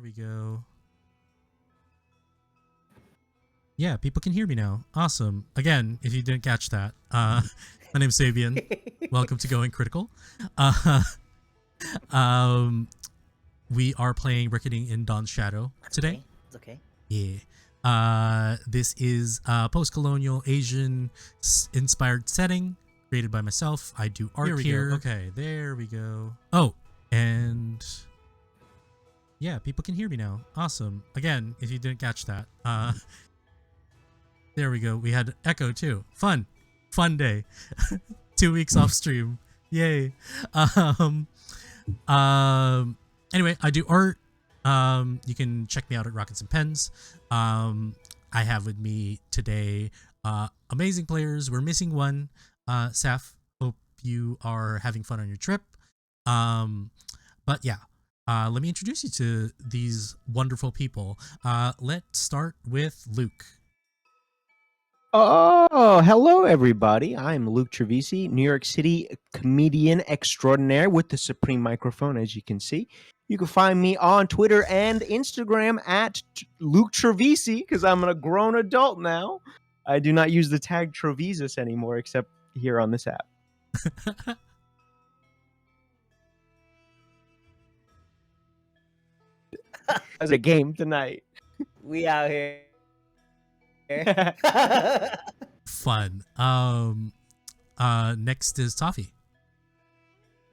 we go. Yeah, people can hear me now. Awesome. Again, if you didn't catch that, my name's Sabian. Welcome to Going Critical. We are playing Reckoning in Dawn's Shadow today. It's okay. Yeah. This is a post-colonial Asian-inspired setting created by myself. I do art here. Okay, there we go. Oh, and yeah, people can hear me now. Awesome. Again, if you didn't catch that, there we go. We had echo too. Fun day. 2 weeks off stream. Yay. Anyway, I do art. You can check me out at Rockets and Pens. I have with me today amazing players. We're missing one. Saf, hope you are having fun on your trip. But yeah, let me introduce you to these wonderful people. Let's start with Luke. Oh, hello, everybody. I'm Luke Trevisi, New York City comedian extraordinaire with the supreme microphone, as you can see. You can find me on Twitter and Instagram at Luke Trevisi, because I'm a grown adult now. I do not use the tag Trevisus anymore, except here on this app. As a game tonight. We out here. Fun. Next is Toffee.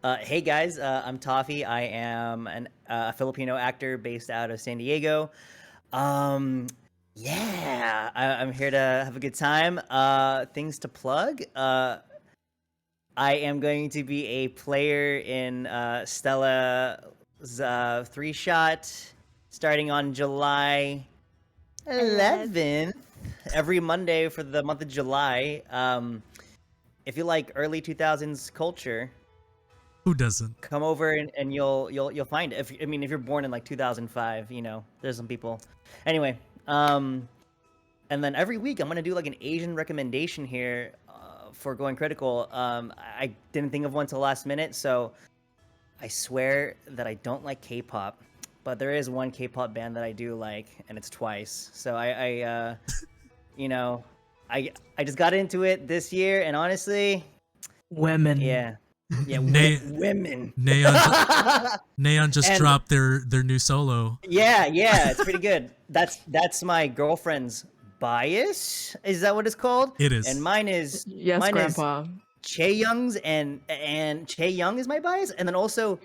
Hey guys, I'm Toffee. I am a Filipino actor based out of San Diego. Yeah, I'm here to have a good time. Things to plug. I am going to be a player in Stella's 3-shot starting on July 11th. Every Monday for the month of July. If you like early 2000s culture, Who doesn't? come over and you'll find it. If you're born in like 2005, there's some people. Anyway, and then every week I'm gonna do like an Asian recommendation here for Going Critical. I didn't think of one till last minute, so I swear that I don't like K-pop, but there is one K-pop band that I do like, and it's Twice. So I just got into it this year, and honestly, Women. yeah, women. Neon just And- dropped their new solo. Yeah, it's pretty good. That's my girlfriend's bias. Is that what it's called? It is. And mine is Yes, Grandpa. Chaeyoung's, and Chaeyoung is my bias, and then also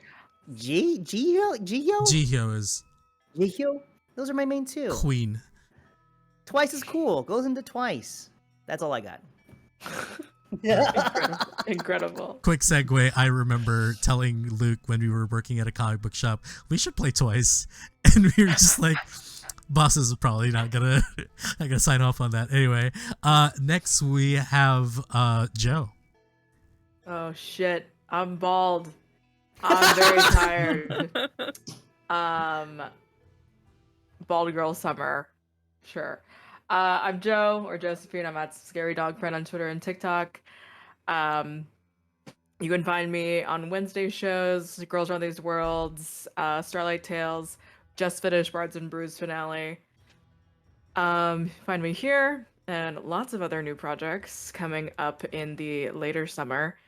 Jihyo. Jihyo is Those are my main two. queen. Twice is cool. Goes into Twice. That's all I got. Incredible. Quick segue. I remember telling Luke when we were working at a comic book shop, we should play Twice, and we were just like, bosses are probably not gonna sign off on that. Anyway, next we have Joe. Oh shit. I'm bald. I'm very tired. Bald girl summer. Sure. I'm Joe or Josephine. I'm at Scary Dog Friend on Twitter and TikTok. You can find me on Wednesday shows, Girls Around These Worlds, Starlight Tales, just finished Bards and Brews finale. Find me here and lots of other new projects coming up in the later summer.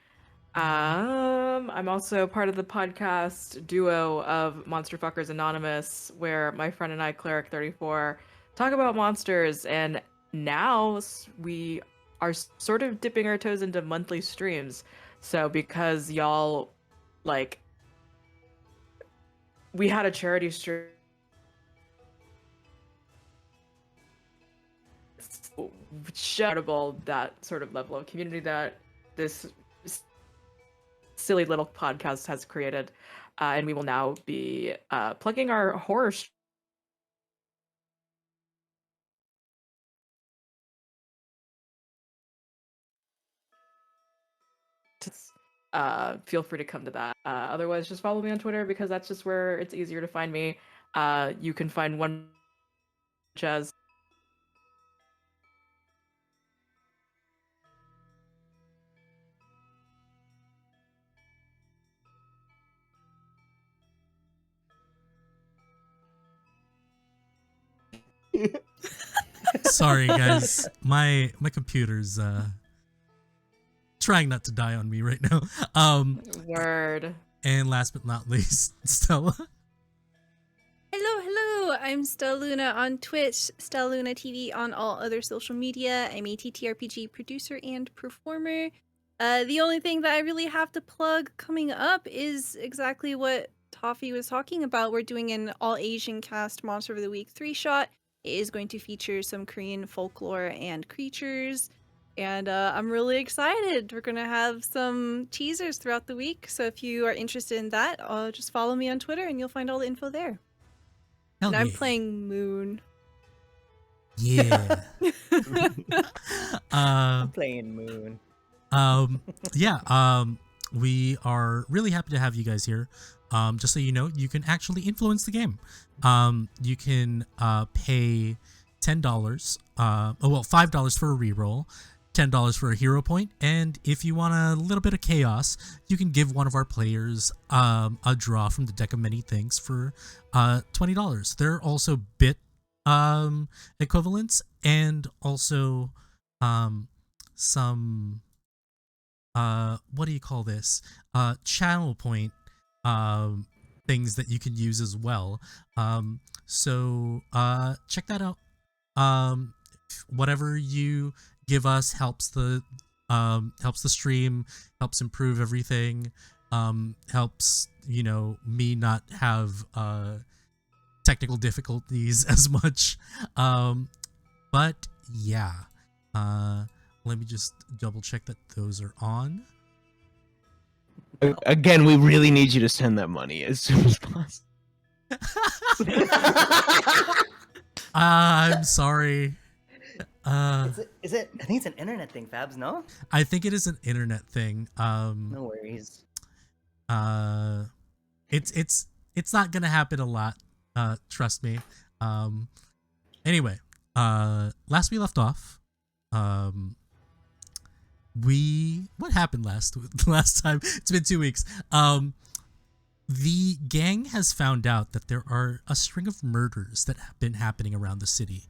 I'm also part of the podcast duo of Monster Fuckers Anonymous, where my friend and I, Cleric34, talk about monsters, and now we are sort of dipping our toes into monthly streams. So because y'all, we had a charity stream. It's charitable, that sort of level of community that this silly little podcast has created, and we will now be plugging our horror feel free to come to that. Otherwise, just follow me on Twitter, because that's just where it's easier to find me. You can find one as Sorry, guys. My computer's trying not to die on me right now. Word. And last but not least, Stella. Hello, I'm Stella Luna on Twitch, Stella Luna TV on all other social media. I'm a TTRPG producer and performer. The only thing that I really have to plug coming up is exactly what Toffee was talking about. We're doing an all-Asian cast Monster of the Week 3-shot. It is going to feature some Korean folklore and creatures. And I'm really excited. We're going to have some teasers throughout the week. So if you are interested in that, just follow me on Twitter and you'll find all the info there. Hell And I'm yeah. playing Moon. Yeah. I'm playing Moon. We are really happy to have you guys here. Just so you know, you can actually influence the game. You can pay $10, $5 for a reroll, $10 for a hero point, and if you want a little bit of chaos, you can give one of our players a draw from the deck of many things for $20. There are also bit equivalents and also some what do you call this? Channel point things that you can use as well. So check that out. Whatever you give us helps the stream, helps improve everything, helps, you know, me not have technical difficulties as much. But yeah. Let me just double check that those are on. Again, we really need you to send that money as soon as possible. I'm sorry. Is it? I think it's an internet thing, Fabs. No. I think it is an internet thing. No worries. It's not gonna happen a lot. Trust me. Anyway, last we left off, what happened last time? It's been 2 weeks. The gang has found out that there are a string of murders that have been happening around the city.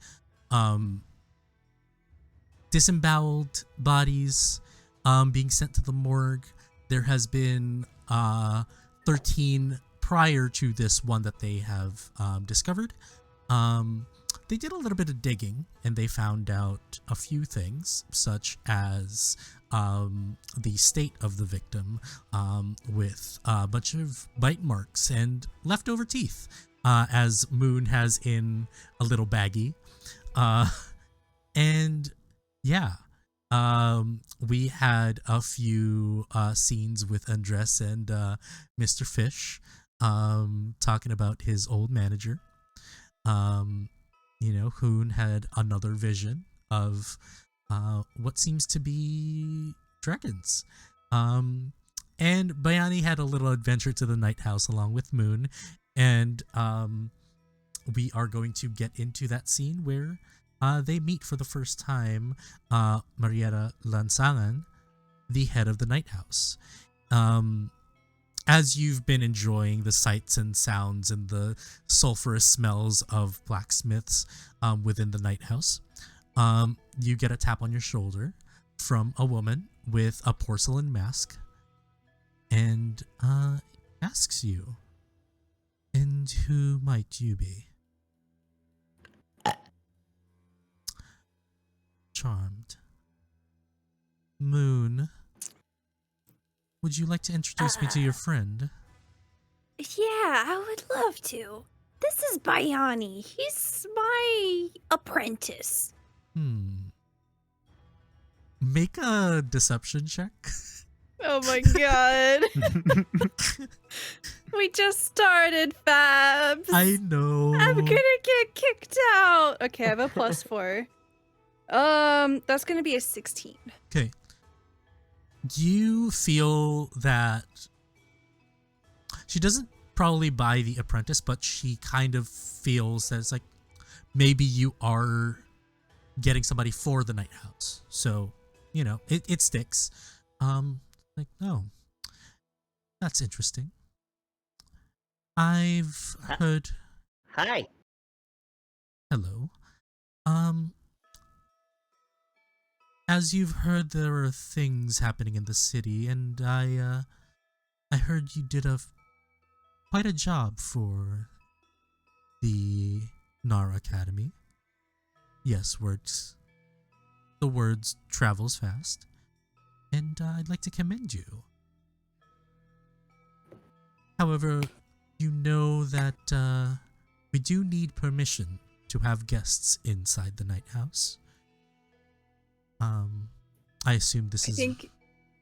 Disemboweled bodies being sent to the morgue. There has been 13 prior to this one that they have discovered. They did a little bit of digging and they found out a few things, such as the state of the victim, with a bunch of bite marks and leftover teeth, as Moon has in a little baggie. And yeah, we had a few scenes with Andres and Mr. Fish talking about his old manager. You know, Hoon had another vision of what seems to be dragons. And Bayani had a little adventure to the Nighthouse along with Moon. And we are going to get into that scene where they meet for the first time Marietta Lansangan, the head of the Nighthouse. As you've been enjoying the sights and sounds and the sulfurous smells of blacksmiths within the Nighthouse, you get a tap on your shoulder from a woman with a porcelain mask and asks you, "And who might you be?" Charmed. Moon, would you like to introduce me to your friend? Yeah, I would love to. This is Bayani. He's my apprentice. Make a deception check. Oh my god. We just started, Fabs. I know. I'm gonna get kicked out. Okay, I have a +4. That's gonna be a 16. Okay. You feel that she doesn't probably buy the apprentice, but she kind of feels that it's like maybe you are getting somebody for the Nighthouse. So, you know, it sticks. Like, oh, that's interesting. I've heard. Hi. Hello. Um, as you've heard, there are things happening in the city, and I heard you did quite a job for the Nar Academy. Yes, the words travels fast, and I'd like to commend you. However, you know that we do need permission to have guests inside the Nighthouse. I assume this I is... think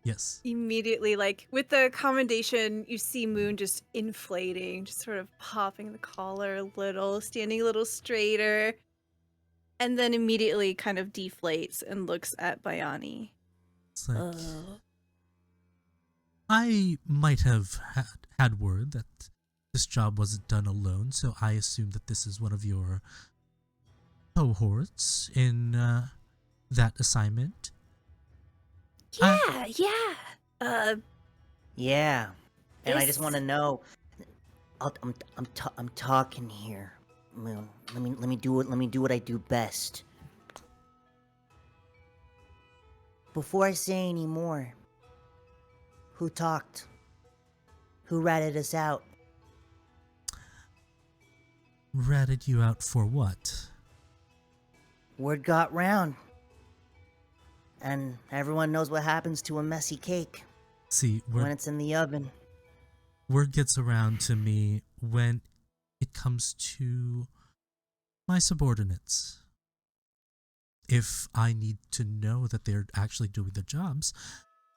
Yes. immediately, like with the commendation, you see Moon just inflating, just sort of popping the collar a little, standing a little straighter, and then immediately kind of deflates and looks at Bayani. It's like, I might have had word that this job wasn't done alone, so I assume that this is one of your cohorts in that assignment. Yeah. Yeah, and I just This- want to know. I'm talking here, Moon. Let me do it. Let me do what I do best. Before I say any more, who talked? Who ratted us out? Ratted you out for what? Word got round. And everyone knows what happens to a messy cake See, when it's in the oven. word gets around to me when it comes to my subordinates. If I need to know that they're actually doing their jobs,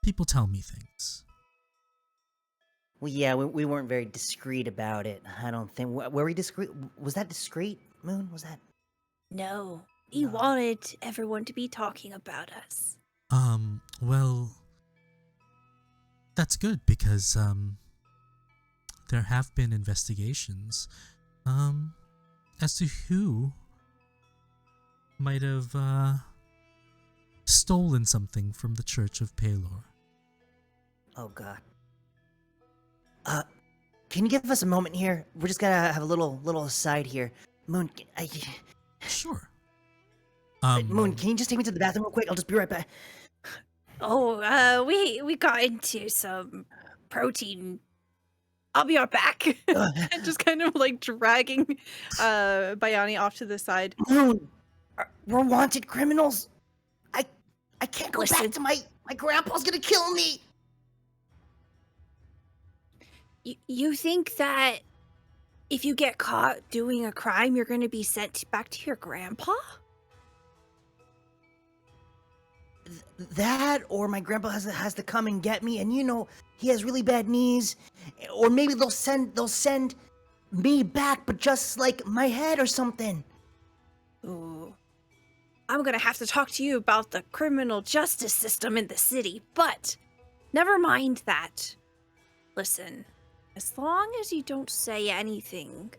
people tell me things. Well, yeah, we weren't very discreet about it. I don't think. Were we discreet? Was that discreet, Moon? Was that? No, he No. wanted everyone to be talking about us. Well, that's good because, there have been investigations, as to who might have, stolen something from the Church of Palor. Oh God. Can you give us a moment here? We're just gonna have a little aside here. Moon, Sure. Moon, can you just take me to the bathroom real quick? I'll just be right back. Oh, we got into some protein. I'll be right back. And just kind of like dragging Bayani off to the side. Moon, we're wanted criminals. I can't go Listen. back to my grandpa's gonna kill me. You think that if you get caught doing a crime, you're going to be sent back to your grandpa? That, or my grandpa has to come and get me, and you know he has really bad knees, or maybe they'll send me back, but just like my head or something. Ooh. I'm going to have to talk to you about the criminal justice system in the city, but never mind that. Listen, as long as you don't say anything,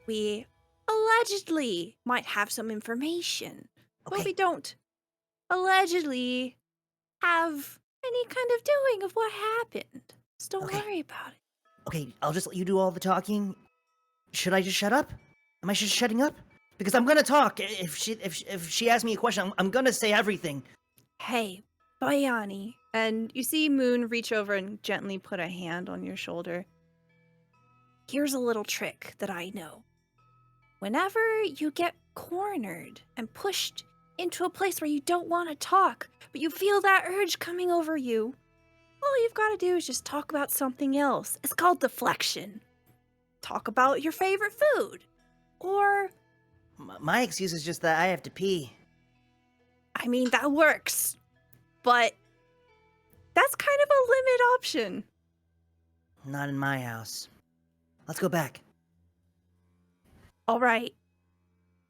we allegedly might have some information, but Okay. we don't allegedly have any kind of doing of what happened. So don't Okay. worry about it. Okay, I'll just let you do all the talking. Should I just shut up? Am I just shutting up? Because I'm gonna talk. If she asks me a question, I'm gonna say everything. Hey, Bayani. And you see Moon reach over and gently put a hand on your shoulder. Here's a little trick that I know. Whenever you get cornered and pushed into a place where you don't want to talk, but you feel that urge coming over you, all you've got to do is just talk about something else. It's called deflection. Talk about your favorite food. Or, My excuse is just that I have to pee. I mean, that works. But that's kind of a limit option. Not in my house. Let's go back. All right.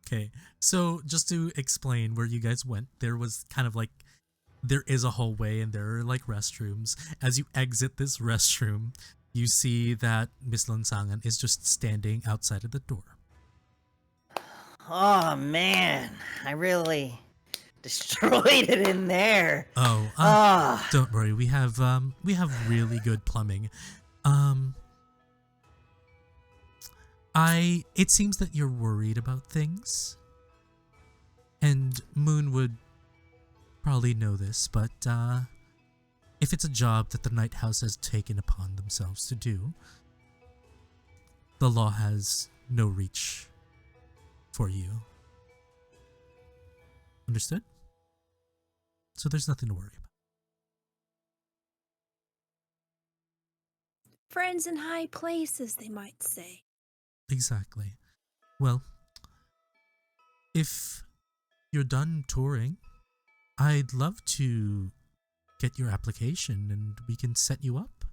Okay, so just to explain where you guys went, there was kind of like, there is a hallway and there are like restrooms. As you exit this restroom, you see that Miss Lansangan is just standing outside of the door. Oh man, I really destroyed it in there. Oh, Ah, don't worry, we have really good plumbing. It seems that you're worried about things. And Moon would probably know this, but if it's a job that the Nighthouse has taken upon themselves to do, the law has no reach for you. Understood? So there's nothing to worry about. Friends in high places, they might say. Exactly. Well, if you're done touring, I'd love to get your application and we can set you up.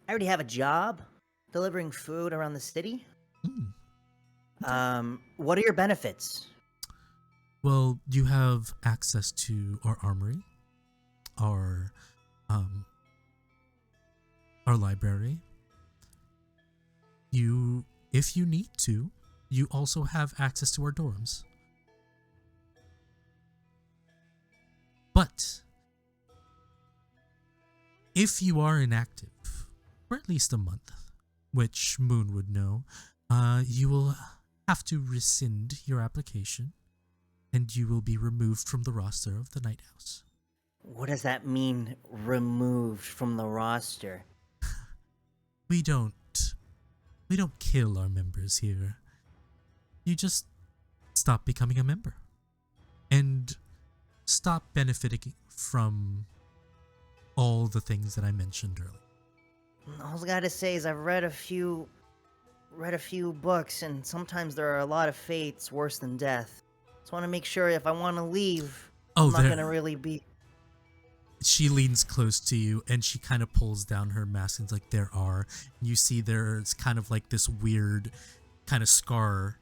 I already have a job delivering food around the city. What are your benefits? Well, you have access to our armory, our library. You, if you need to, you also have access to our dorms. But if you are inactive for at least a month, which Moon would know, you will have to rescind your application and you will be removed from the roster of the Nighthouse. What does that mean, removed from the roster? We don't kill our members here. You just stop becoming a member and stop benefiting from all the things that I mentioned earlier. All I gotta say is I've read a few books, and sometimes there are a lot of fates worse than death. Just want to make sure if I want to leave, I'm not gonna really be. She leans close to you and she kind of pulls down her mask and like, there are. You see there's kind of like this weird kind of scar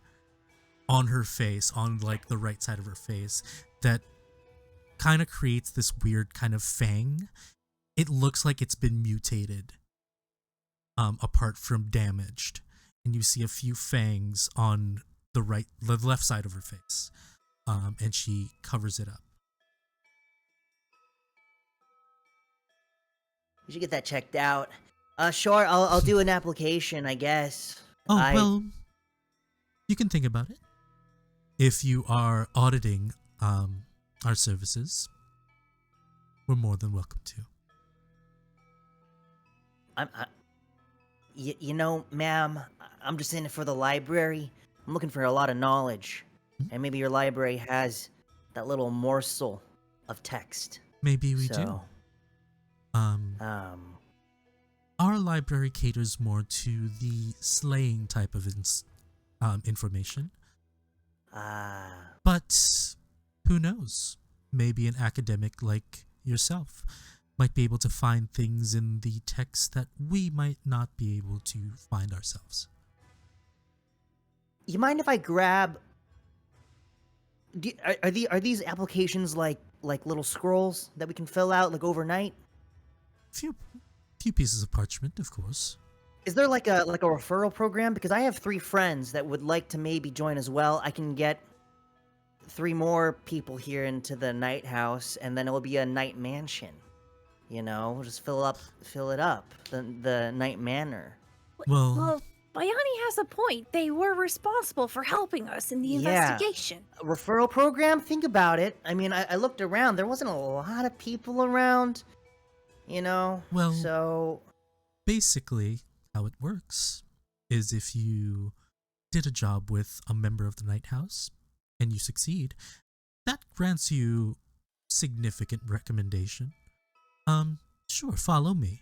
on her face, on like the right side of her face, that kind of creates this weird kind of fang. It looks like it's been mutated, apart from damaged. And you see a few fangs on the left side of her face. And she covers it up. You should get that checked out. Sure, I'll do an application, I guess. Well, you can think about it. If you are auditing our services, we're more than welcome to. You know, ma'am, I'm just in it for the library. I'm looking for a lot of knowledge. And maybe your library has that little morsel of text. Maybe we do. Our library caters more to the slaying type of information. But who knows? Maybe an academic like yourself might be able to find things in the text that we might not be able to find ourselves. You mind if I grab? Are these applications like little scrolls that we can fill out like overnight? Few pieces of parchment, of course. Is there like a referral program? Because I have 3 friends that would like to maybe join as well. I can get 3 more people here into the Nighthouse, and then it will be a night mansion. You know, we'll just fill it up. The night manor. Well, Bayani has a point. They were responsible for helping us in the investigation. A referral program? Think about it. I mean, I looked around. There wasn't a lot of people around. You know? Well, so basically, how it works is if you did a job with a member of the Nighthouse and you succeed, that grants you significant recommendation. Sure, follow me.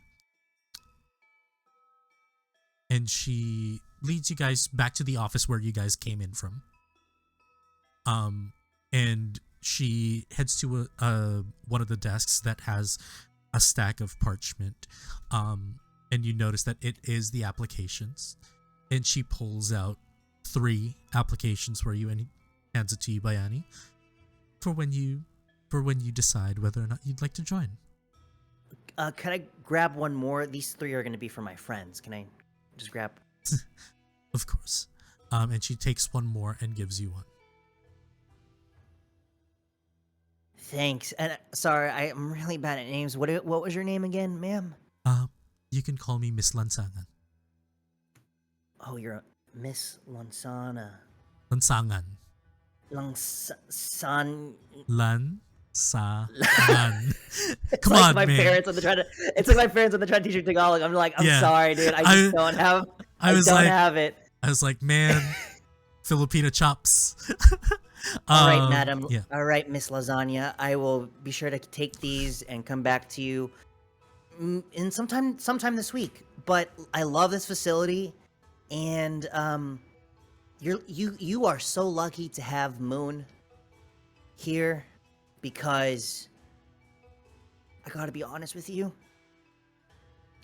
And she leads you guys back to the office where you guys came in from. And she heads to one of the desks that has a stack of parchment. And you notice that it is the applications. And she pulls out 3 applications for you and hands it to you, Bayani, for when you decide whether or not you'd like to join. Can I grab one more? These 3 are going to be for my friends. Can I just grab? Of course. And she takes one more and gives you one. Thanks. And sorry, I'm really bad at names. What was your name again, ma'am? You can call me Miss Lansangan. Oh, you're Miss Lansana. Lansangan. San. Lansangan. It's Come like on, my man. parents when they're trying to. It's like my parents when they're trying to teach you Tagalog. I'm like, I'm Yeah. sorry, dude. I just don't have. I I was don't like, have it. I was like, man, Filipino chops. All right, madam. Yeah. All right, Miss Lasagna. I will be sure to take these and come back to you in sometime this week. But I love this facility, and you are so lucky to have Moon here, because I gotta be honest with you.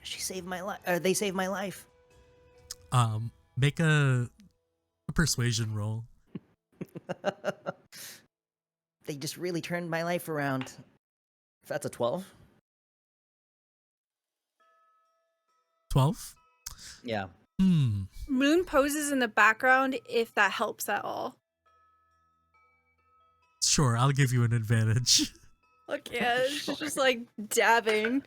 She saved my life. Or they saved my life. Make a persuasion roll. They just really turned my life around. If that's a 12. 12. Yeah. Moon poses in the background if that helps at all. Sure, I'll give you an advantage. Look, yeah, she's just like dabbing.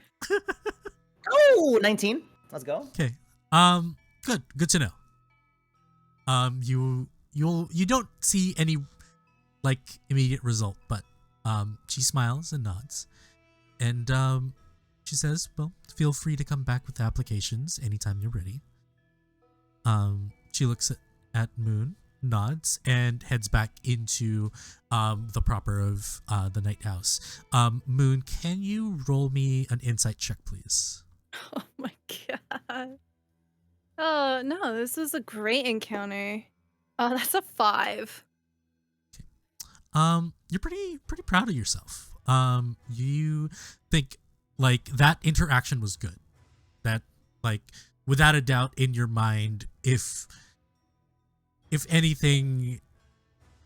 Oh, 19. Let's go. Okay. Good to know. You don't see any like immediate result, but she smiles and nods, and she says, "Well, feel free to come back with applications anytime you're ready." She looks at Moon, nods, and heads back into the proper of the Nighthouse. Moon, can you roll me an insight check, please? Oh my god. Oh no, this was a great encounter. Oh, that's a 5. You're pretty proud of yourself. You think like that interaction was good. That like without a doubt in your mind, if anything,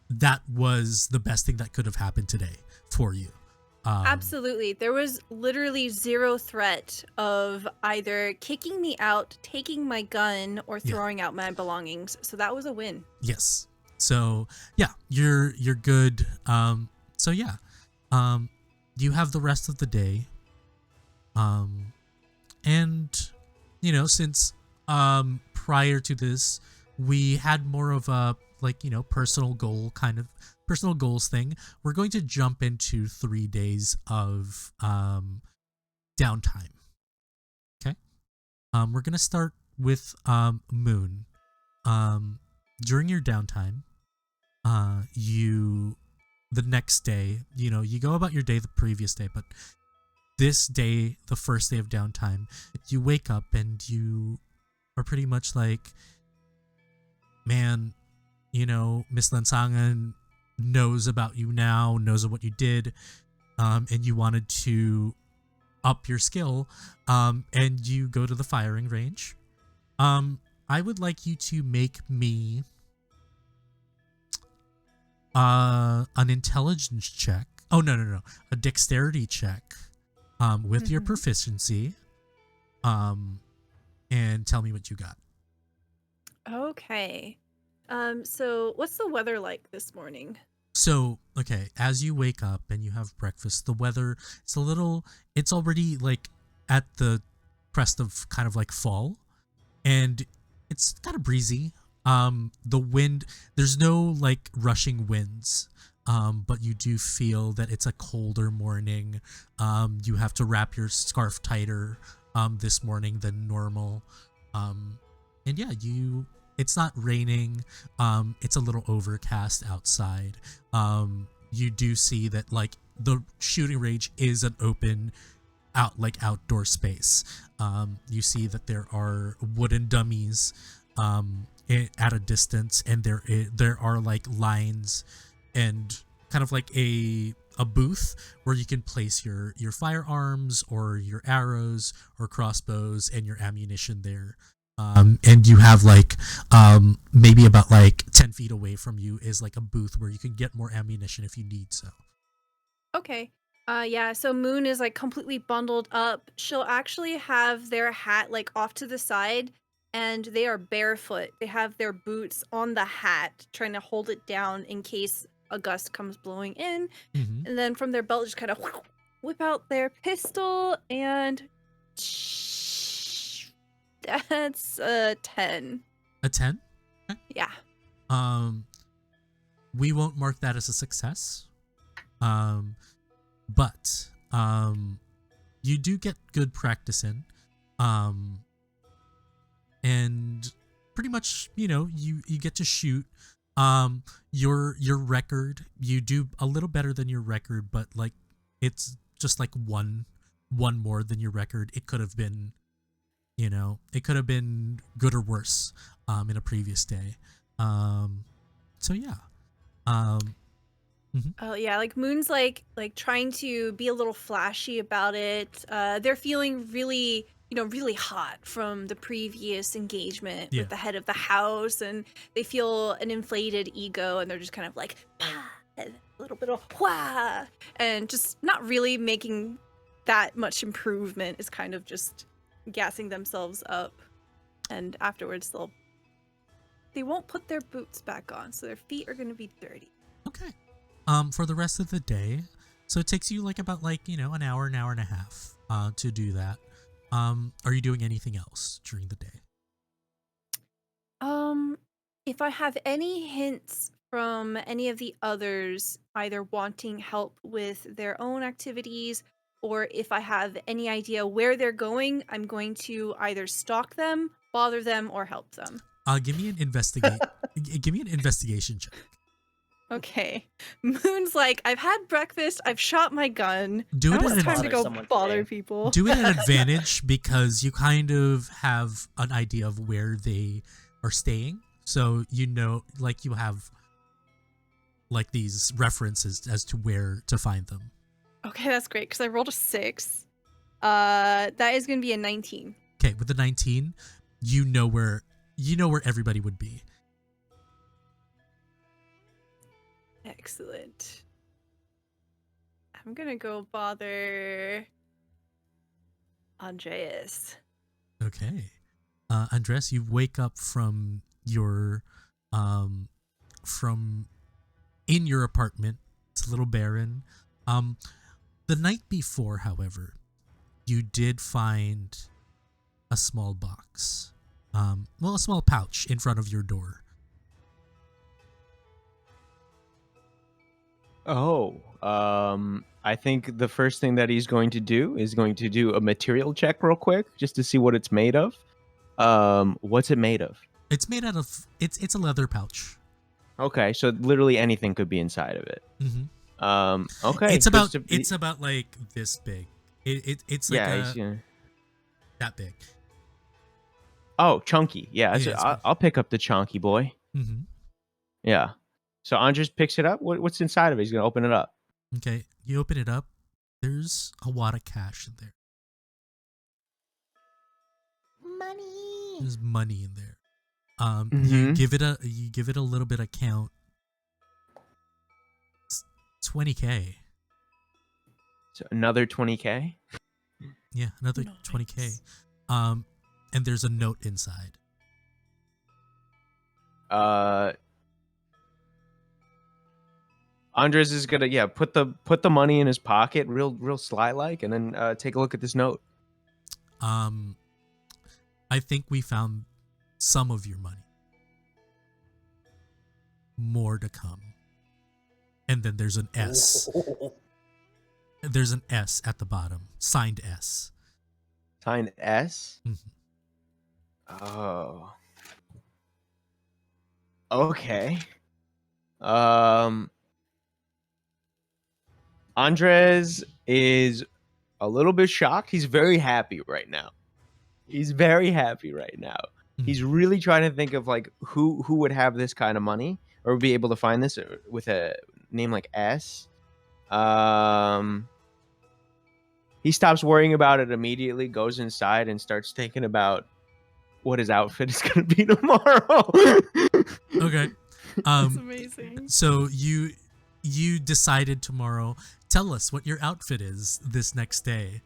that was the best thing that could have happened today for you. Absolutely. There was literally zero threat of either kicking me out, taking my gun, or throwing out my belongings. So that was a win. Yes. So yeah, you're good. So yeah, you have the rest of the day. And you know, since prior to this, we had more of a like, you know, personal goals thing. We're going to jump into 3 days of downtime. Okay. We're gonna start with Moon. During your downtime, the next day, you know, you go about your day the previous day, but this day, the first day of downtime, you wake up and you are pretty much like, man, you know, Miss Lansangan knows about you now, knows what you did, and you wanted to up your skill, and you go to the firing range. I would like you to make me an intelligence check. Oh, no. A dexterity check with your proficiency. And tell me what you got. Okay. So what's the weather like this morning? So, okay, as you wake up and you have breakfast, the weather, it's already like at the crest of kind of like fall, and it's kind of breezy. The wind, there's no like rushing winds, but you do feel that it's a colder morning. You have to wrap your scarf tighter this morning than normal. And yeah, it's not raining. It's a little overcast outside. You do see that like the shooting range is an open outdoor space. You see that there are wooden dummies at a distance, and there are like lines and kind of like a booth where you can place your firearms or your arrows or crossbows and your ammunition there. And you have like maybe about like 10 feet away from you is like a booth where you can get more ammunition if you need so. Okay. Yeah, so Moon is like completely bundled up. She'll actually have their hat like off to the side, and they are barefoot. They have their boots on the hat, trying to hold it down in case a gust comes blowing in. Mm-hmm. And then from their belt, just kind of whip out their pistol, and that's a 10. A 10? Yeah. we won't mark that as a success. But you do get good practice in. And pretty much, you get to shoot. Your record, you do a little better than your record, but like it's just like one more than your record. It could have been, it could have been good or worse in a previous day. So yeah. Oh yeah, like Moon's like trying to be a little flashy about it. They're feeling really, really hot from the previous engagement Yeah. with the head of the house, and they feel an inflated ego, and they're just kind of like, "Pah," and a little bit of wah, and just not really making that much improvement. Is kind of just gassing themselves up, and afterwards they won't put their boots back on, so their feet are going to be dirty. Okay. For the rest of the day, so it takes you like about an hour and a half to do that. Are you doing anything else during the day? If I have any hints from any of the others either wanting help with their own activities, or if I have any idea where they're going, I'm going to either stalk them, bother them, or help them. Give me an give me an investigation check. Okay. Moon's like, I've had breakfast, I've shot my gun. Do it Now at it's time to Bother go someone bother today. people. Do it at advantage because you kind of have an idea of where they are staying. So like you have like these references as to where to find them. Okay, that's great, because I rolled a 6. That is going to be a 19. Okay, with the 19, you know where everybody would be. Excellent. I'm gonna go bother Andreas. Okay. Andres, you wake up from your from in your apartment. It's a little barren. The night before, however, you did find a small box. A small pouch in front of your door. Oh, I think the first thing that he's going to do is going to do a material check real quick, just to see what it's made of. What's it made of? It's made out of it's a leather pouch. Okay, so literally anything could be inside of it. Mm-hmm. Okay, It's about like this big. It's like that big. Oh, chunky. Yeah, Yeah, I'll pick up the chunky boy. Mm-hmm. Yeah. So Andres picks it up. What's inside of it? He's gonna open it up. Okay, you open it up. There's a wad of cash in there. Money. There's money in there. Mhm. You give it a little bit of count. It's $20K. So another 20K. Yeah, another Nice. $20K. And there's a note inside. Andres is gonna put the money in his pocket, real sly like, and then take a look at this note. I think we found some of your money. More to come. And then there's an S. There's an S at the bottom. Signed S. Signed S. Mhm. Oh. Okay. Andres is a little bit shocked. He's very happy right now. He's really trying to think of like who would have this kind of money or be able to find this with a name like S. He stops worrying about it immediately, goes inside and starts thinking about what his outfit is going to be tomorrow. Okay. That's amazing. So you decided tomorrow. Tell us what your outfit is this next day.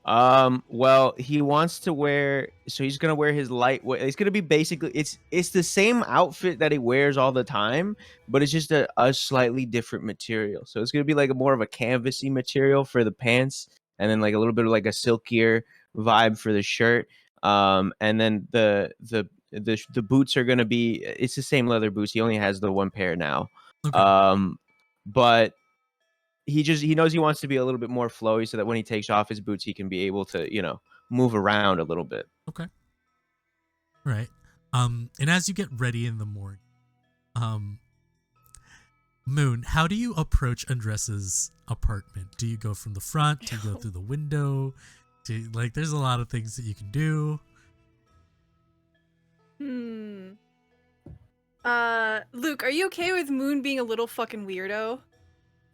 Well, he wants to wear, so he's gonna wear his lightweight. It's gonna be basically it's the same outfit that he wears all the time, but it's just a slightly different material. So it's gonna be like more of a canvasy material for the pants, and then like a little bit of like a silkier vibe for the shirt. And then the The boots are gonna be. It's the same leather boots. He only has the one pair now. Okay. But he knows he wants to be a little bit more flowy, so that when he takes off his boots, he can be able to move around a little bit. Okay. Right. And as you get ready in the morning, Moon, how do you approach Andressa's apartment? Do you go from the front? Do you go through the window? There's a lot of things that you can do. Luke, are you okay with Moon being a little fucking weirdo?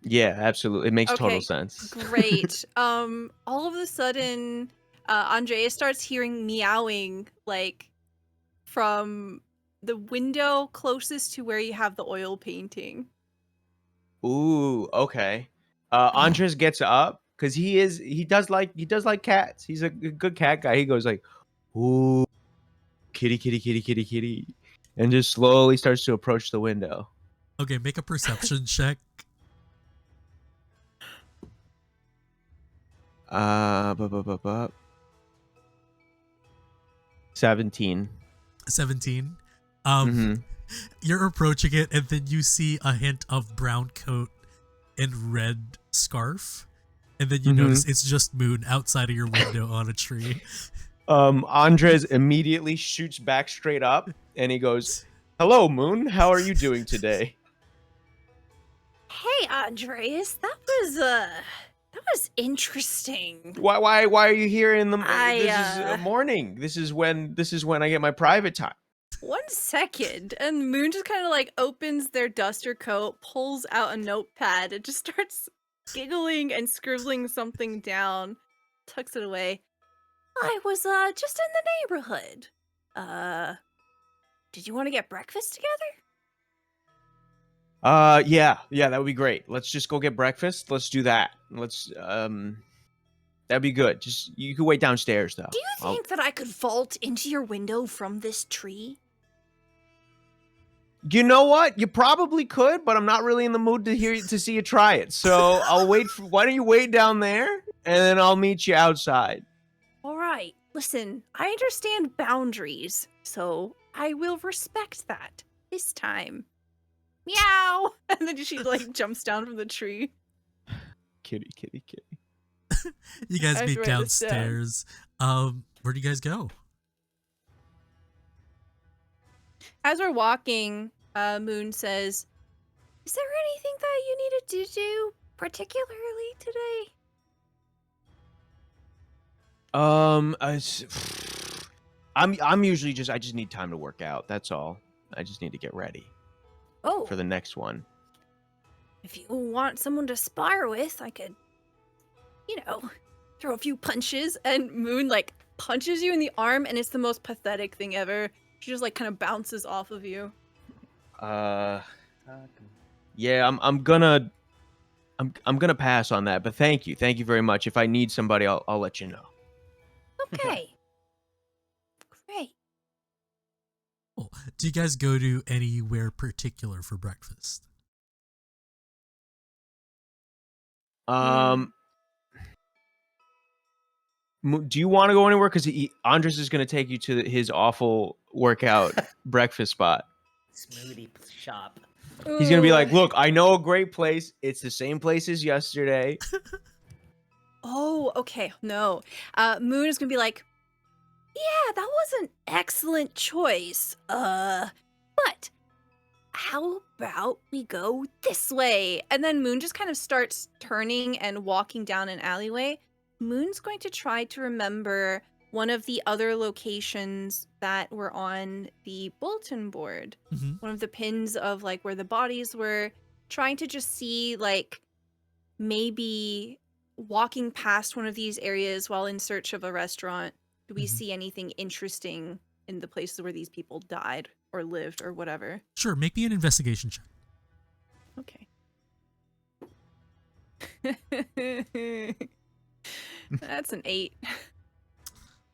Yeah, absolutely. It makes total Okay, sense. Great. All of a sudden, Andrea starts hearing meowing from the window closest to where you have the oil painting. Ooh, okay. Andres gets up because he does like cats. He's a good cat guy. He goes like, "Ooh, kitty, kitty, kitty, kitty, kitty," and just slowly starts to approach the window. Okay, make a perception check. 17. 17. Mhm. You're approaching it, and then you see a hint of brown coat and red scarf, and then you notice it's just Moon outside of your window on a tree. Andres immediately shoots back straight up, and he goes, "Hello, Moon. How are you doing today?" Hey, Andreas, that was interesting. Why are you here in the? This is I, morning. This is when I get my private time. 1 second, and Moon just kind of opens their duster coat, pulls out a notepad, and just starts giggling and scribbling something down, tucks it away. I was just in the neighborhood. Did you want to get breakfast together? Yeah, that would be great. Let's just go get breakfast. Let's do that. That'd be good. Just you can wait downstairs though. Do you think that I could vault into your window from this tree? You know what? You probably could, but I'm not really in the mood to see you try it. So I'll wait. Why don't you wait down there, and then I'll meet you outside. All right. Listen, I understand boundaries, so I will respect that this time. Meow! And then she jumps down from the tree. Kitty, kitty, kitty. You guys I meet write this down. downstairs. Where do you guys go? As we're walking, Moon says, "Is there anything that you needed to do particularly today?" I'm usually I just need time to work out. That's all. I just need to get ready Oh, for the next one. if you want someone to spar with, I could, throw a few punches. And Moon punches you in the arm, and it's the most pathetic thing ever. She just kind of bounces off of you. Yeah, I'm gonna pass on that. But thank you very much. If I need somebody, I'll let you know. Okay. Great. Cool. Do you guys go to anywhere particular for breakfast? Do you want to go anywhere? Because Andres is going to take you to his awful workout breakfast spot. Smoothie shop. He's going to be like, "Look, I know a great place. It's the same place as yesterday." Oh, okay. No. Moon is going to be like, "Yeah, that was an excellent choice. But how about we go this way?" And then Moon just kind of starts turning and walking down an alleyway. Moon's going to try to remember one of the other locations that were on the bulletin board. Mm-hmm. One of the pins of where the bodies were, trying to just see maybe walking past one of these areas while in search of a restaurant. Do we see anything interesting in the places where these people died or lived or whatever? Sure, make me an investigation check. Okay. That's an 8.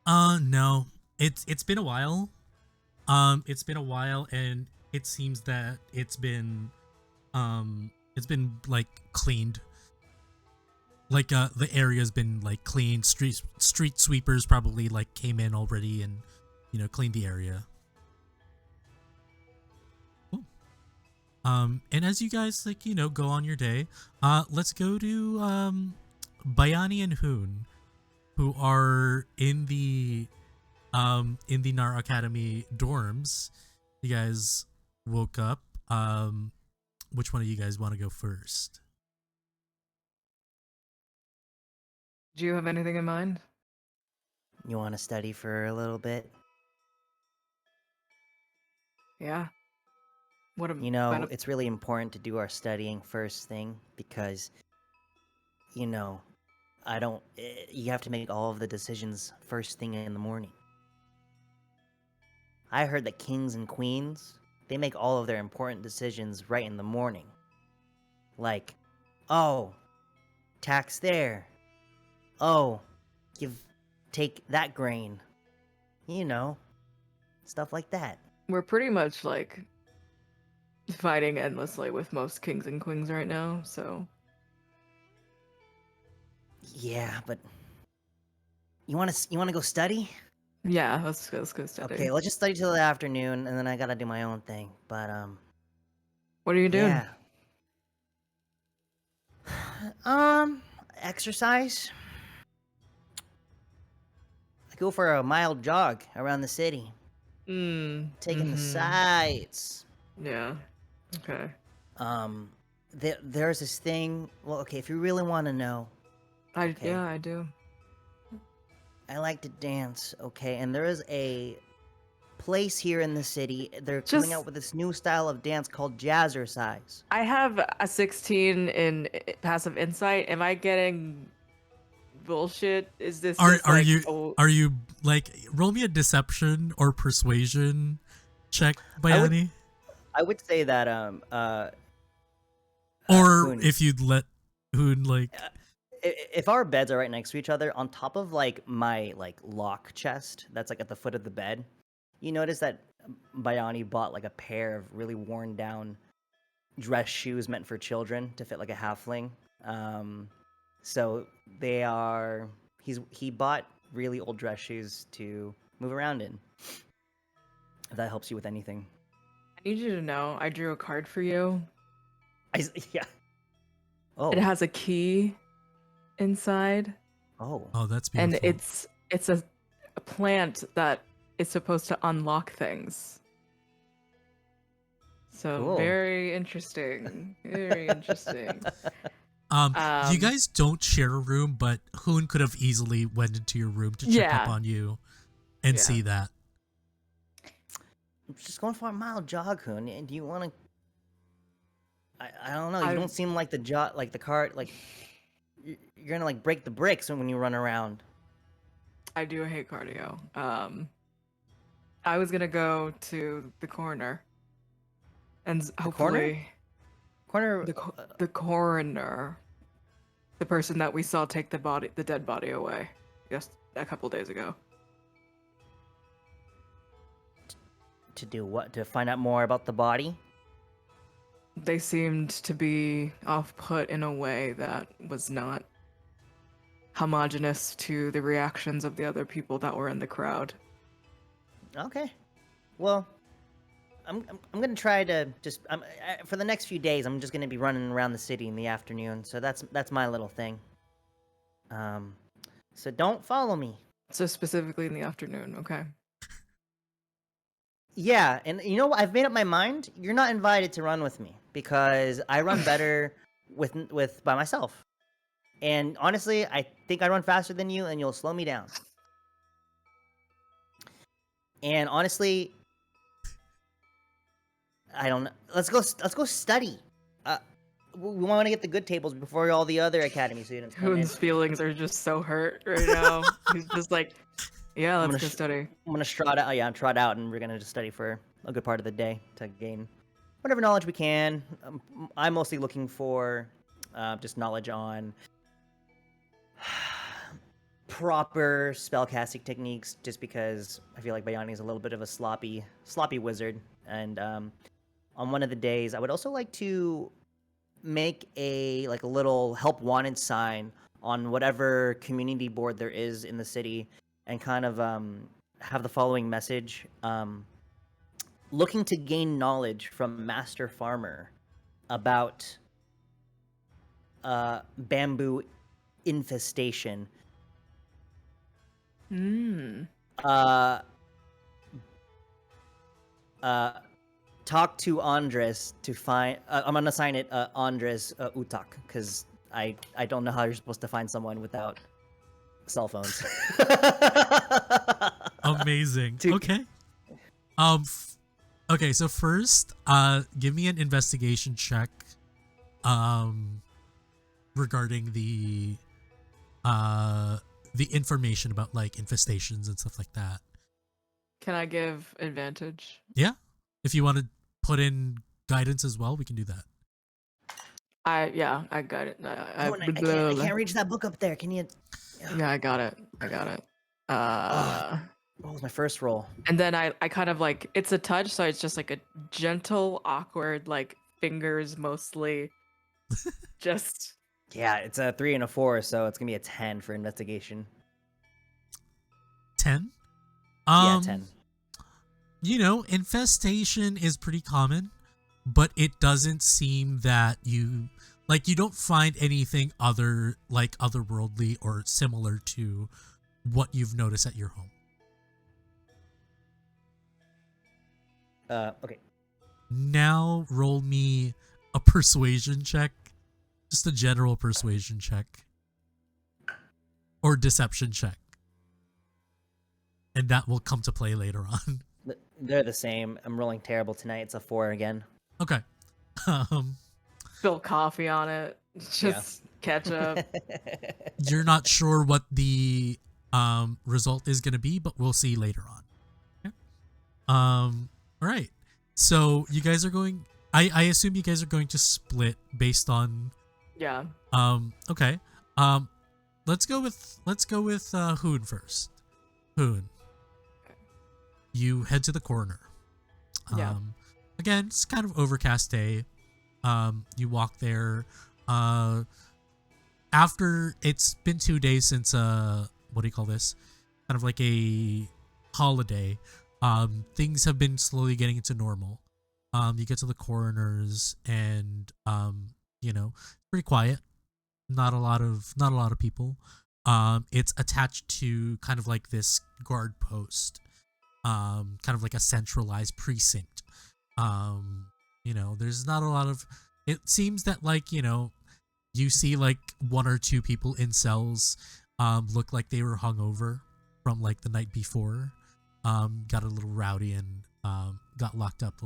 No. It's been a while. It's been a while, and it seems that it's been cleaned. The area's been cleaned. Street sweepers probably came in already and cleaned the area. And as you guys go on your day, let's go to Bayani and Hoon, who are in the Nar Academy dorms. You guys woke up. Which one of you guys want to go first? Do you have anything in mind? You want to study for a little bit? Yeah. What a You know, it's really important to do our studying first thing because, you know, you have to make all of the decisions first thing in the morning. I heard that kings and queens, they make all of their important decisions right in the morning. Like, oh, tax there. Oh, take that grain. You know, stuff like that. We're pretty much like fighting endlessly with most kings and queens right now, so Yeah, but you want to go study? yeah, let's go study. Okay, let's just study till the afternoon, and then I gotta do my own thing. But What are you doing? yeah. Exercise. I go for a mild jog around the city, taking the sights. Yeah. Okay. There's this thing. Well, okay, if you really want to know, Okay. Yeah, I do. I like to dance. Okay, and there is a place here in the city. They're coming out with this new style of dance called jazzercise. I have a 16 in passive insight. Am I getting bullshit? Is this Are just like, are you like roll me a deception or persuasion check, Bayani? I would say that or Hoon, if you'd let Hoon if our beds are right next to each other, on top of like my lock chest that's like at the foot of the bed, you notice that Bayani bought like a pair of really worn down dress shoes meant for children to fit like a halfling. So they are he bought really old dress shoes to move around in. If that helps you with anything. I need you to know I drew a card for you. Yeah. Oh. It has a key inside. Oh, that's beautiful. And it's a plant that is supposed to unlock things. So cool. Very interesting. Very interesting. You guys don't share a room, but Hoon could have easily went into your room to check up on you and see that. I'm just going for a mild jog, Hoon. Do you want to? I don't know. You don't seem like the cart. Like you're gonna like break the bricks when you run around. I do hate cardio. I was gonna go to the coroner, and hopefully, the coroner, the person that we saw take the dead body away, a couple days ago. To do what? To find out more about the body? They seemed to be off-put in a way that was not homogenous to the reactions of the other people that were in the crowd. Okay. Well, I'm gonna try to just for the next few days. I'm just gonna be running around the city in the afternoon. So that's my little thing. So don't follow me. So specifically in the afternoon, okay? Yeah, and you know what? I've made up my mind. You're not invited to run with me because I run better with by myself. And honestly, I think I run faster than you, and you'll slow me down. And honestly, I don't know. Let's go study. We want to get the good tables before all the other academy students come in. Hoon's feelings are just so hurt right now. He's just like, yeah, let's go study. I'm gonna trot out, and we're gonna just study for a good part of the day to gain whatever knowledge we can. I'm mostly looking for just knowledge on proper spellcasting techniques, just because I feel like Bayani is a little bit of a sloppy wizard. And on one of the days, I would also like to make a little help wanted sign on whatever community board there is in the city, and kind of have the following message. looking to gain knowledge from Master Farmer about bamboo infestation. Uh, talk to Andres to find. I'm gonna assign it Andres Utak because I don't know how you're supposed to find someone without cell phones. Amazing. To- Okay. Okay, so first, give me an investigation check regarding the information about like infestations and stuff like that. Can I give advantage? Yeah. If you want to put in guidance as well, we can do that. I got it. Oh, and I can't reach that book up there. Can you? Yeah, I got it. What was my first roll? And then I kind of like, it's a touch, so it's just like a gentle, awkward, like fingers mostly. Just Yeah, it's a 3 and a 4, so it's gonna be a 10 for investigation. 10? Yeah, 10. You know, infestation is pretty common, but it doesn't seem that you don't find anything otherworldly or similar to what you've noticed at your home. Okay. Now roll me a persuasion check. Just a general persuasion check. Or deception check. And that will come to play later on. They're the same. I'm rolling terrible tonight. It's a 4 again. Okay. spill coffee on it. Just ketchup. You're not sure what the result is going to be, but we'll see later on. Okay. All right. So you guys are going. I assume you guys are going to split based on. Yeah. Okay. Let's go with Hoon first. Hoon. You head to the coroner. Yeah. Again, it's kind of overcast day. You walk there. After it's been 2 days since what do you call this? Kind of like a holiday. Things have been slowly getting into normal. You get to the coroner's and you know, pretty quiet. Not a lot of people. It's attached to kind of like this guard post. Kind of like a centralized precinct. You know, there's not a lot of. It seems that like, you know, you see like 1 or 2 people in cells look like they were hungover from like the night before. Got a little rowdy and got locked up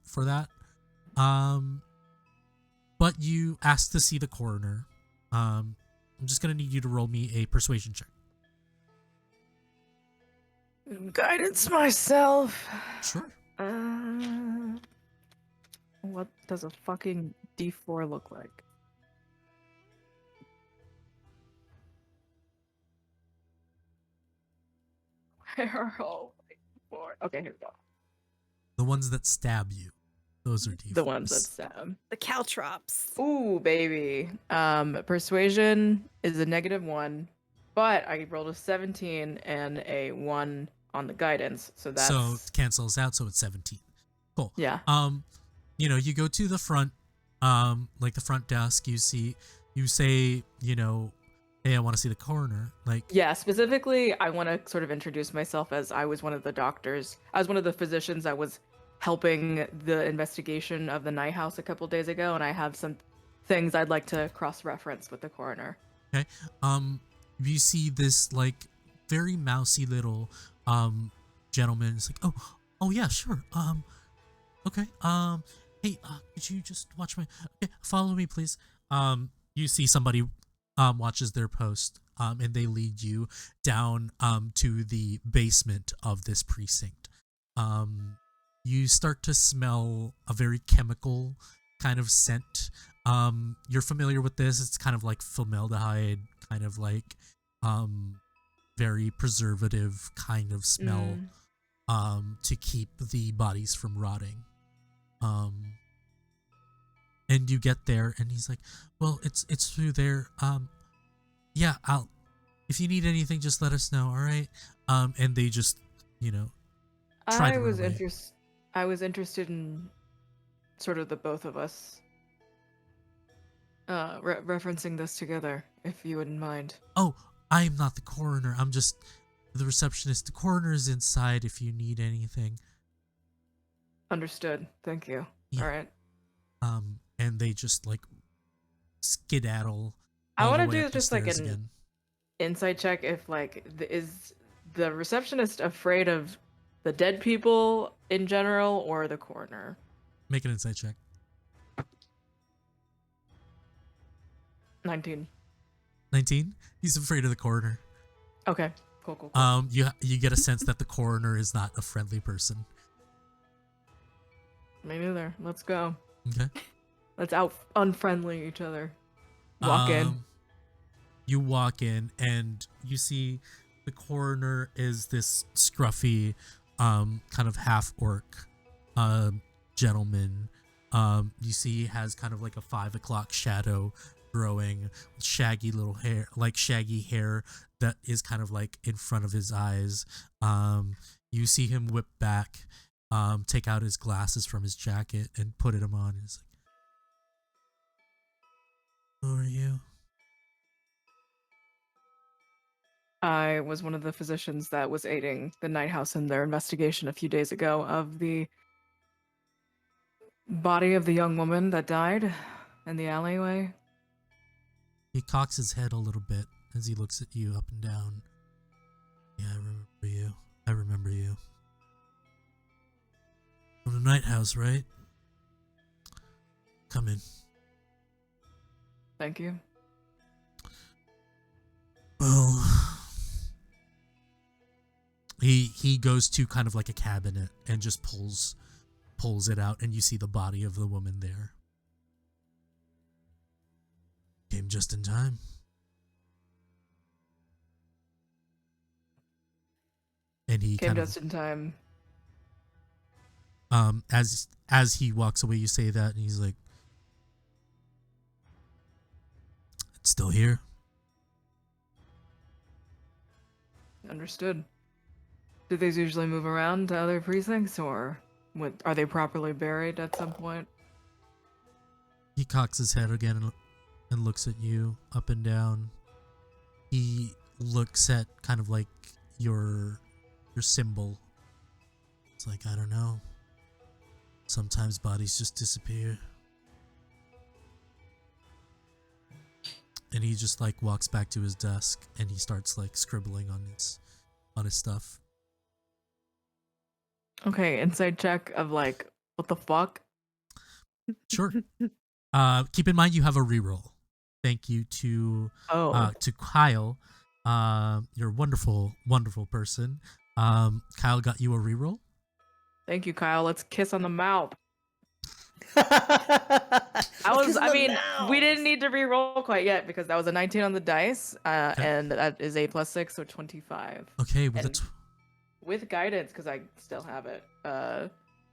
for that. But you asked to see the coroner. I'm just gonna need you to roll me a persuasion check. Guidance myself. Sure. What does a fucking D4 look like? Where are all my D4? Okay, here we go. The ones that stab you. Those are D4s. The ones that stab. The caltrops. Ooh, baby. Persuasion is a -1, but I rolled a 17 and a 1 on the guidance, so that's it cancels out, so it's 17. Cool. yeah. You know, you go to the front, like the front desk. You say, you know, hey, I want to see the coroner. Like, Yeah, specifically, I want to sort of introduce myself as I was one of the doctors. I was one of the physicians that was helping the investigation of the Nighthouse a couple days ago, and I have some things I'd like to cross-reference with the coroner. okay. You see this like very mousy little gentleman. It's like, oh yeah, sure. Okay. Hey, could you just watch my? Okay, follow me, please. You see somebody watches their post, and they lead you down to the basement of this precinct. You start to smell a very chemical kind of scent. You're familiar with this. It's kind of like formaldehyde, kind of like very preservative kind of smell to keep the bodies from rotting. And you get there and he's like, well, it's through there. Yeah, if you need anything, just let us know. All right. And they just, you know, try to run away. I was interested in sort of the both of us referencing this together, if you wouldn't mind. Oh, I'm not the coroner. I'm just the receptionist. The coroner is inside if you need anything. Understood. Thank you. Yeah. All right. And they just like skedaddle. I want to do just like an again. insight check if like is the receptionist afraid of the dead people in general or the coroner? Make an insight check. 19. 19. He's afraid of the coroner. Okay. Cool. You get a sense that the coroner is not a friendly person. Me neither. Let's go. Okay. Let's out unfriendly each other. Walk in. You walk in and you see the coroner is this scruffy, kind of half orc, gentleman. You see he has kind of like a 5 o'clock shadow growing, shaggy little hair, like shaggy hair that is kind of like in front of his eyes. You see him whip back, take out his glasses from his jacket and put them on. He's like, "Who are you?" I was one of the physicians that was aiding the Nighthouse in their investigation a few days ago of the body of the young woman that died in the alleyway. He cocks his head a little bit as he looks at you up and down. Yeah, I remember you. I remember you. From the Nighthouse, right? Come in. Thank you. Well, he goes to kind of like a cabinet and just pulls it out, and you see the body of the woman there. Came just in time. And he Came kind just in time. as he walks away, you say that, and he's like, "It's still here." Understood. Do these usually move around to other precincts, or are they properly buried at some point? He cocks his head again and looks at you up and down. He looks at kind of like your symbol. It's like, I don't know. Sometimes bodies just disappear. And he just like walks back to his desk and he starts like scribbling on his stuff. Okay, insight check of like, what the fuck? Sure. Keep in mind you have a reroll. Thank you to Kyle. You're a wonderful, wonderful person. Kyle got you a reroll. Thank you, Kyle. Let's kiss on the mouth. Kiss on the we mouth. didn't need to re-roll quite yet because that was a 19 on the dice, and that is a +6, so 25. Okay, with And with guidance, because I still have it,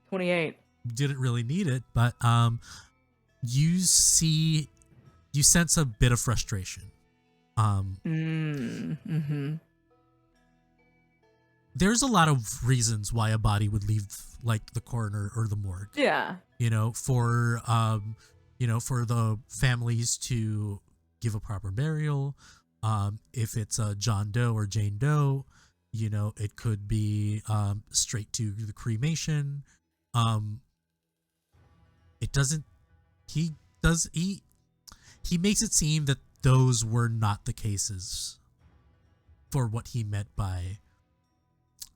28. didn't really need it, but you sense a bit of frustration. There's a lot of reasons why a body would leave like the coroner or the morgue. Yeah. For the families to give a proper burial. If it's a John Doe or Jane Doe, it could be straight to the cremation. He makes it seem that those were not the cases for what he meant by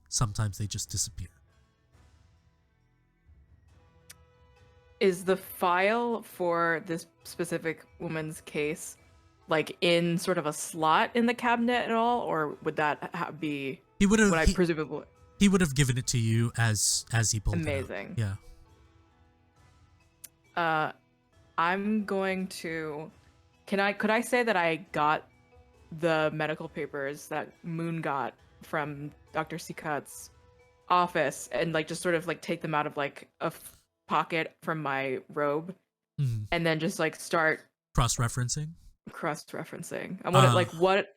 sometimes they just disappear. Is the file for this specific woman's case like in sort of a slot in the cabinet at all, or would that be presumably he would have given it to you as he pulled amazing it out. Yeah. I'm going to could I say that I got the medical papers that Moon got from Dr. Sikat's office and like just sort of like take them out of like a pocket from my robe, and then just like start cross-referencing. I want to like what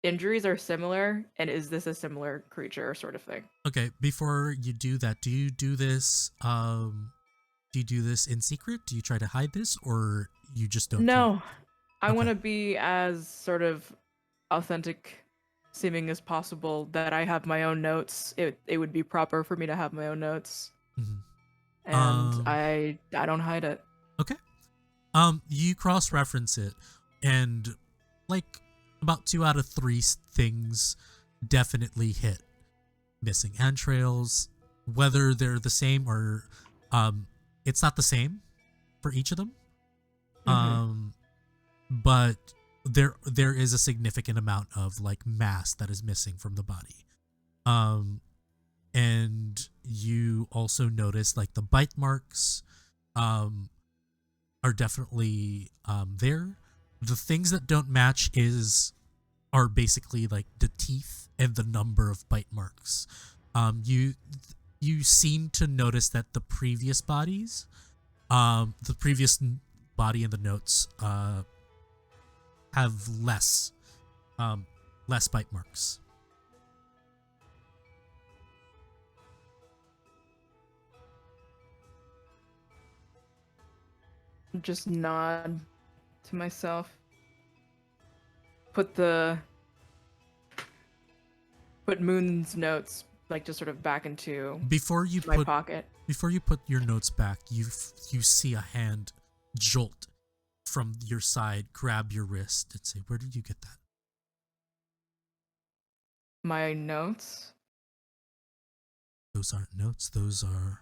injuries are similar, and is this a similar creature sort of thing? Okay, before you do that, do you do this in secret? Do you try to hide this, or you just don't care? No, I Okay. want to be as sort of authentic seeming as possible, that I have my own notes. It would be proper for me to have my own notes, Mhm. and I don't hide it. Okay. You cross-reference it, and like about 2 out of 3 things definitely hit. Missing entrails, whether they're the same or it's not the same for each of them. But there is a significant amount of like mass that is missing from the body. And you also notice like the bite marks are definitely there. The things that don't match are basically like the teeth and the number of bite marks. You seem to notice that the previous body in the notes have less bite marks. Just nod to myself. Put Moon's notes like just sort of back into Before you my pocket. Before you put your notes back, you see a hand jolt from your side, grab your wrist, and say, "Where did you get that?" My notes? Those aren't notes. Those are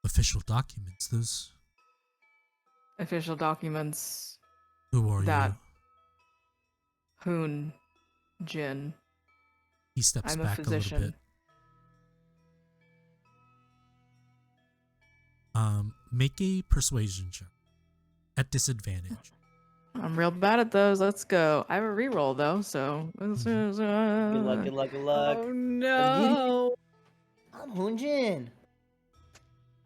official documents. Those. Official documents. Who are that you? Hoon Jin. He steps I'm back a a little physician. bit. Make a persuasion check at disadvantage. I'm real bad at those. Let's go. I have a reroll though, so Good luck, good luck, good luck. Oh no. I'm Hoon Jin.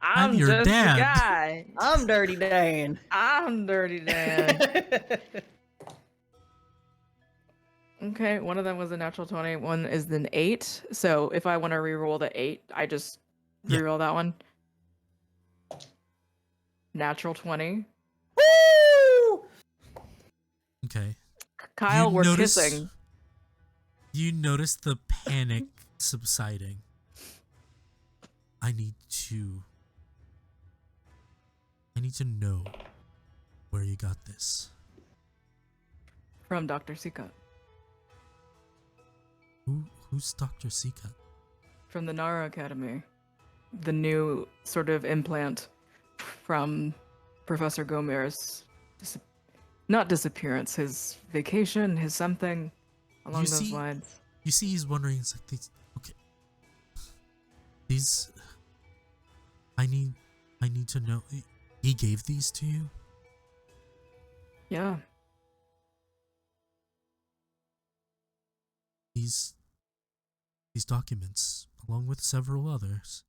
I'm I'm your just dad. a guy. I'm Dirty Dan. I'm Dirty Dan. Okay, one of them was a natural 20. One is an 8. So if I want to reroll the 8, I just Yeah. reroll that one. Natural 20. Woo! Okay. Kyle, we're kissing. You notice the panic subsiding. I need to know where you got this. From Dr. Seacut. Who's Dr. Seacut? From the Nara Academy. The new sort of implant from Professor Gomer's not disappearance, his vacation, his something along those lines. You see, he's wondering. It's like these. Okay. These. I need to know. He gave these to you? Yeah. These documents, along with several others,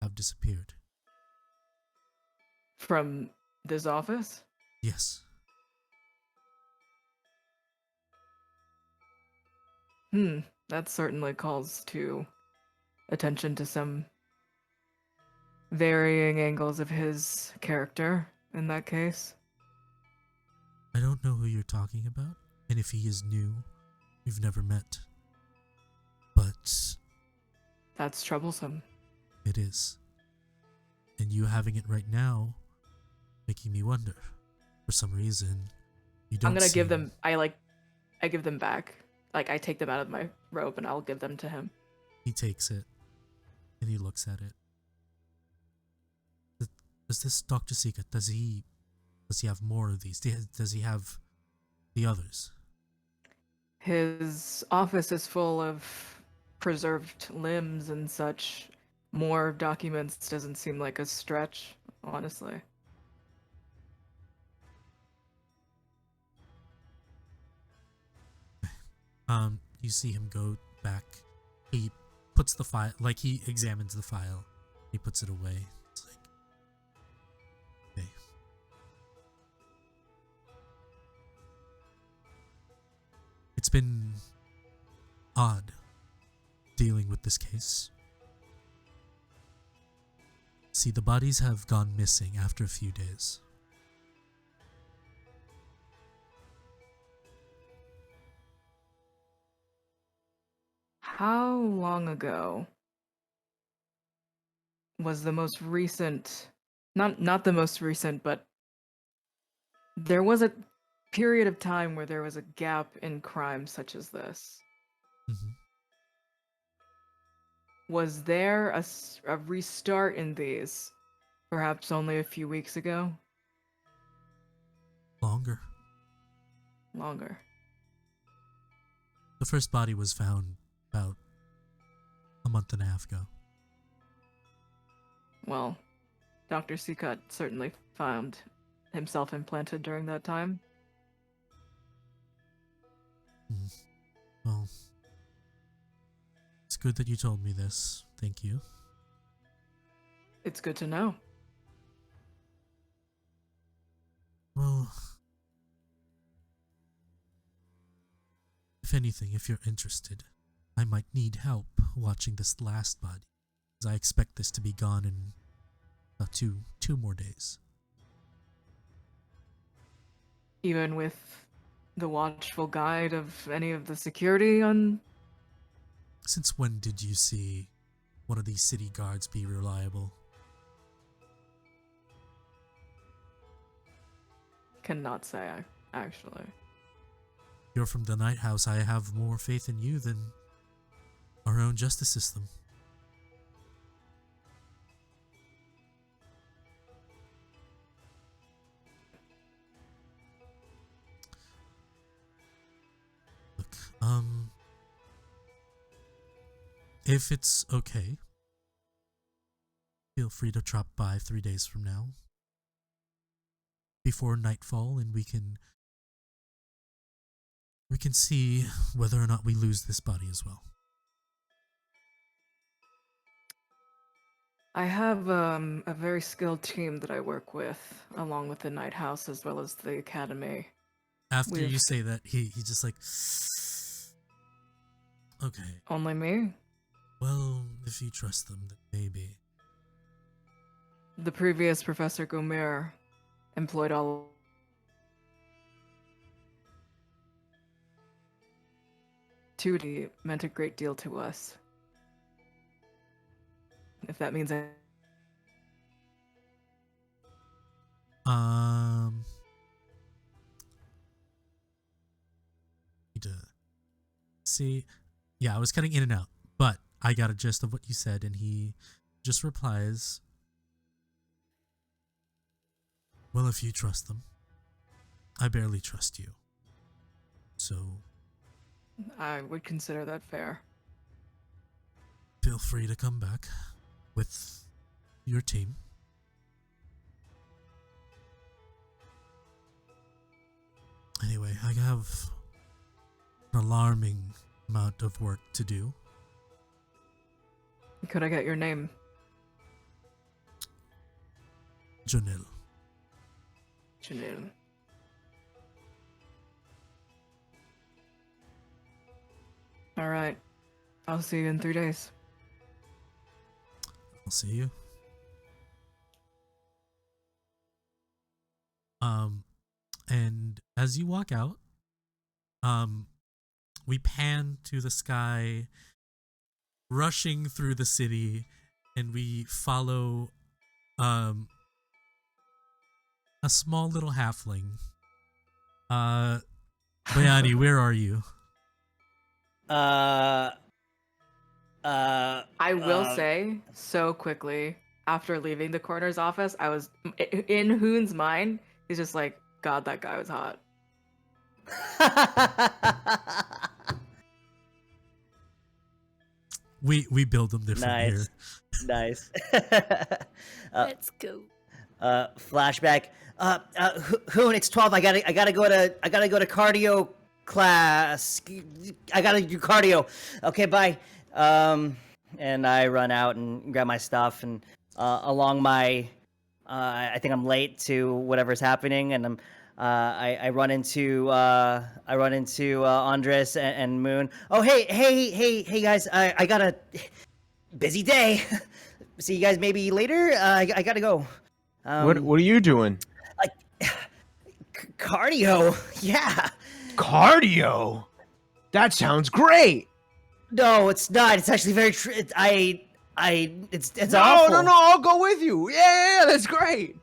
have disappeared. From this office? Yes. That certainly calls to attention to some varying angles of his character in that case. I don't know who you're talking about, and if he is new, we've never met. But That's troublesome. it is. And you having it right now, making me wonder. For some reason, you don't I'm gonna give seem- them. I give them back. Like I take them out of my robe and I'll give them to him. He takes it, and he looks at it. Does this Dr. Seeker, does he have more of these? Does he have the others? His office is full of preserved limbs and such. More documents doesn't seem like a stretch, honestly. You see him go back. He puts the file, like he examines the file. He puts it away. It's like, okay. It's been odd dealing with this case. See, the bodies have gone missing after a few days. How long ago was the most recent, not the most recent, but there was a period of time where there was a gap in crime such as this. Mm-hmm. Was there a restart in these, perhaps only a few weeks ago? Longer. Longer. The first body was found about a month and a half ago. Well, Dr. Seacut certainly found himself implanted during that time. Well, it's good that you told me this. Thank you. It's good to know. Well, if anything, if you're interested, I might need help watching this last body, as I expect this to be gone in about two more days. Even with the watchful guide of any of the security on... Since when did you see one of these city guards be reliable? Cannot say, actually. You're from the Nighthouse. I have more faith in you than our own justice system. Look, if it's okay, feel free to drop by 3 days from now, before nightfall, and we can see whether or not we lose this body as well. I have a very skilled team that I work with, along with the Nighthouse as well as the Academy. After you say that, he just like, okay, Only me? well, if you trust them, then maybe. The previous Professor Gomer employed all... Duty meant a great deal to us. If that means it. Need to see. Yeah, I was cutting in and out, but I got a gist of what you said, and he just replies, well, if you trust them, I barely trust you. So I would consider that fair. feel free to come back with your team. Anyway, I have an alarming amount of work to do. Could I get your name? Janelle. Janelle. All right. I'll see you in 3 days. I'll see you. And as you walk out, we pan to the sky, rushing through the city, and we follow a small little halfling. Bayani, where are you? I will say, so quickly, after leaving the coroner's office, I was, in Hoon's mind, he's just like, God, that guy was hot. We build them different here. Nice. Let's go. Flashback. Hoon, it's 12. I gotta go to cardio class. I gotta do cardio. Okay, bye. And I run out and grab my stuff, and along my, I think I'm late to whatever's happening, and I run into Andres and Moon. Oh hey guys, I got a busy day. See you guys maybe later. I gotta go. What are you doing? Cardio? Yeah. Cardio. That sounds great. No, it's not. It's actually very. It's No, awful. no, I'll go with you. Yeah, that's great.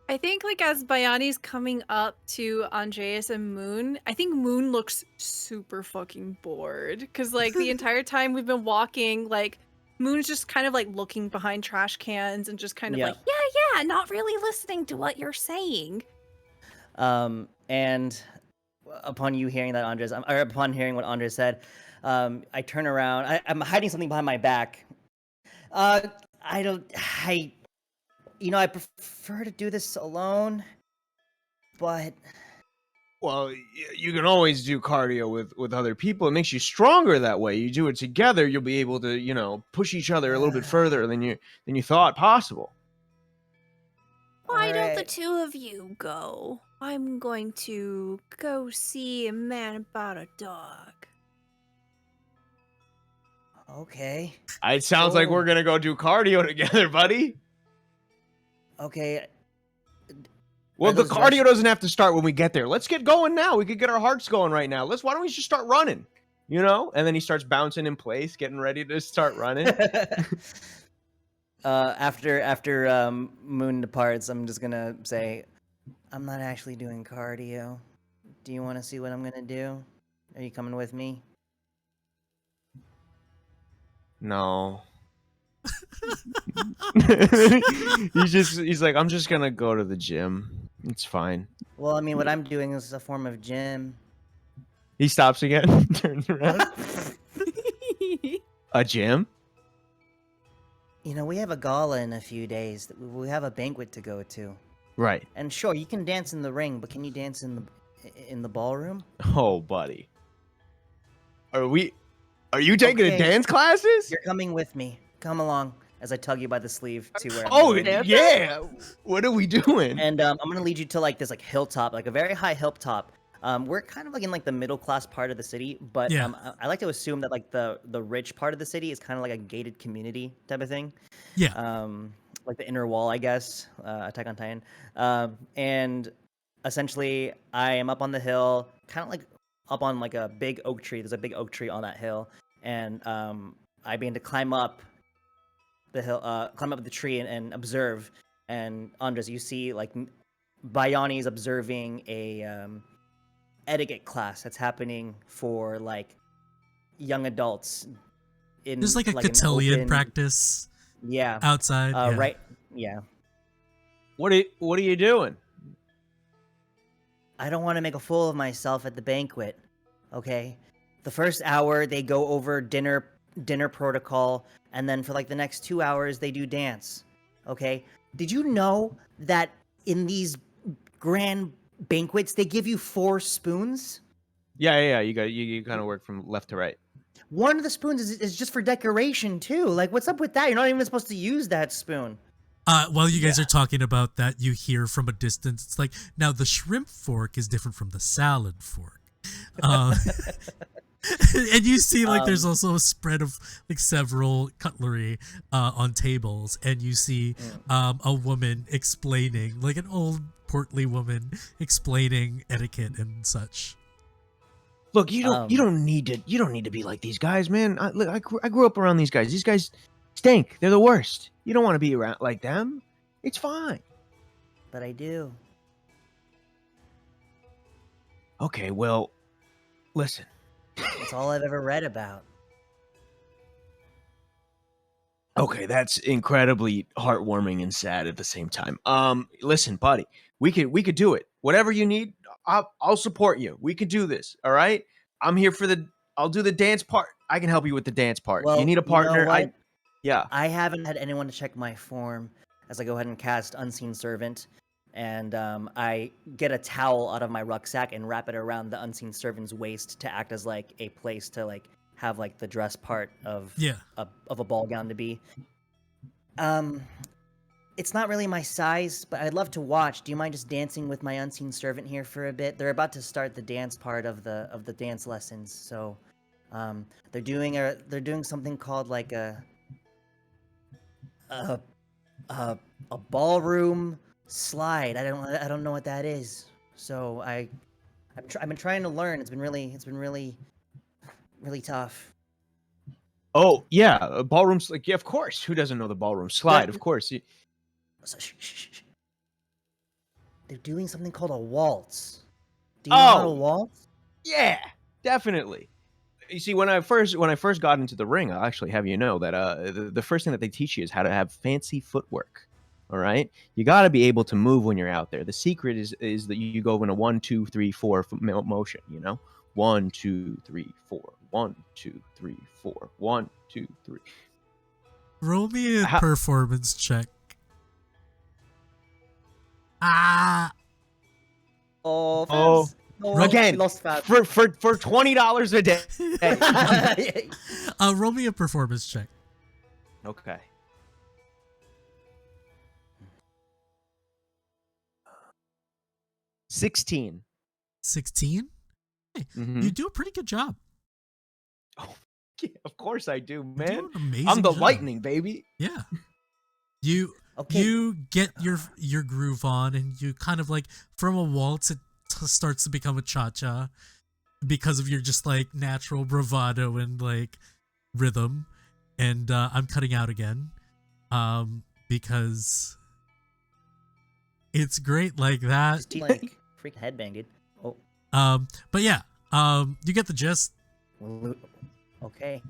I think like as Bayani's coming up to Andreas and Moon, I think Moon looks super fucking bored because like the entire time we've been walking, like Moon's just kind of like looking behind trash cans and just kind of like, yeah, not really listening to what you're saying. And upon you hearing that, Andres, or upon hearing what Andres said, I turn around. I'm hiding something behind my back. I prefer to do this alone, but Well, you can always do cardio with other people. It makes you stronger that way. You do it together, you'll be able to, push each other a little bit further than you thought possible. Why don't the Alright. two of you go? I'm going to go see a man about a dog. Okay. It sounds like we're gonna go do cardio together, buddy. Okay. Well, Are the those cardio dress- doesn't have to start when we get there. Let's get going now. We could get our hearts going right now. Why don't we just start running? And then he starts bouncing in place, getting ready to start running. After Moon departs, I'm just gonna say, I'm not actually doing cardio. Do you want to see what I'm gonna do? Are you coming with me? No. He's like, I'm just gonna go to the gym. It's fine. Well, I mean, what I'm doing is a form of gym. He stops again, turns around. A gym? We have a gala in a few days. We have a banquet to go to. Right. And sure, you can dance in the ring, but can you dance in the ballroom? Oh, buddy. Are you taking Okay. dance classes? You're coming with me. Come along as I tug you by the sleeve to where I'm Oh, going. yeah. What are we doing? And I'm gonna lead you to like this hilltop, like a very high hilltop. We're kind of like in like the middle class part of the city, but Yeah. I like to assume that like the rich part of the city is kind of like a gated community type of thing. Yeah. Like the inner wall, I guess. Attack on Titan. And essentially, I am up on the hill, kind of like up on like a big oak tree. There's a big oak tree on that hill, and I begin to climb up the hill, climb up the tree and observe. And Andres, you see like Bayani is observing a etiquette class that's happening for like young adults. There's like a an cotillion open- practice Yeah. outside. Yeah. Right. Yeah. What are you doing? I don't want to make a fool of myself at the banquet. Okay. The first hour they go over dinner protocol, and then for like the next 2 hours they do dance. Okay. Did you know that in these grand banquets they give you 4 spoons? Yeah. You kind of work from left to right. One of the spoons is just for decoration too. Like, what's up with that? You're not even supposed to use that spoon. While you guys are talking about that, you hear from a distance, it's like, now the shrimp fork is different from the salad fork. And you see like there's also a spread of like several cutlery on tables, and you see a woman explaining, like an old portly woman explaining etiquette and such. Look, you don't need to be like these guys, man. I grew up around these guys. These guys stink. They're the worst. You don't want to be around like them. It's fine. But I do. Okay, well, listen. That's all I've ever read about. Okay, that's incredibly heartwarming and sad at the same time. Listen, buddy, we could do it. Whatever you need, I'll support you. We could do this. All right. I'm here for I'll do the dance part. I can help you with the dance part. Well, You need a partner. what? Yeah. I haven't had anyone to check my form as I go ahead and cast Unseen Servant. And I get a towel out of my rucksack and wrap it around the Unseen Servant's waist to act as like a place to like have like the dress part of Yeah. a ball gown to be. It's not really my size, but I'd love to watch. Do you mind just dancing with my unseen servant here for a bit? They're about to start the dance part of the dance lessons, so they're doing something called like a a ballroom slide. I don't know what that is. So I've been trying to learn. It's been really tough. Oh yeah, ballrooms. Like yeah, of course. Who doesn't know the ballroom slide? Of course. So, shh. They're doing something called a waltz. Do you know how to Oh waltz? yeah, definitely. You see, when I first got into the ring, I'll actually have you know that the first thing that they teach you is how to have fancy footwork. All right, you got to be able to move when you're out there. The secret is that you go in a 1, 2, 3, 4 motion. You know, 1, 2, 3, 4, 1, 2, 3, 4, 1, 2, 3. Roll me a performance check. Ah, Oh, Oh, Fabs. Oh, again we lost Fabs. for $20 a day. roll me a performance check. Okay. 16. 16. Hey, Mhm. you do a pretty good job. Oh, yeah, of course I do, You do man. an amazing I'm the job. lightning, baby. Yeah. You Okay. you get your groove on, and you kind of like from a waltz it starts to become a cha-cha because of your just like natural bravado and like rhythm. And I'm cutting out again because it's great like that. Just like freak headbang, dude. Oh, But yeah, you get the gist. well, okay.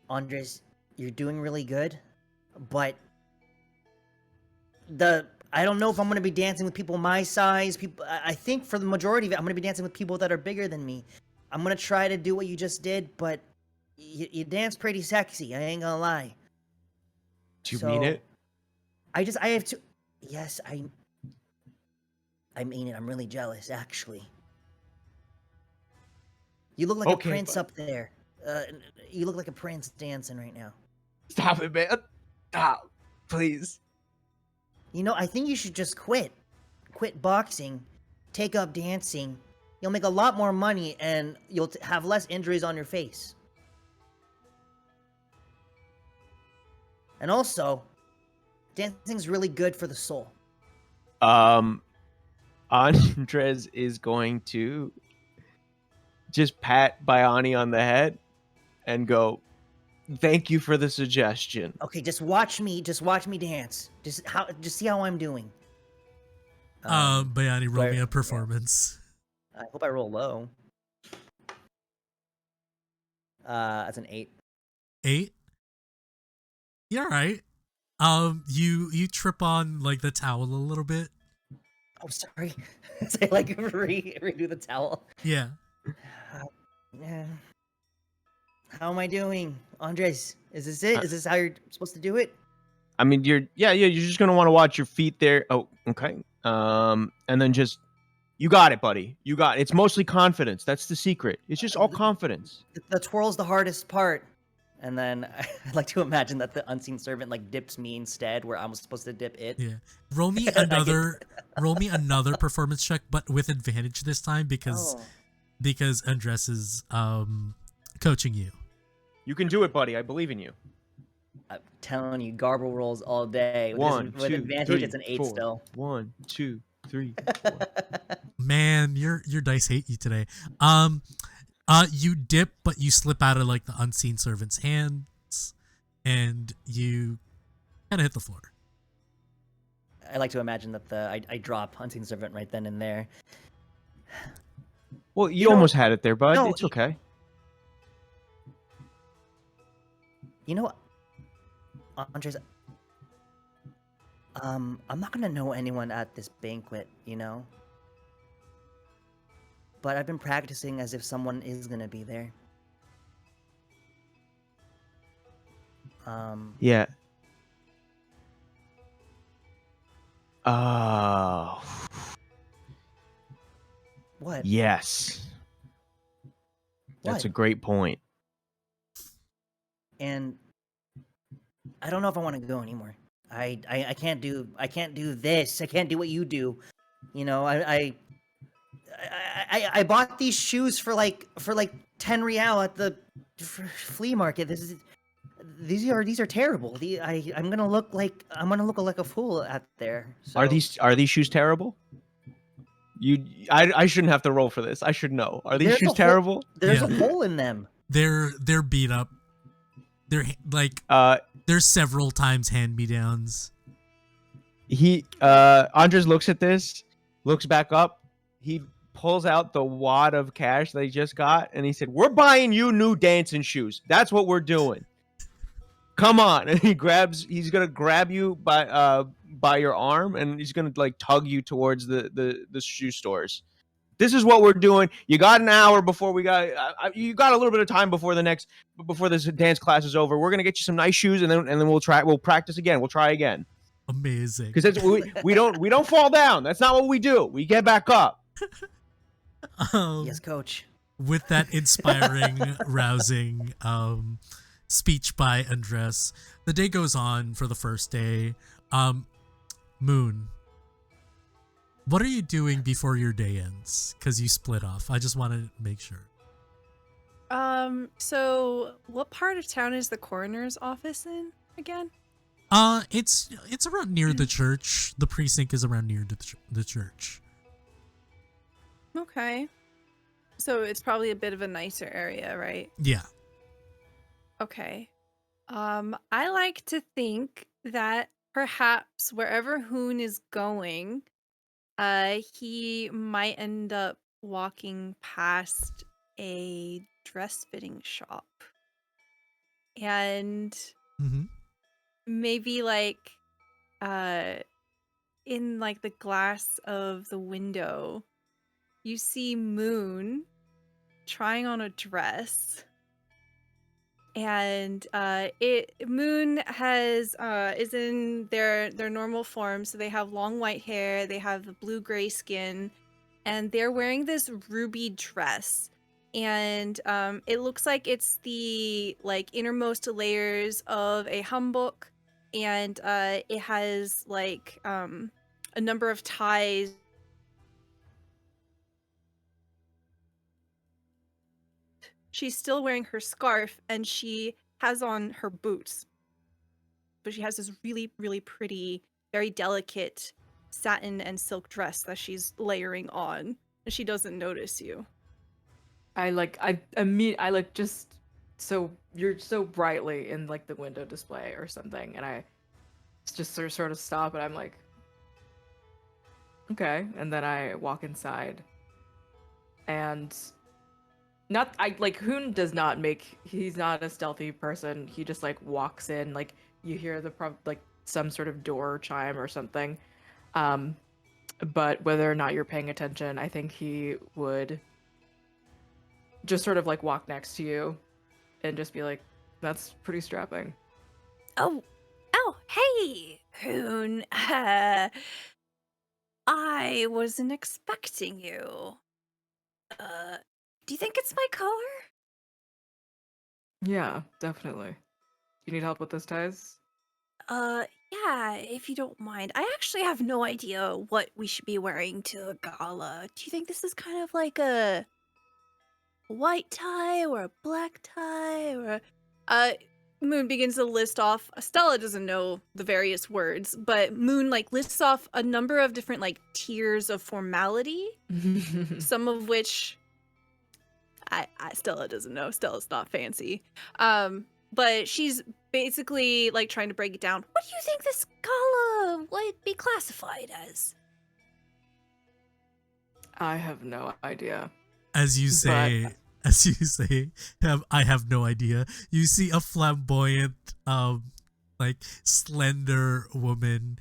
Andres, you're doing really good, but I don't know if I'm gonna be dancing with people my size. I think for the majority of it, I'm gonna be dancing with people that are bigger than me. I'm gonna try to do what you just did, but you dance pretty sexy. I ain't gonna lie. Do you mean it? I have to. Yes, I mean it. I'm really jealous, actually. You look like Okay, a prince but- up there. You look like a prince dancing right now. Stop it, man. Stop, please. You know, I think you should just quit. Quit boxing, take up dancing. You'll make a lot more money, and you'll have less injuries on your face. And also, dancing's really good for the soul. Andres is going to just pat Bayani on the head and go, "Thank you for the suggestion." Okay, just watch me dance. Just see how I'm doing. Bayani, roll where- me a performance. I hope I roll low. That's an 8. 8. You're right. You trip on like the towel a little bit. Oh, sorry. Say like redo the towel. Yeah. Yeah. How am I doing, Andres? Is this it? Is this how you're supposed to do it? I mean, you're just gonna want to watch your feet there. Oh, okay. And then just you got it, buddy. You got it. It's mostly confidence. That's the secret. It's just all confidence. The twirl's the hardest part. And then I like to imagine that the unseen servant like dips me instead, where I'm supposed to dip it. Yeah. Roll me another performance check, but with advantage this time because Andres is coaching you. You can do it, buddy. I believe in you. I'm telling you, garble rolls all day. With advantage, three, it's an 8 4. still. 1, 2, 3, 4. Man, your dice hate you today. You dip, but you slip out of like the unseen servant's hands, and you kind of hit the floor. I like to imagine that I drop unseen servant right then and there. Well, you almost had it there, bud. No, It's okay. You know what, Andres? I'm not gonna know anyone at this banquet, you know. But I've been practicing as if someone is gonna be there. Yeah. Oh. What? Yes. That's a great point. And I don't know if I want to go anymore. I can't do this. I can't do what you do. You know, I bought these shoes for like 10 real at the flea market. These are terrible. I'm gonna look like a fool out there. So. Are these shoes terrible? I shouldn't have to roll for this. I should know. Are these shoes terrible? There's Yeah. a hole in them. They're beat up. They're like there's several times hand-me-downs. Andres looks at this, looks back up. He pulls out the wad of cash that he just got, and he said, "We're buying you new dancing shoes. That's what we're doing. Come on!" And he's gonna grab you by your arm, and he's gonna like tug you towards the shoe stores. This is what we're doing. You got an hour before you got a little bit of time before this dance class is over. We're gonna get you some nice shoes, and then we'll practice again. We'll try again. Amazing. Because we don't fall down. That's not what we do. We get back up. Yes, coach. With that inspiring, rousing speech by Andres, the day goes on for the first day. Moon, what are you doing before your day ends? Because you split off. I just want to make sure. So what part of town is the coroner's office in again? It's around near the church. The precinct is around near the church. Okay. So it's probably a bit of a nicer area, right? Yeah. Okay. I like to think that perhaps wherever Hoon is going, he might end up walking past a dress fitting shop. And maybe like in like the glass of the window, you see Moon trying on a dress. And Moon is in their normal form, so they have long white hair, they have the blue-gray skin, and they're wearing this ruby dress. And it looks like it's the like innermost layers of a hanbok, and it has like a number of ties. She's still wearing her scarf, and she has on her boots. But she has this really, really pretty, very delicate satin and silk dress that she's layering on, and she doesn't notice you. Just so you're so brightly in like the window display or something, and I just sort of stop, and I'm like, okay, and then I walk inside, and Hoon does not he's not a stealthy person. He just like walks in, like you hear some sort of door chime or something. But whether or not you're paying attention, I think he would just sort of like walk next to you and just be like, that's pretty strapping. Oh, hey, Hoon. I wasn't expecting you. Do you think it's my color? Yeah, definitely. You need help with those ties? Yeah, if you don't mind. I actually have no idea what we should be wearing to a gala. Do you think this is kind of like a white tie or a black tie or Moon begins to list off. Stella doesn't know the various words, but Moon like lists off a number of different like tiers of formality, some of which Stella doesn't know. Stella's not fancy. But she's basically like trying to break it down. What do you think this gala would be classified as? I have no idea. As you say, I have no idea. You see a flamboyant, like slender woman,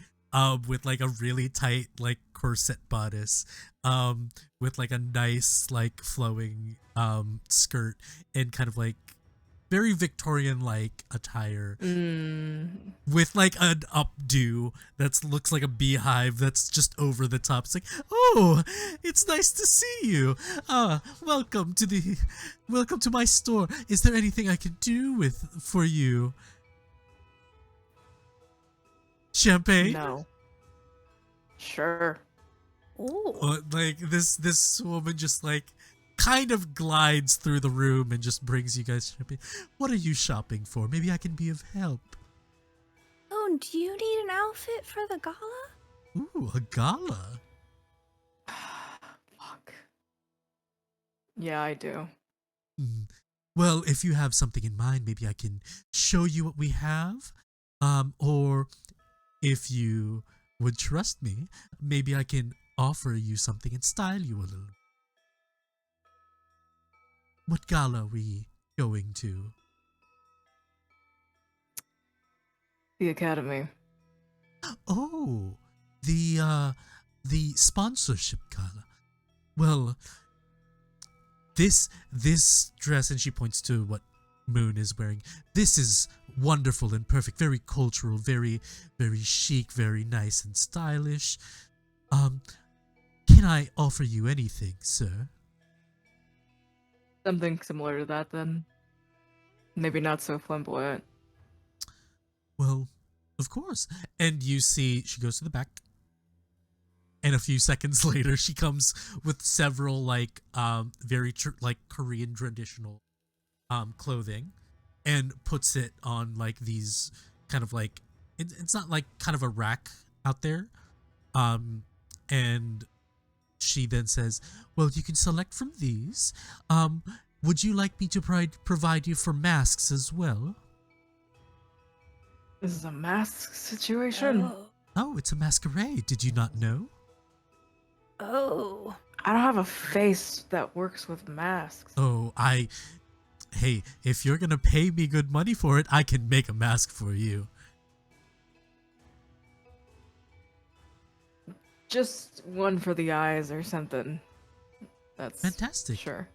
with like a really tight like corset bodice, with like a nice like flowing skirt and kind of like very Victorian like attire, with like an updo that looks like a beehive that's just over the top. It's like, oh, it's nice to see you. Welcome to my store. Is there anything I can do for you? Champagne? No. Sure. Ooh. Like this woman just like kind of glides through the room and just brings you guys champagne. What are you shopping for? Maybe I can be of help. Oh, do you need an outfit for the gala? Ooh, a gala. Fuck. Yeah, I do. Hmm. Well, if you have something in mind, maybe I can show you what we have. Or if you would trust me, maybe I can offer you something and style you a little. What gala are we going to? The Academy. Oh, the sponsorship gala. Well, this dress, and she points to what Moon is wearing. This is wonderful and perfect, very cultural, very chic, very nice and stylish. Can I offer you anything, sir? Something similar to that, then. Maybe not so flamboyant. Well, of course. And you see, she goes to the back, and a few seconds later, she comes with several like very like Korean traditional clothing, and puts it on like these kind of like it's not like kind of a rack out there, and she then says, "Well, you can select from these. Would you like me to provide you for masks as well?" This is a mask situation. Oh, it's a masquerade. Did you not know? Oh. I don't have a face that works with masks. Oh, hey, if you're gonna pay me good money for it, I can make a mask for you. Just one for the eyes or something. That's Fantastic. Sure.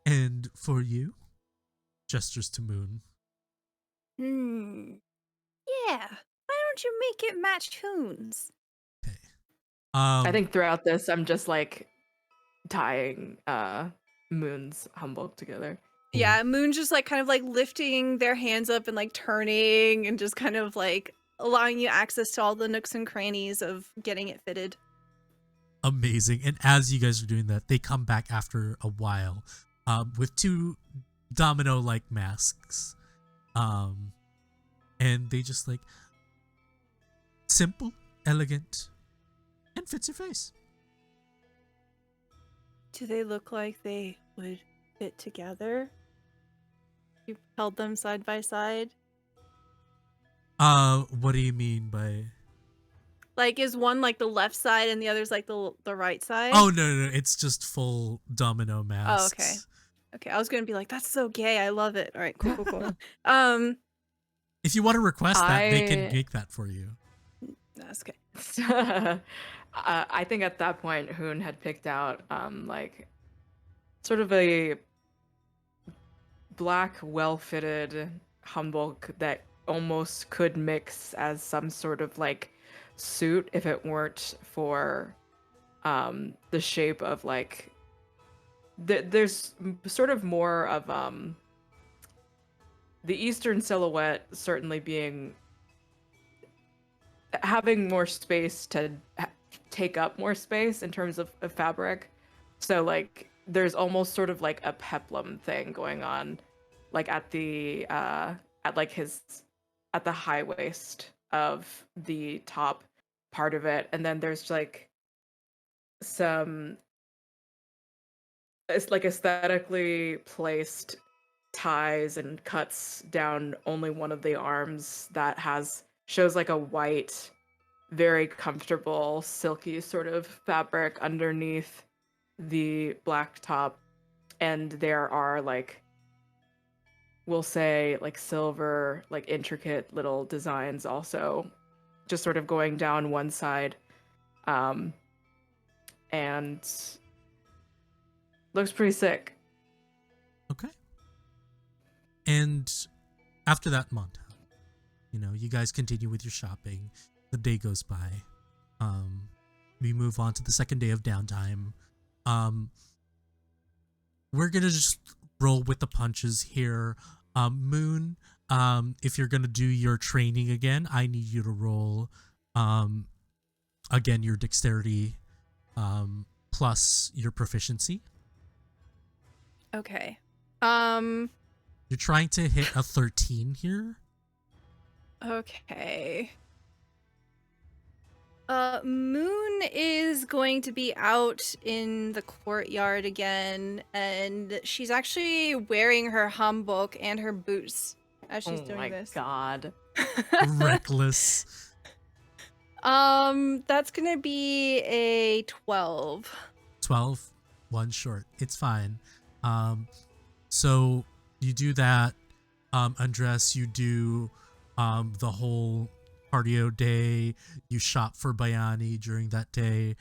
And for you? Gestures to Moon. Yeah. Why don't you make it match Hoon's? Okay. I think throughout this, I'm just like tying Moon's hanbok together. Yeah, Moon just like kind of like lifting their hands up and like turning and just kind of like allowing you access to all the nooks and crannies of getting it fitted. Amazing. And as you guys are doing that, they come back after a while with two domino-like masks. And they just like simple, elegant, and fits your face. Do they look like they would fit together? You held them side by side? What do you mean by? Like, is one like the left side and the other's like the right side? Oh no, it's just full domino masks. Oh, okay. Okay, I was gonna be like, that's so gay. I love it. All right, cool. If you want to request that, they can I- make that for you. That's okay. I think at that point, Hoon had picked out like sort of a black, well-fitted hanbok that almost could mix as some sort of like suit if it weren't for the shape of like there's sort of more of the Eastern silhouette certainly being having more space to take up more space in terms of fabric. So like there's almost sort of like a peplum thing going on, like at the at like his at the high waist of the top part of it, and then there's like some it's like aesthetically placed ties and cuts down only one of the arms that shows like a white, very comfortable, silky sort of fabric underneath the black top. And there are like, we'll say like silver, like intricate little designs also just sort of going down one side. And looks pretty sick. Okay. And after that montage, you guys continue with your shopping. The day goes by. We move on to the second day of downtime. We're gonna just roll with the punches here. Moon, if you're gonna do your training again, I need you to roll, again your dexterity, plus your proficiency. Okay. You're trying to hit a 13 here. Okay. Moon is going to be out in the courtyard again, and she's actually wearing her hanbok and her boots as she's doing this. Oh my god. Reckless. That's gonna be a 12. 12, one short. It's fine. So you do that, undress, you do the whole cardio day, you shop for Bayani during that day.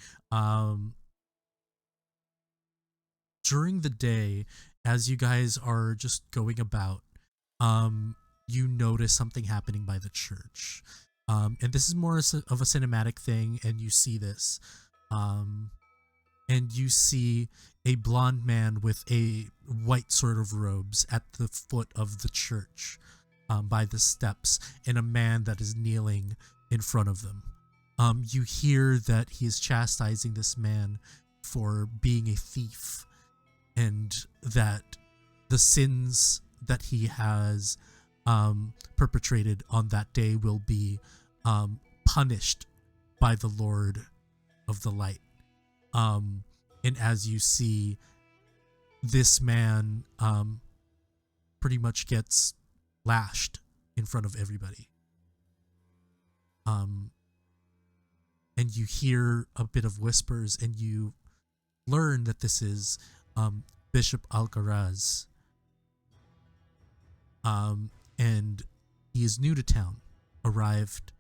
During the day, as you guys are just going about, you notice something happening by the church. And this is more of a cinematic thing, and you see this. And you see a blonde man with a white sort of robes at the foot of the church, by the steps, and a man that is kneeling in front of them. You hear that he is chastising this man for being a thief, and that the sins that he has perpetrated on that day will be punished by the Lord of the Light. And as you see, this man pretty much gets lashed in front of everybody. And you hear a bit of whispers, and you learn that this is Bishop Alcaraz. And he is new to town, arrived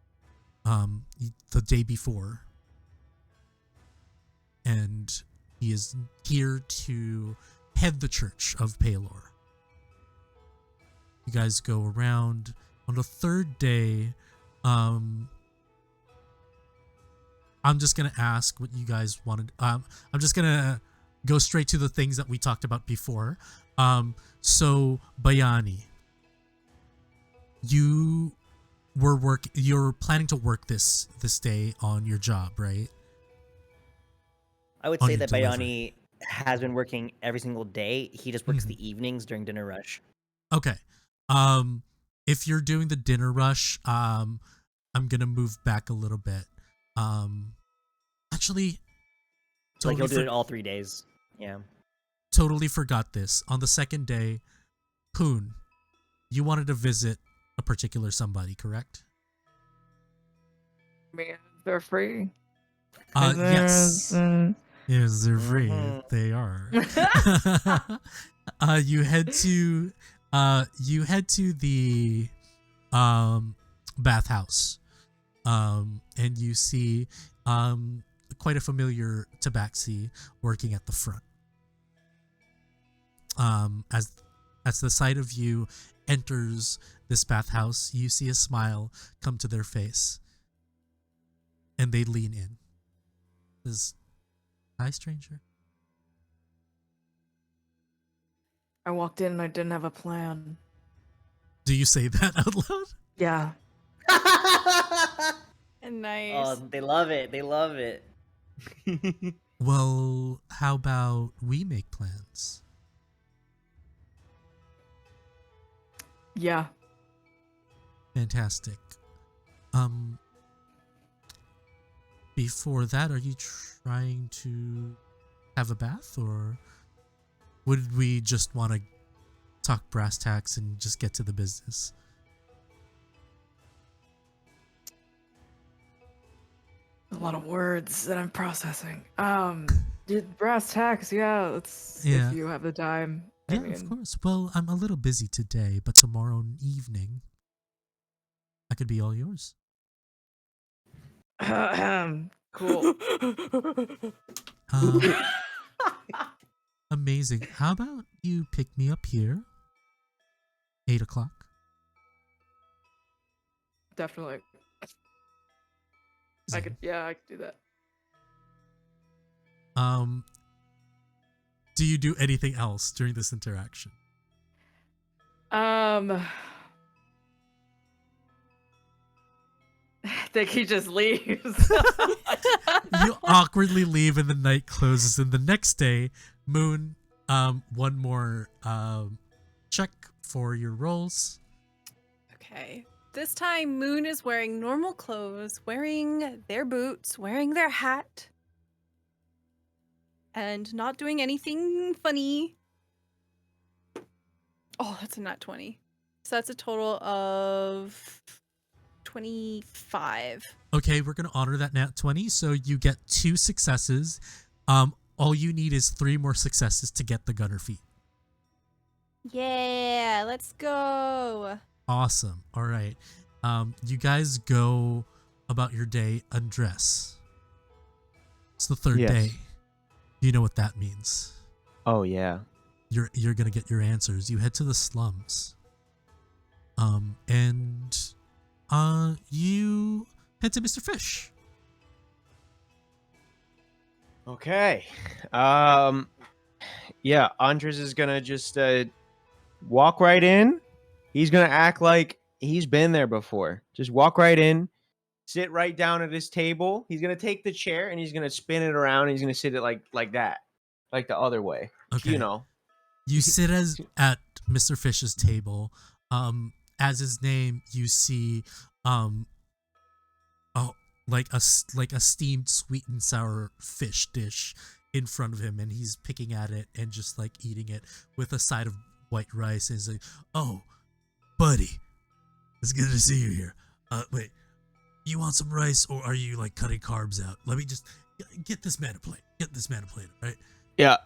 the day before, and he is here to head the Church of Palor. You guys go around. On the third day, I'm just gonna ask what you guys wanted. I'm just gonna go straight to the things that we talked about before. So Bayani, you're planning to work this day on your job, right? I would On say your that delivery. Bayani has been working every single day. He just works the evenings during dinner rush. Okay. If you're doing the dinner rush, I'm gonna move back a little bit. Actually, So like he'll do for- it all 3 days. Yeah. totally forgot this. On the second day, Hoon, you wanted to visit a particular somebody, correct? Man, they're free. Yes. Yes, they're free. Mhm. They are. You head to the bathhouse, and you see quite a familiar tabaxi working at the front. As the sight of you enters this bathhouse, you see a smile come to their face, and they lean in. Says, "Hi, stranger." I walked in and I didn't have a plan. Do you say that out loud? Yeah. Nice. Oh, they love it. They love it. Well, how about we make plans? Yeah. Fantastic. Before that, are you trying to have a bath, or would we just want to talk brass tacks and just get to the business? A lot of words that I'm processing. Brass tacks, yeah, let's Yeah. if you have the time. Yeah, of course. Well, I'm a little busy today, but tomorrow evening, I could be all yours. Cool. Amazing. How about you pick me up here? 8 o'clock. Definitely. I could do that. Do you do anything else during this interaction? I think he just leaves. You awkwardly leave and the night closes. And the next day, Moon, one more check for your rolls. Okay. This time, Moon is wearing normal clothes, wearing their boots, wearing their hat, and not doing anything funny. Oh, that's a nat 20. So that's a total of 25. Okay, we're gonna honor that nat 20, so you get 2 successes. All you need is 3 more successes to get the gunner feat. Yeah, let's go. Awesome. All right. You guys go about your day, undress. It's the third Yes. day. You know what that means. Oh yeah. You're gonna get your answers. You head to the slums. And you head to Mr. Fish. Okay. Yeah, Andres is gonna just walk right in. He's gonna act like he's been there before. Just walk right in, sit right down at his table. He's gonna take the chair and he's gonna spin it around and he's gonna sit it like that. Like the other way. Okay. You know. You sit at Mr. Fish's table. As his name, you see, like a steamed sweet and sour fish dish in front of him, and he's picking at it and just like eating it with a side of white rice. And he's like, "Oh, buddy, it's good to see you here. Wait, you want some rice, or are you like cutting carbs out? Let me just get this man a plate. Get this man a plate, right?" Yeah.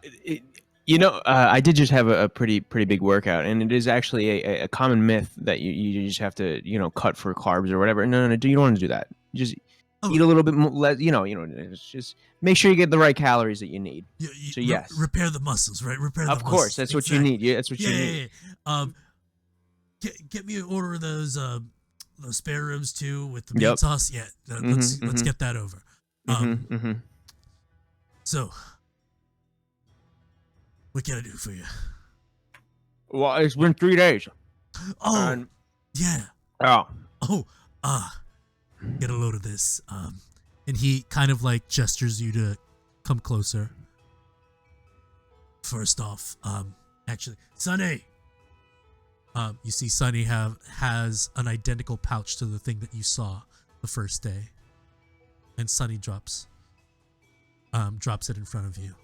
I did just have a pretty big workout, and it is actually a common myth that you just have to cut for carbs or whatever. No, you don't want to do that. Just eat a little bit more. It's just make sure you get the right calories that you need. So yes, repair the muscles, right? Repair. Of course, that's what you need. Yeah, that's what you need. Yeah. Get me an order of those spare ribs too with the meat sauce. Yeah, let's get that over. So, what can I do for you? Well, it's been 3 days. Oh, yeah. Oh. Get a load of this. And he kind of like gestures you to come closer. First off, actually, Sonny. You see Sonny has an identical pouch to the thing that you saw the first day. And Sonny drops it in front of you.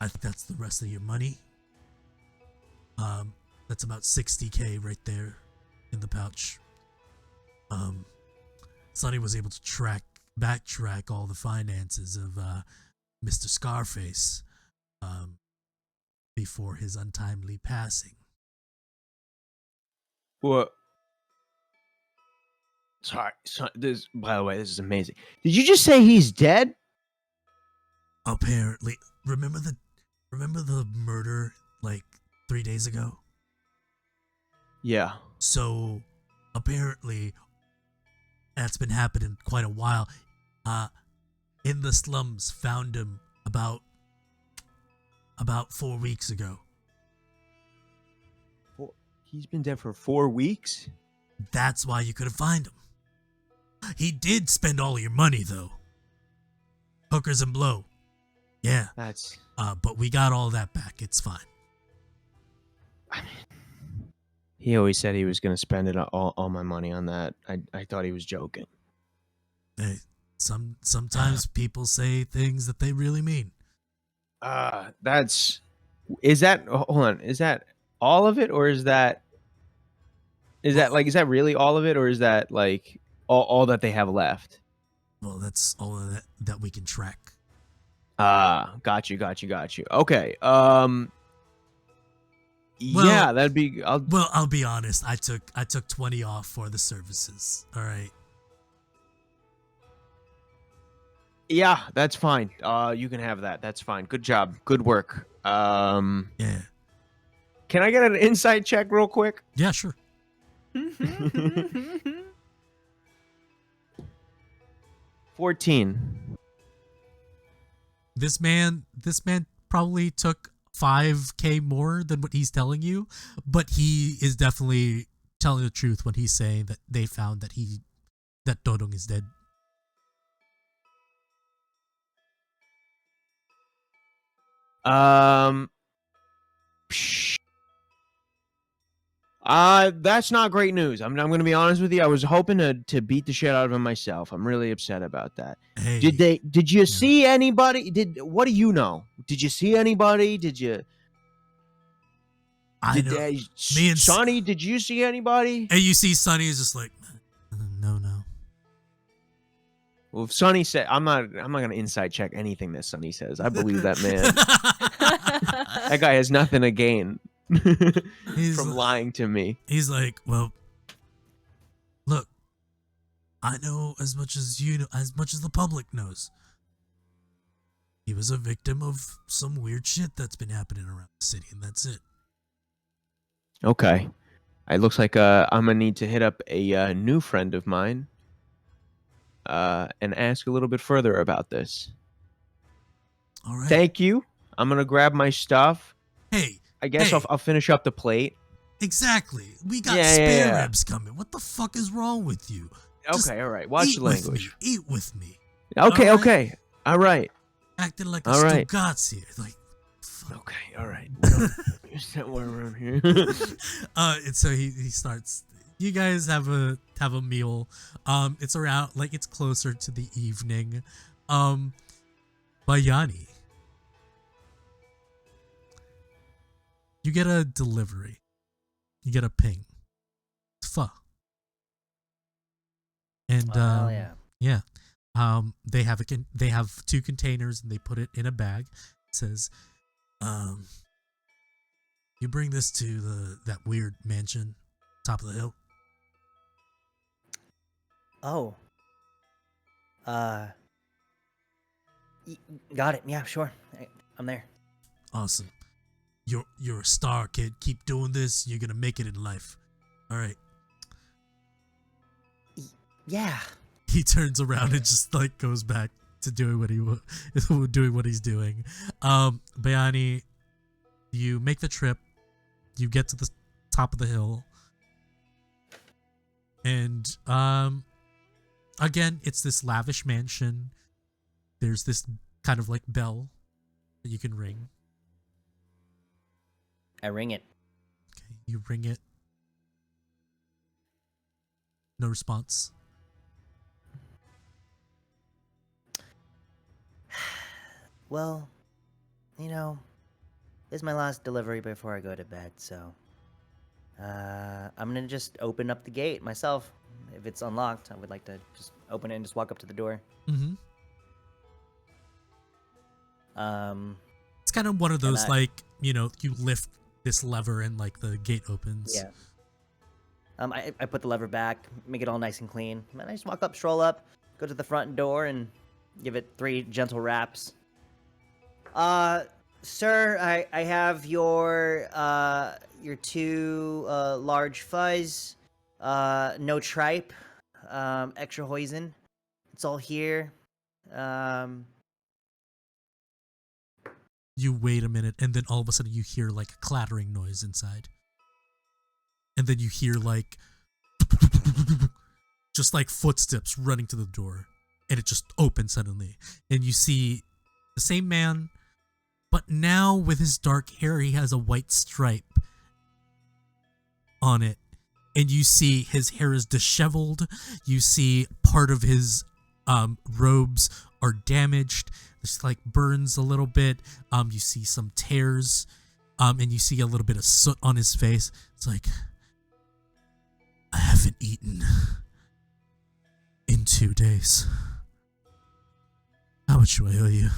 I think that's the rest of your money. That's about 60K right there in the pouch. Sonny was able to backtrack all the finances of Mr. Scarface before his untimely passing. What? Sorry. By the way, this is amazing. Did you just say he's dead? Apparently, remember the murder like 3 days ago? Yeah. So apparently that's been happening quite a while. In the slums, found him about 4 weeks ago. He's been dead for 4 weeks? That's why you couldn't find him. He did spend all your money though. Hookers and blow. Yeah. That's but we got all that back. It's fine. I mean, he always said he was going to spend it all my money on that. I thought he was joking. Hey, sometimes people say things that they really mean. Is that all of it, or is that really all of it, or is that like all that they have left? Well, that's all of that we can track. Got you. Okay. Yeah, that'd be. I'll be honest. I took 20 off for the services. All right. Yeah, that's fine. You can have that. That's fine. Good job. Good work. Yeah. Can I get an insight check real quick? Yeah, sure. 14. This man probably took 5K more than what he's telling you, but he is definitely telling the truth when he's saying that they found that Dodong is dead. That's not great news. I'm going to be honest with you. I was hoping to beat the shit out of him myself. I'm really upset about that. Hey, Did you see anybody? What do you know? Did you see anybody? I know. Me and Sonny, did you see anybody? And you see Sonny is just like, no. Well, if Sonny said, I'm not going to inside check anything that Sonny says. I believe that man. That guy has nothing to gain from lying to me. He's like, well, look, I know as much as you know, as much as the public knows. He was a victim of some weird shit that's been happening around the city, and that's it. Okay. It looks like I'm going to need to hit up a new friend of mine and ask a little bit further about this. All right. Thank you. I'm going to grab my stuff. Hey. I guess I'll finish up the plate. Exactly. We got spare ribs coming. What the fuck is wrong with you? Okay, all right. Watch the language. Eat with me. Okay, okay. All right. Acting like a Stugatz here. Like, fuck. Okay, all right. Use that word around here. And so he starts. You guys have a meal. It's around, like, it's closer to the evening. Bayani. You get a delivery. You get a ping. It's pho. And yeah. They have 2 containers and they put it in a bag. It says, you bring this to that weird mansion, top of the hill. Oh. Got it. Yeah, sure. I'm there. Awesome. You're a star, kid. Keep doing this. You're gonna make it in life. All right. Yeah. He turns around and just like goes back to doing what he's doing. Bayani, you make the trip. You get to the top of the hill, and again, it's this lavish mansion. There's this kind of like bell that you can ring. I ring it. Okay, you ring it. No response. Well, this is my last delivery before I go to bed, so I'm gonna just open up the gate myself. If it's unlocked, I would like to just open it and just walk up to the door. Mm-hmm. It's kind of one of those you lift this lever and like the gate opens. Yeah. I put the lever back, make it all nice and clean, and I just walk up, stroll up, go to the front door, and give it 3 gentle raps. Sir, I have your 2 large fuzz, no tripe, extra hoisin. It's all here. You wait a minute, and then all of a sudden you hear like a clattering noise inside. And then you hear like just like footsteps running to the door, and it just opens suddenly. And you see the same man, but now with his dark hair, he has a white stripe on it. And you see his hair is disheveled. You see part of his robes are damaged. There's like burns a little bit. You see some tears. And you see a little bit of soot on his face. It's like, I haven't eaten in 2 days. How much do I owe you?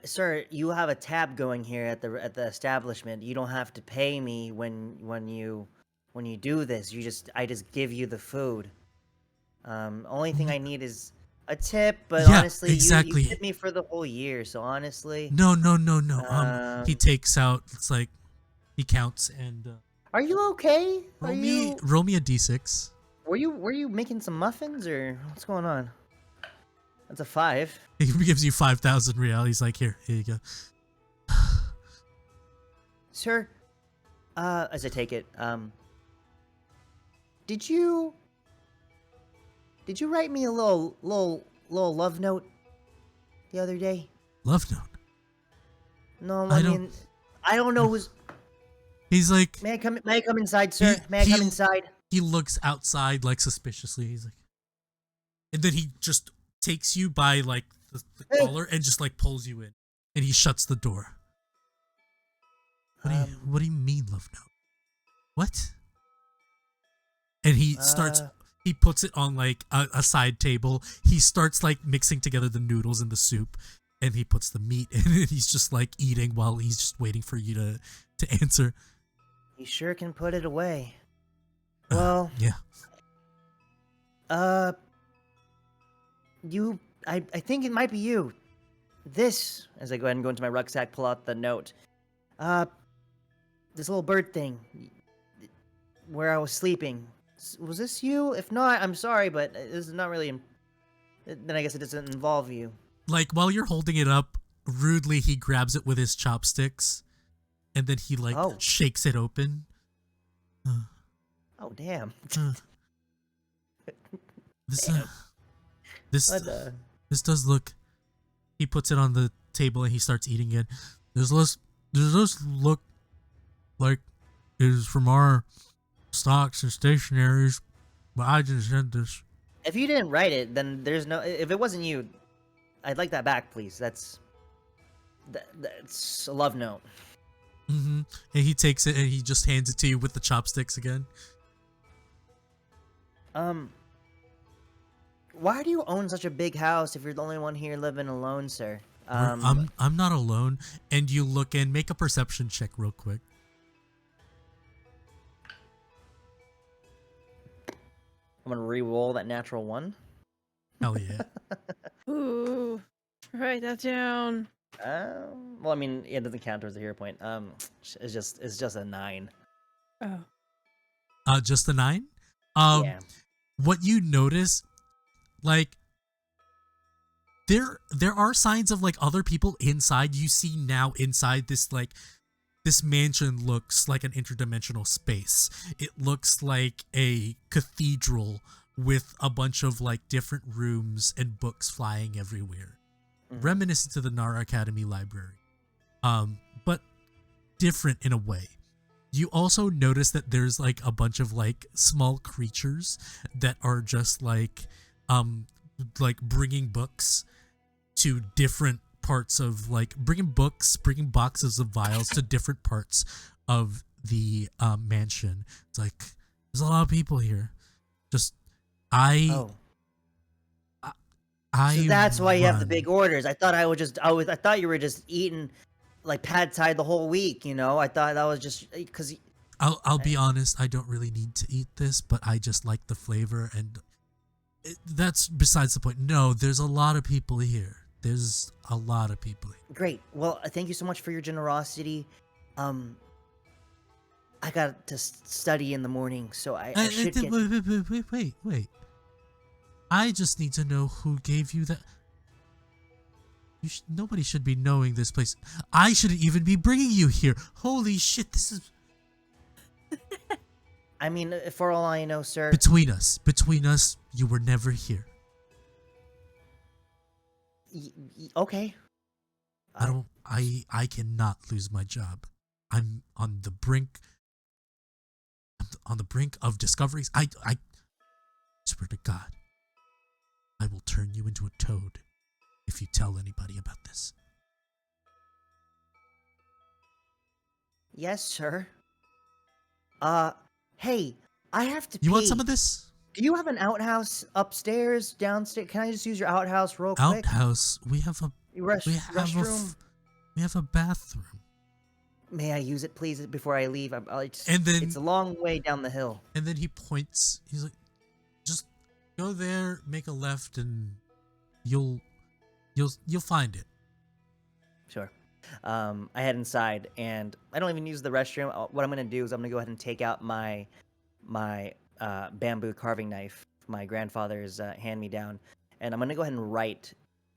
Sir, you have a tab going here at the establishment. You don't have to pay me when you do this. I just give you the food. Only thing I need is a tip, but yeah, honestly, exactly. you tipped me for the whole year, so honestly. No. He takes out. It's like he counts and. Are you okay? Roll me a d6. Were you making some muffins or what's going on? That's a 5. He gives you 5,000 real. He's like, here you go. Sir, as I take it, did you write me a little love note the other day? Love note. No, I I don't- mean, I don't know who's. He's like, May I come inside, sir? May I come inside? he looks outside like suspiciously. He's like, and then he just takes you by like the Hey. collar and just like pulls you in, and he shuts the door. What do you mean, love note? What? And he starts. He puts it on like a side table. He starts like mixing together the noodles and the soup, and he puts the meat in, and he's just like eating while he's just waiting for you to answer. You sure can put it away. Well, Yeah. I think it might be you. This, as I go ahead and go into my rucksack, pull out the note. This little bird thing, where I was sleeping. Was this you? If not, I'm sorry, but this is not really. Then I guess it doesn't involve you. Like while you're holding it up, rudely he grabs it with his chopsticks, and then he like Oh. shakes it open. Oh damn! This Damn. What the? this does look. He puts it on the table and he starts eating it. Does this look like it is from our stocks and stationaries? But I just sent this. If you didn't write it, then there's no. If it wasn't you, I'd like that back, please. That's a love note. Mm-hmm. And he takes it and he just hands it to you with the chopsticks again. Why do you own such a big house if you're the only one here living alone, sir? I'm not alone. And you look in. Make a perception check real quick. I'm gonna re-roll that natural 1. Hell yeah. Ooh, write that down. Well, I mean, it doesn't count towards the hero point. It's just a 9. Oh. Just a 9. Yeah. What you notice, like, there are signs of like other people inside. You see now inside this mansion looks like an interdimensional space. It looks like a cathedral with a bunch of like different rooms and books flying everywhere. Reminiscent to the Nara Academy library. But different in a way. You also notice that there's like a bunch of like small creatures that are just like bringing books to different parts of like bringing boxes of vials to different parts of the mansion. It's like there's a lot of people here. Just So that's why you have the run. big orders. I thought I thought you were just eating like pad thai the whole week. You know, I thought that was just because. I'll be honest, I don't really need to eat this, but I just like the flavor, and that's besides the point. No, there's a lot of people here. There's a lot of people here. Great. Well, thank you so much for your generosity. I got to study in the morning, so I should get. Wait. I just need to know who gave you that. Nobody should be knowing this place. I shouldn't even be bringing you here. Holy shit, this is... I mean, for all I know, sir. Between us, you were never here. Okay. I cannot lose my job. I'm on the brink. On the brink of discoveries. I swear to God, I will turn you into a toad if you tell anybody about this. Yes, sir. Hey, I have to pee. You want some of this? Do you have an outhouse upstairs, downstairs? Can I just use your outhouse real quick? Outhouse. We have a Restroom? we have a bathroom. May I use it, please, before I leave? And then it's a long way down the hill. And then he points. He's like, "Just go there, make a left, and you'll find it." Sure. I head inside, and I don't even use the restroom. What I'm gonna do is I'm gonna go ahead and take out my bamboo carving knife, my grandfather's hand-me-down, and I'm gonna go ahead and write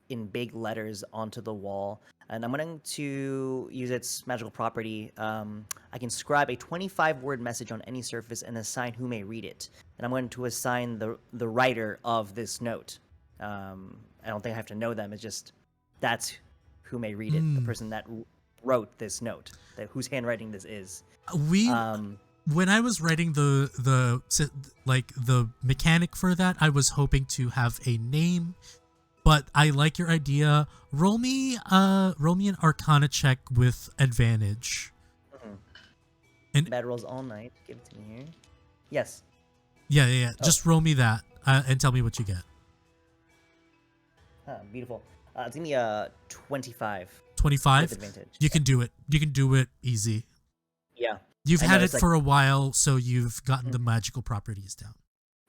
in big letters onto the wall, and I'm going to use its magical property. I can scribe a 25-word message on any surface and assign who may read it. And I'm going to assign the writer of this note. I don't think I have to know them. It's just that's who may read it. The person that wrote this note, whose handwriting this is. When I was writing the mechanic for that, I was hoping to have a name, but I like your idea. Roll me an Arcana check with advantage. And bad rolls all night. Give it to me here. Yes. Yeah. Oh. Just roll me that and tell me what you get. Beautiful. Give me a 25. 25. With advantage. You can do it. You can do it easy. Yeah. You've I had know, it it's for a while, so you've gotten the magical properties down.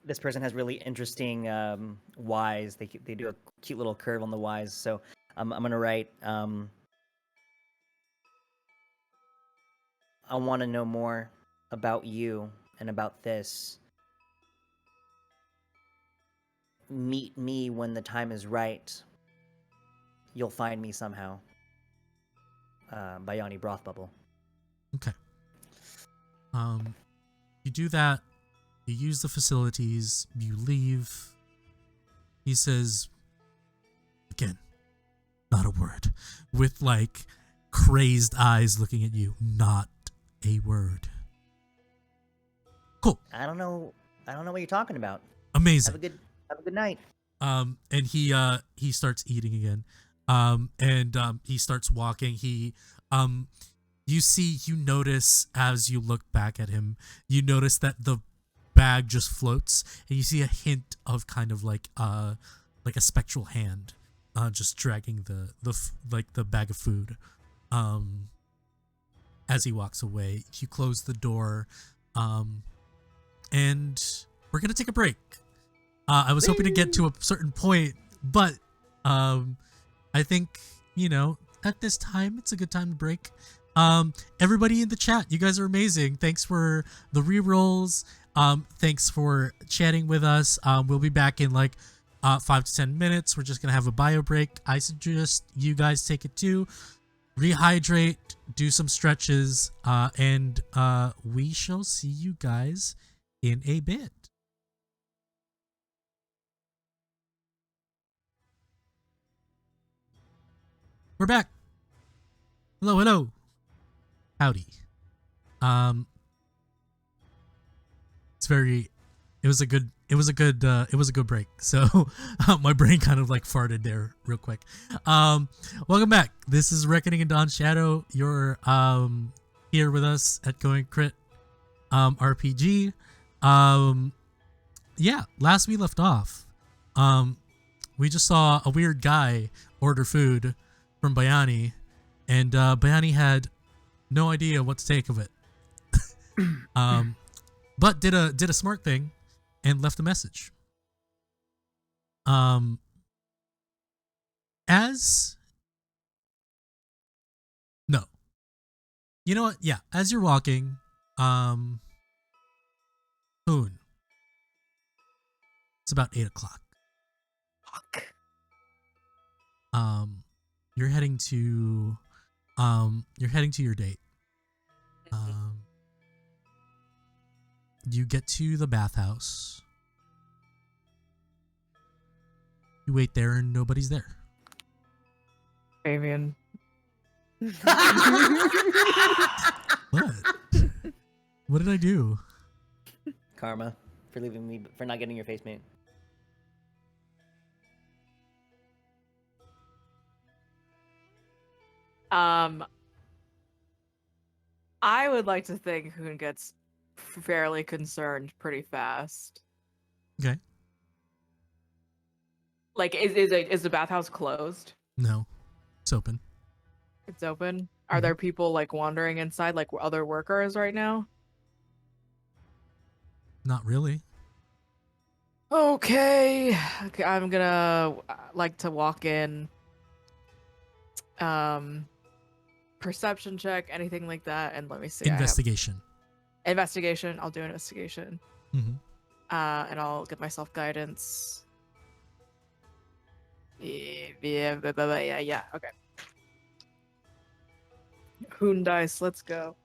This person has really interesting Ys. They do a cute little curve on the Ys. So I'm gonna write. I want to know more about you and about this. Meet me when the time is right. You'll find me somehow. Bayani Broth Bubble. Okay. You do that. You use the facilities. You leave. He says, again, not a word. With like crazed eyes looking at you. Not a word. Cool. I don't know what you're talking about. Amazing. Have a good night. And he starts eating again. And he starts walking. You notice as you look back at him, you notice that the bag just floats, and you see a hint of kind of like a spectral hand, just dragging the bag of food. As he walks away, you close the door, and we're gonna take a break. I was hoping to get to a certain point, but I think at this time it's a good time to break. Everybody in the chat, you guys are amazing. Thanks for the rerolls. Thanks for chatting with us. We'll be back in like 5 to 10 minutes. We're just gonna have a bio break. I suggest you guys take it too. Rehydrate, do some stretches, and we shall see you guys in a bit. We're back. Hello. Howdy. It was a good break. So my brain kind of like farted there real quick. Welcome back. This is Reckoning in Dawn Shadow. You're here with us at Going Crit RPG. Yeah, last we left off, we just saw a weird guy order food from Bayani, and Bayani had no idea what to take of it. But did a smart thing and left a message. No. You know what? Yeah, as you're walking, Hoon. It's about 8 o'clock. Fuck. You're heading to your date. You get to the bathhouse. You wait there and nobody's there. Fabian. What? What did I do? Karma for leaving me, for not getting your face mate. I would like to think Hoon gets fairly concerned pretty fast. Okay. Like, is the bathhouse closed? No. It's open. It's open. Are there people like wandering inside, like other workers right now? Not really. Okay, I'm gonna like to walk in. Perception check, anything like that, and let me see. Investigation. Investigation. I'll do investigation. Mm-hmm. And I'll give myself guidance. Yeah. Okay. Hoon dice. Let's go.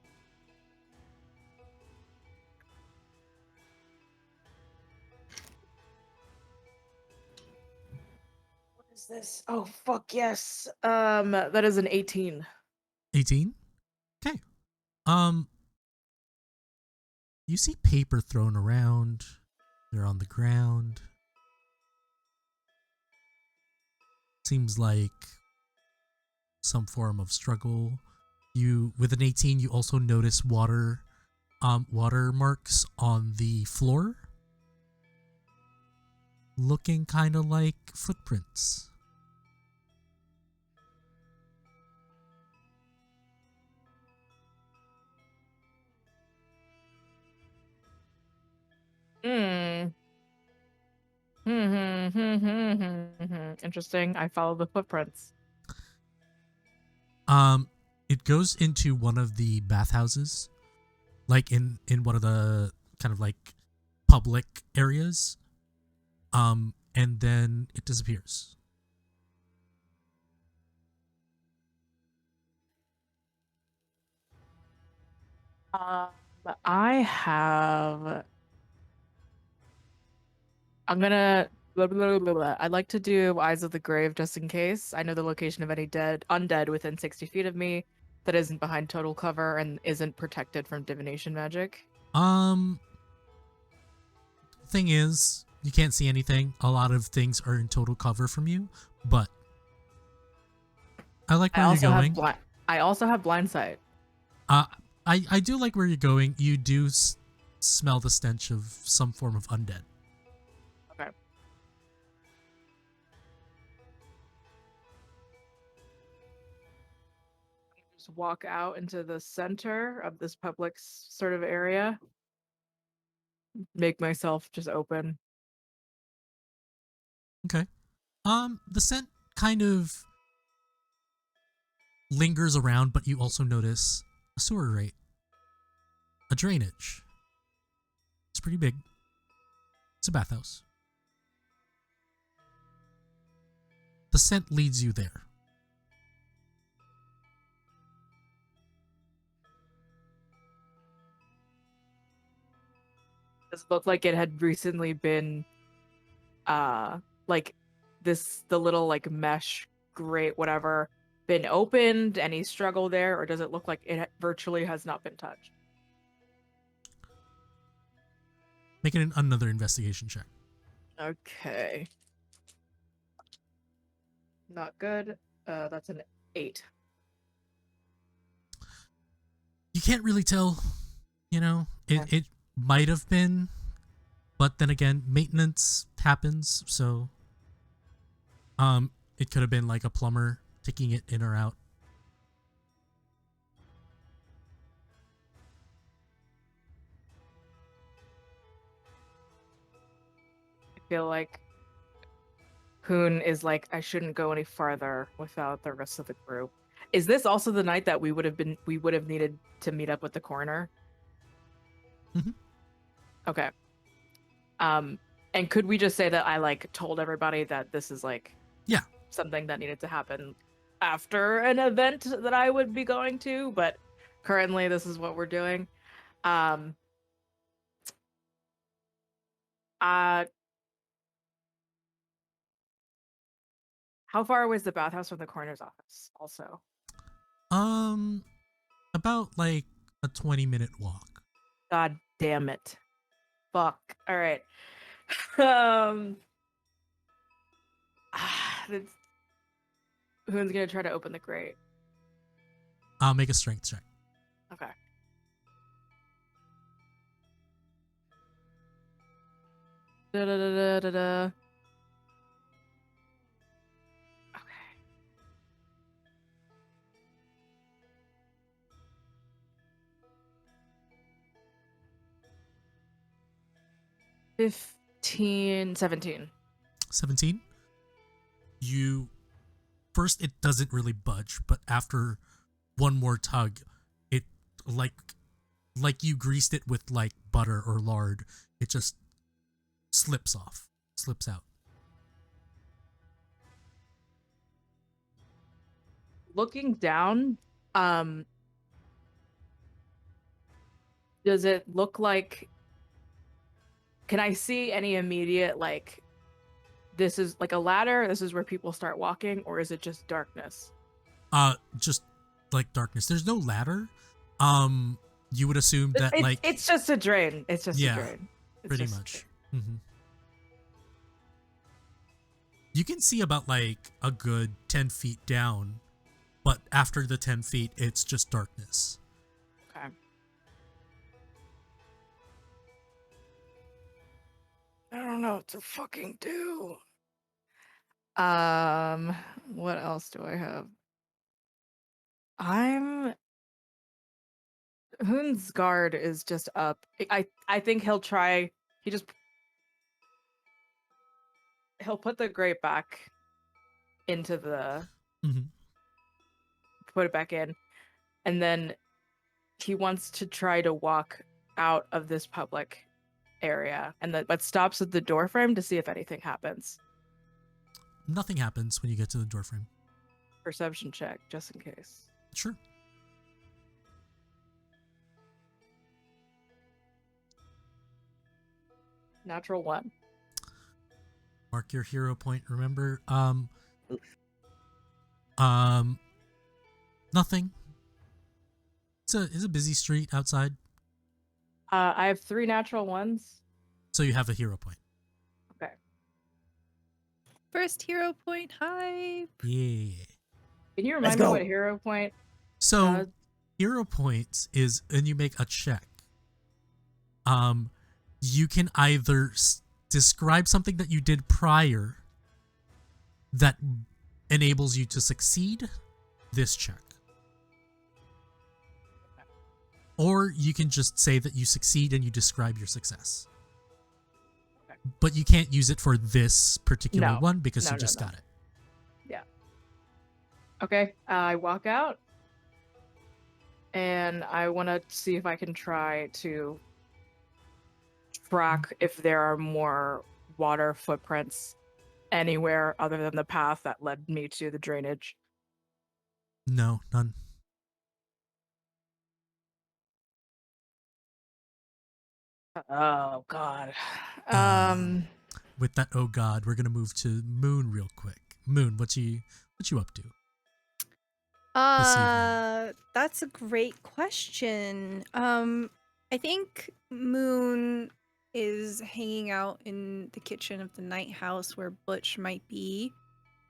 What is this? Oh fuck yes. That is an 18. 18. Okay. You see paper thrown around. They're on the ground. Seems like some form of struggle. You, with an 18, you also notice water marks on the floor, looking kind of like footprints. Interesting. I follow the footprints. It goes into one of the bathhouses, like in one of the kind of like public areas. And then it disappears. I have. I'm gonna. Blah, blah, blah, blah. I'd like to do Eyes of the Grave just in case. I know the location of any undead within 60 feet of me that isn't behind total cover and isn't protected from divination magic. Thing is, you can't see anything. A lot of things are in total cover from you, but I like where you're going. I also have blind sight. I do like where you're going. You do smell the stench of some form of undead. Okay. Just walk out into the center of this public sort of area. Make myself just open. Okay. The scent kind of lingers around, but you also notice a sewer grate, a drainage. It's pretty big. It's a bathhouse. The scent leads you there. This looked like it had recently been like the little like mesh grate whatever been opened, any struggle there, or does it look like it virtually has not been touched? Making another investigation check. Okay. Not good. That's an 8. You can't really tell, you know, it might have been, but then again, maintenance happens, so it could have been like a plumber taking it in or out. I feel like Hoon is like, I shouldn't go any farther without the rest of the group. Is this also the night that we would have needed to meet up with the coroner? Mm-hmm. Okay. And could we just say that I like told everybody that this is like something that needed to happen after an event that I would be going to, but currently this is what we're doing. How far away is the bathhouse from the coroner's office also? About like a 20-minute walk. God damn it. Fuck. All right. Who's gonna try to open the grate? I'll make a strength check. Okay. Da-da-da-da-da-da. Okay. 17. 17. You first, it doesn't really budge, but after one more tug, it like you greased it with like butter or lard, it just slips out. looking down, does it look like, can I see any immediate, like, this is like a ladder, this is where people start walking, or is it just darkness? Just like darkness. There's no ladder. You would assume that It's just a drain. It's just Yeah, a drain. It's pretty just a much. drain. Hmm. You can see about like a good 10 feet down, but after the 10 feet, it's just darkness. Okay. I don't know what to fucking do. What else do I have? Hoon's guard is just up. I think he'll try. He'll put the grate back into the Hmm. put it back in, and then he wants to try to walk out of this public area, but stops at the door frame to see if anything happens. Nothing happens when you get to the doorframe. Perception check, just in case. Sure. Natural 1. Mark your hero point. Remember, nothing. It's a busy street outside, I have 3 natural 1s. so you have a hero point. Okay. First hero point hype. Yeah. Can you Let's remind me go. what hero point? So hero points is, and you make a check. You can either describe something that you did prior that enables you to succeed this check. Or you can just say that you succeed and you describe your success. Okay. But you can't use it for this particular No. one because No, you no, just no. got it. Okay, I walk out, and I want to see if I can try to track if there are more water footprints anywhere other than the path that led me to the drainage. No, none. Oh God. With that, oh god, we're gonna move to Moon real quick. Moon, what you up to? That's a great question. I think Moon is hanging out in the kitchen of the Nighthouse where Butch might be.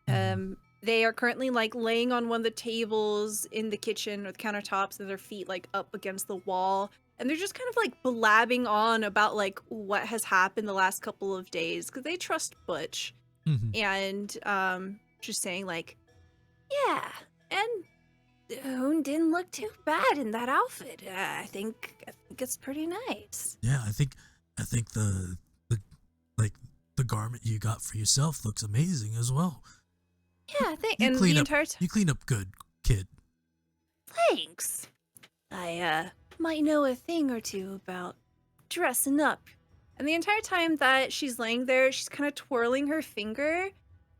Mhm. They are currently like laying on one of the tables in the kitchen with countertops and their feet like up against the wall. And they're just kind of like blabbing on about like what has happened the last couple of days because they trust Butch. Mhm. And just saying like, yeah, and Hoon didn't look too bad in that outfit. I think it's pretty nice. Yeah, I think the like the garment you got for yourself looks amazing as well. Yeah, I think, You and clean the up. entire time. You clean up good, kid. Thanks. I might know a thing or two about dressing up. And the entire time that she's laying there, she's kind of twirling her finger,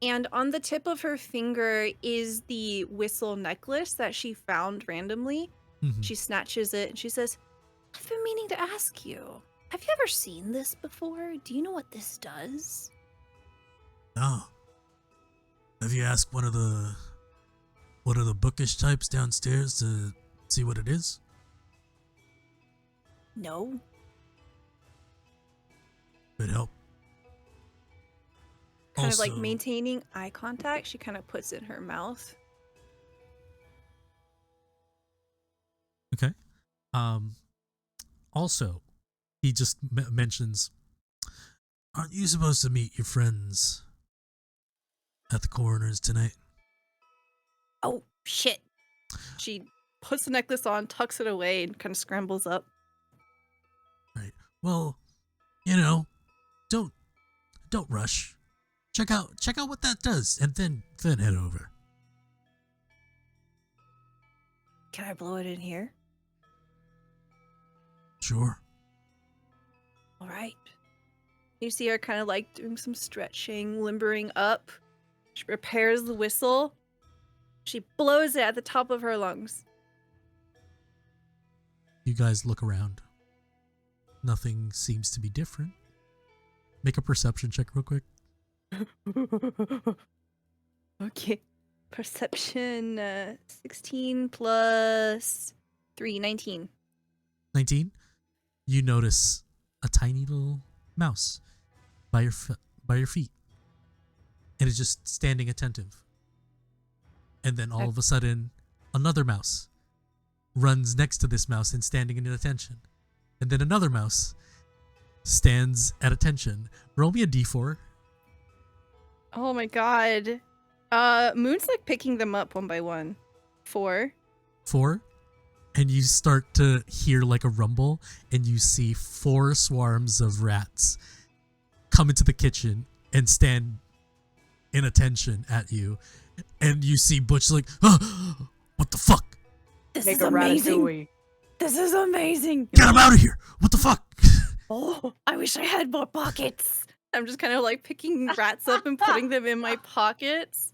and on the tip of her finger is the whistle necklace that she found randomly. Mhm. She snatches it and she says, I've been meaning to ask you, have you ever seen this before? Do you know what this does? No. Have you asked one of the bookish types downstairs to see what it is? No. Could help. Kind of like Also- maintaining eye contact, she kind of puts it in her mouth. Okay. Also, he just mentions, aren't you supposed to meet your friends at the coroner's tonight? Oh, shit. She puts the necklace on, tucks it away, and kind of scrambles up. Right. Well, you know, don't rush. Check out what that does, and then head over. Can I blow it in here? Sure. All right. You see her kind of like doing some stretching, limbering up. She prepares the whistle. She blows it at the top of her lungs. You guys look around. Nothing seems to be different. Make a perception check real quick. Okay. Perception 16 plus 3, 19. 19. You notice a tiny little mouse by your feet. And it's just standing attentive. And then all of a sudden, another mouse runs next to this mouse and standing in attention. And then another mouse stands at attention. Roll me a d4. Oh my god. Moon's like picking them up one by one. 4. 4. And you start to hear like a rumble, and you see 4 swarms of rats come into the kitchen and stand in attention at you. And you see Butch like, oh, what the fuck? This Make is a amazing. ratatouille. This is amazing. Get him out of here! What the fuck? Oh, I wish I had more pockets. I'm just kind of like picking rats up and putting them in my pockets.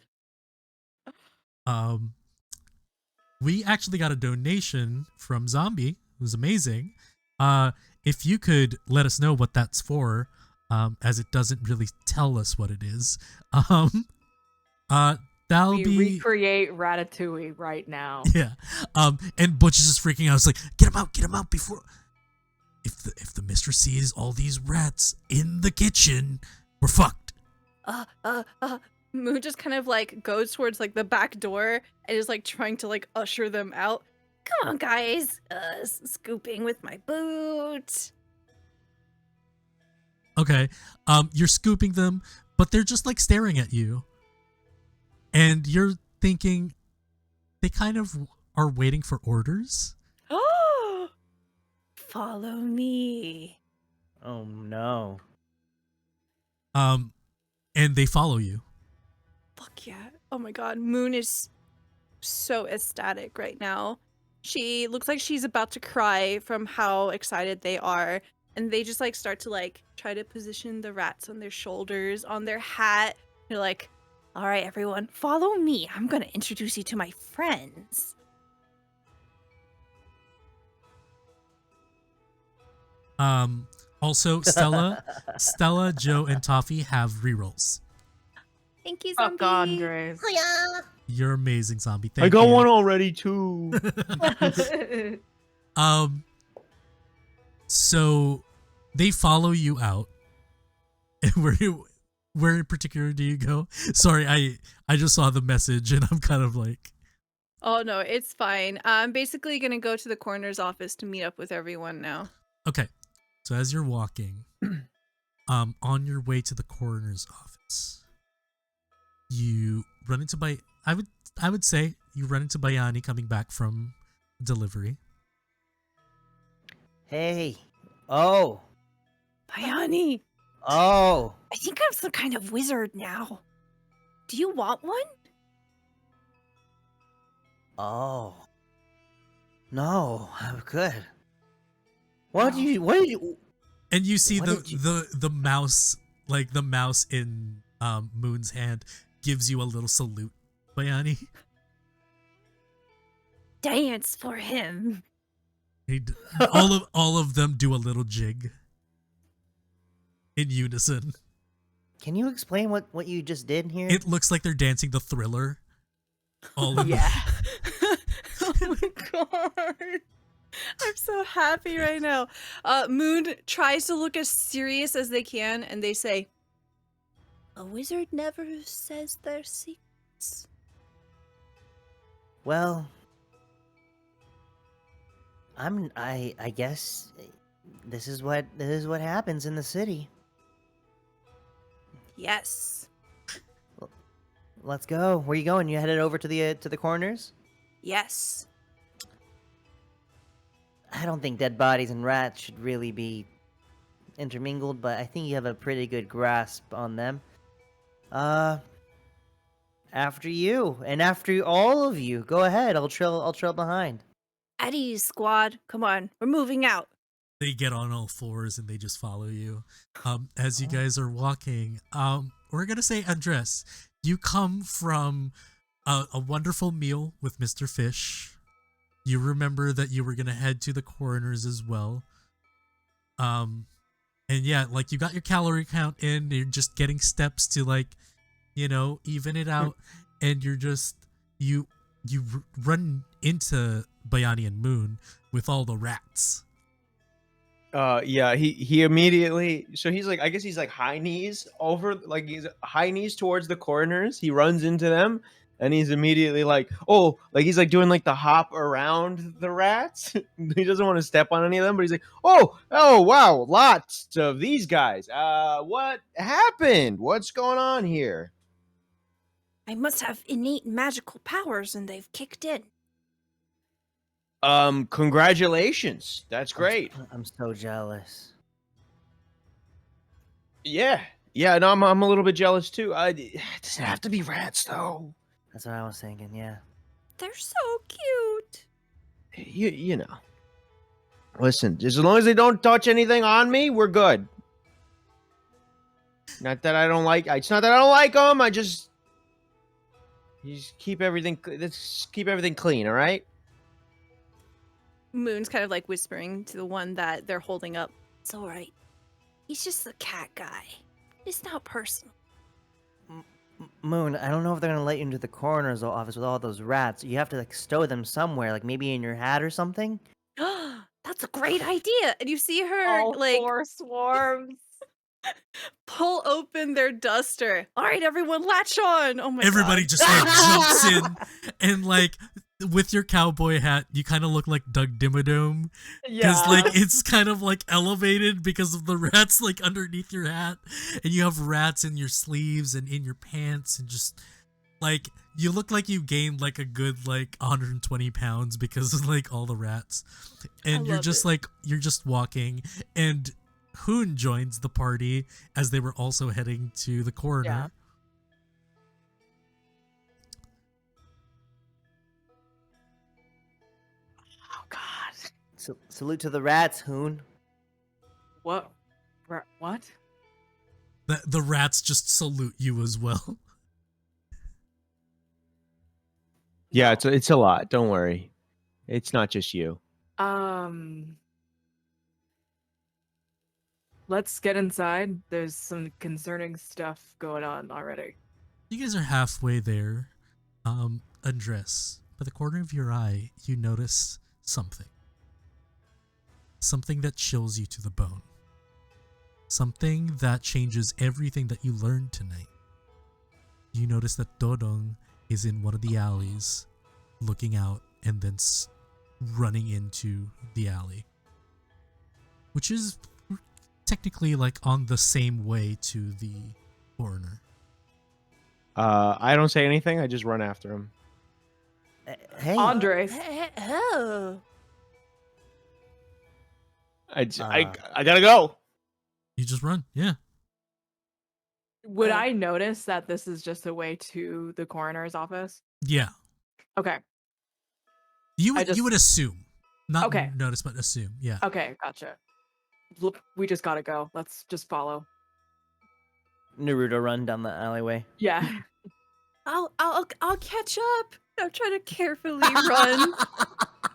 We actually got a donation from Zombie. It was amazing. If you could let us know what that's for, as it doesn't really tell us what it is. That'll We be recreate Ratatouille right now. yeah. And Butch is just freaking out. It's like, get him out before. If the mistress sees all these rats in the kitchen, we're fucked. Moon just kind of like goes towards like the back door and is like trying to like usher them out. Come on, guys. Scooping with my boot. Okay. You're scooping them, but they're just like staring at you. And you're thinking they kind of are waiting for orders. Oh, follow me. Oh no. And they follow you. Fuck yeah. Oh my god. Moon is so ecstatic right now. She looks like she's about to cry from how excited they are. And they just like start to like try to position the rats on their shoulders, on their hat. They're like, all right, everyone, follow me. I'm going to introduce you to my friends. Also, Stella, Joe, and Toffee have rerolls. Thank you, Zombie. Fuck Andres. You're amazing, Zombie. Thank I got you. one already too. So they follow you out. And where in particular do you go? Sorry, I just saw the message and I'm kind of like, Oh, no, it's fine. I'm basically going to go to the coroner's office to meet up with everyone now. okay. So as you're walking, on your way to the coroner's office, you run into I would say you run into Bayani coming back from delivery. Hey. Oh. Bayani, Oh. I think I'm some kind of wizard now. Do you want one? Oh. No, I'm good. What did you And you see What did you- the mouse, like the mouse in Moon's hand, gives you a little salute, Bayani. Dance for him. All of them do a little jig in unison. Can you explain what you just did here? It looks like they're dancing the Thriller. All of yeah. Oh my god. I'm so happy right now. Moon tries to look as serious as they can, and they say, a wizard never says their secrets. Well, I guess this is what happens in the city. Yes. Let's go. Where you going? You headed over to the corners? Yes. I don't think dead bodies and rats should really be intermingled, but I think you have a pretty good grasp on them. After you, and after all of you, go ahead. I'll trail behind. At ease, squad. Come on, we're moving out. they get on all fours and they just follow you. As you guys are walking, we're gonna say, Andres, you come from a wonderful meal with Mr. Fish. You remember that you were gonna head to the coroner's as well. And yeah, like you got your calorie count in. You're just getting steps to like, even it out, and you're just run into Bayani and Moon with all the rats. Yeah, he immediately, so he's like, I guess he's like high knees over, like he's high knees towards the corners. He runs into them and he's immediately like, oh, like he's like doing like the hop around the rats. He doesn't want to step on any of them, but he's like, oh wow, lots of these guys. What happened? What's going on here? I must have innate magical powers and they've kicked in. Congratulations. That's great. I'm so jealous. Yeah. Yeah, no, I'm a little bit jealous too. It doesn't have to be rats though. That's what I was thinking. Yeah. They're so cute. You know. Listen, just as long as they don't touch anything on me, we're good. Not that I don't like. It's not that I don't like them. You just keep everything. Let's keep everything clean. All right. Moon's kind of like whispering to the one that they're holding up. It's all right. He's just the cat guy. It's not personal. Moon, I don't know if they're gonna let you into the coroner's office with all those rats. You have to like stow them somewhere, like maybe in your hat or something. That's a great idea. And you see her All like 4 swarms. pull open their duster. All right, everyone, latch on. Oh my Everybody god. just like jumps in, and like with your cowboy hat, you kind of look like Doug Dimmadome. Because like it's kind of like elevated because of the rats like underneath your hat, and you have rats in your sleeves and in your pants, and just like you look like you gained like a good like 120 pounds because of like all the rats, and you're just like you're just walking, and Hoon joins the party as they were also heading to the coroner. Yeah. Oh god. Salute to the rats, Hoon. What? What? The rats just salute you as well. Yeah, it's a lot. Don't worry. It's not just you. Let's get inside. There's some concerning stuff going on already. You guys are halfway there. Andres, by the corner of your eye, you notice something. Something that chills you to the bone. Something that changes everything that you learned tonight. You notice that Dodong is in one of the alleys, looking out and then running into the alley. Which is technically like on the same way to the coroner. I don't say anything. I just run after him. Hey, Andres. Oh. I gotta go. You just run, yeah. Would I notice that this is just a way to the coroner's office? Yeah. Okay. You would assume. Not Okay. notice, but assume, yeah. Okay, gotcha. Look, we just gotta go. Let's just follow. Naruto run down the alleyway. Yeah. I'll catch up. I'm trying to carefully run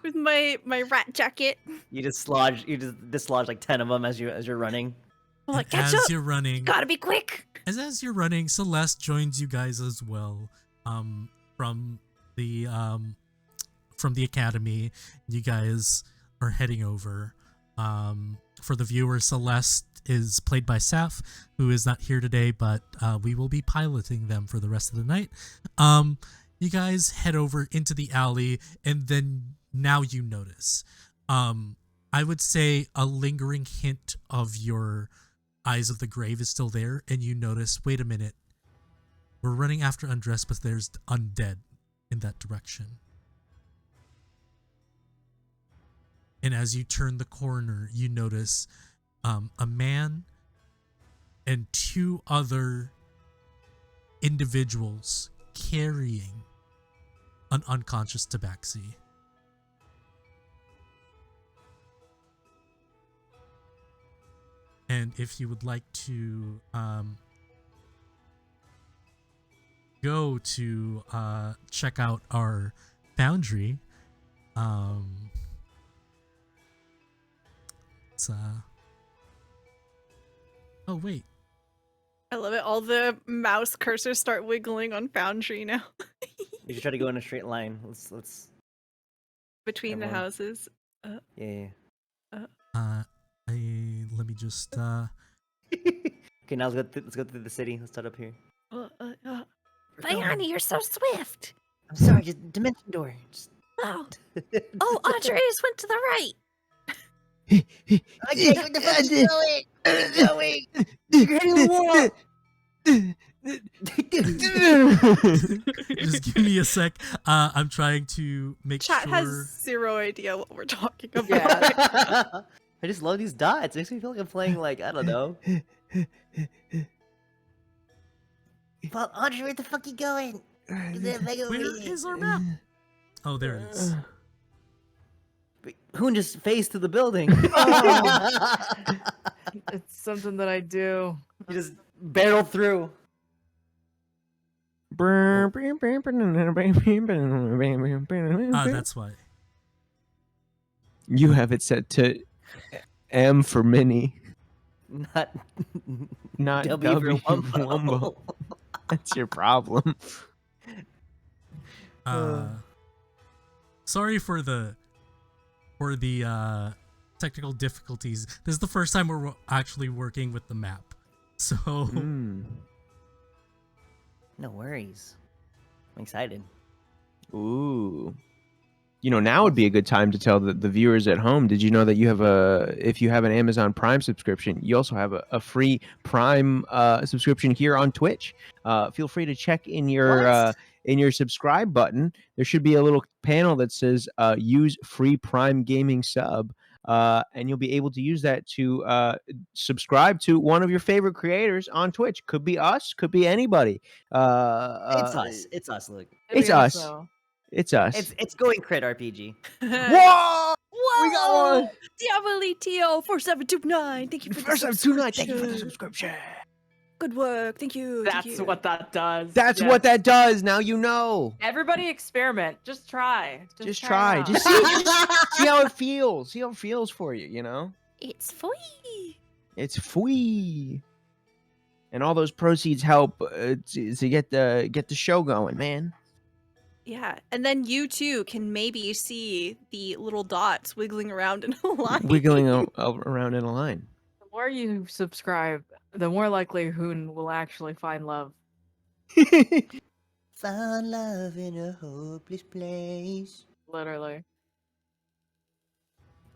with my rat jacket. You just dislodge like 10 of them as you're running. I'm like, And catch as up. you're running, Gotta be quick. as you're running, Celeste joins you guys as well. From the academy, you guys are heading over. For the viewer, Celeste is played by Saf, who is not here today, but we will be piloting them for the rest of the night. You guys head over into the alley, and then now you notice. I would say a lingering hint of your Eyes of the Grave is still there, and you notice, wait a minute, we're running after Undress, but there's undead in that direction. And as you turn the corner, you notice a man and 2 other individuals carrying an unconscious tabaxi. And if you would like to go to check out our foundry, it's oh wait, I love it. All the mouse cursors start wiggling on Foundry now. You should try to go in a straight line. Let's. Between the Everyone. houses. Yeah. let me just Okay, now let's go through the city. Let's start up here. Bayani, you're so swift. I'm sorry, just dimension door. Just... Oh, oh, Andreas went to the right. Okay, what the fuck is going? Where you going? You're hitting the wall. just give me a sec. I'm trying to make Chat sure. has zero idea what we're talking about. Yeah. I just love these dots. It makes me feel like I'm playing like I don't know. Well, Andre, where the fuck you going? Where is our map? Oh, there it is. Hoon just faced to the building. It's something that I do. You just barreled through. That's why. You have it set to M for mini, Not not W for W Wumbo. Wumbo. That's your problem. Sorry for the technical difficulties. This is the first time we're actually working with the map, so No worries. I'm excited. Ooh. You know, now would be a good time to tell the viewers at home. Did you know that you have if you have an Amazon Prime subscription, you also have a free Prime subscription here on Twitch. Feel free to check in your subscribe button. There should be a little panel that says use free Prime gaming sub. And you'll be able to use that to subscribe to one of your favorite creators on Twitch. Could be us, could be anybody. It's us. It's us, Luke. It's Maybe us. also. It's us. It's going crit RPG. Whoa! Whoa! We got one! Diabolito 4729. Thank you for the First time tonight. Thank you for the subscription. subscription. Good work. Thank you. thank That's you. what that does. That's Yes. what that does. Now you know. Everybody experiment. Just try. Just it try. out. Just see how it feels. See how it feels for you, you know? It's free. It's free. And all those proceeds help to get the show going, man. Yeah, and then you too can maybe see the little dots wiggling around in a line. Wiggling around in a line. The more you subscribe, the more likely Hoon will actually find love. Found love in a hopeless place. Literally.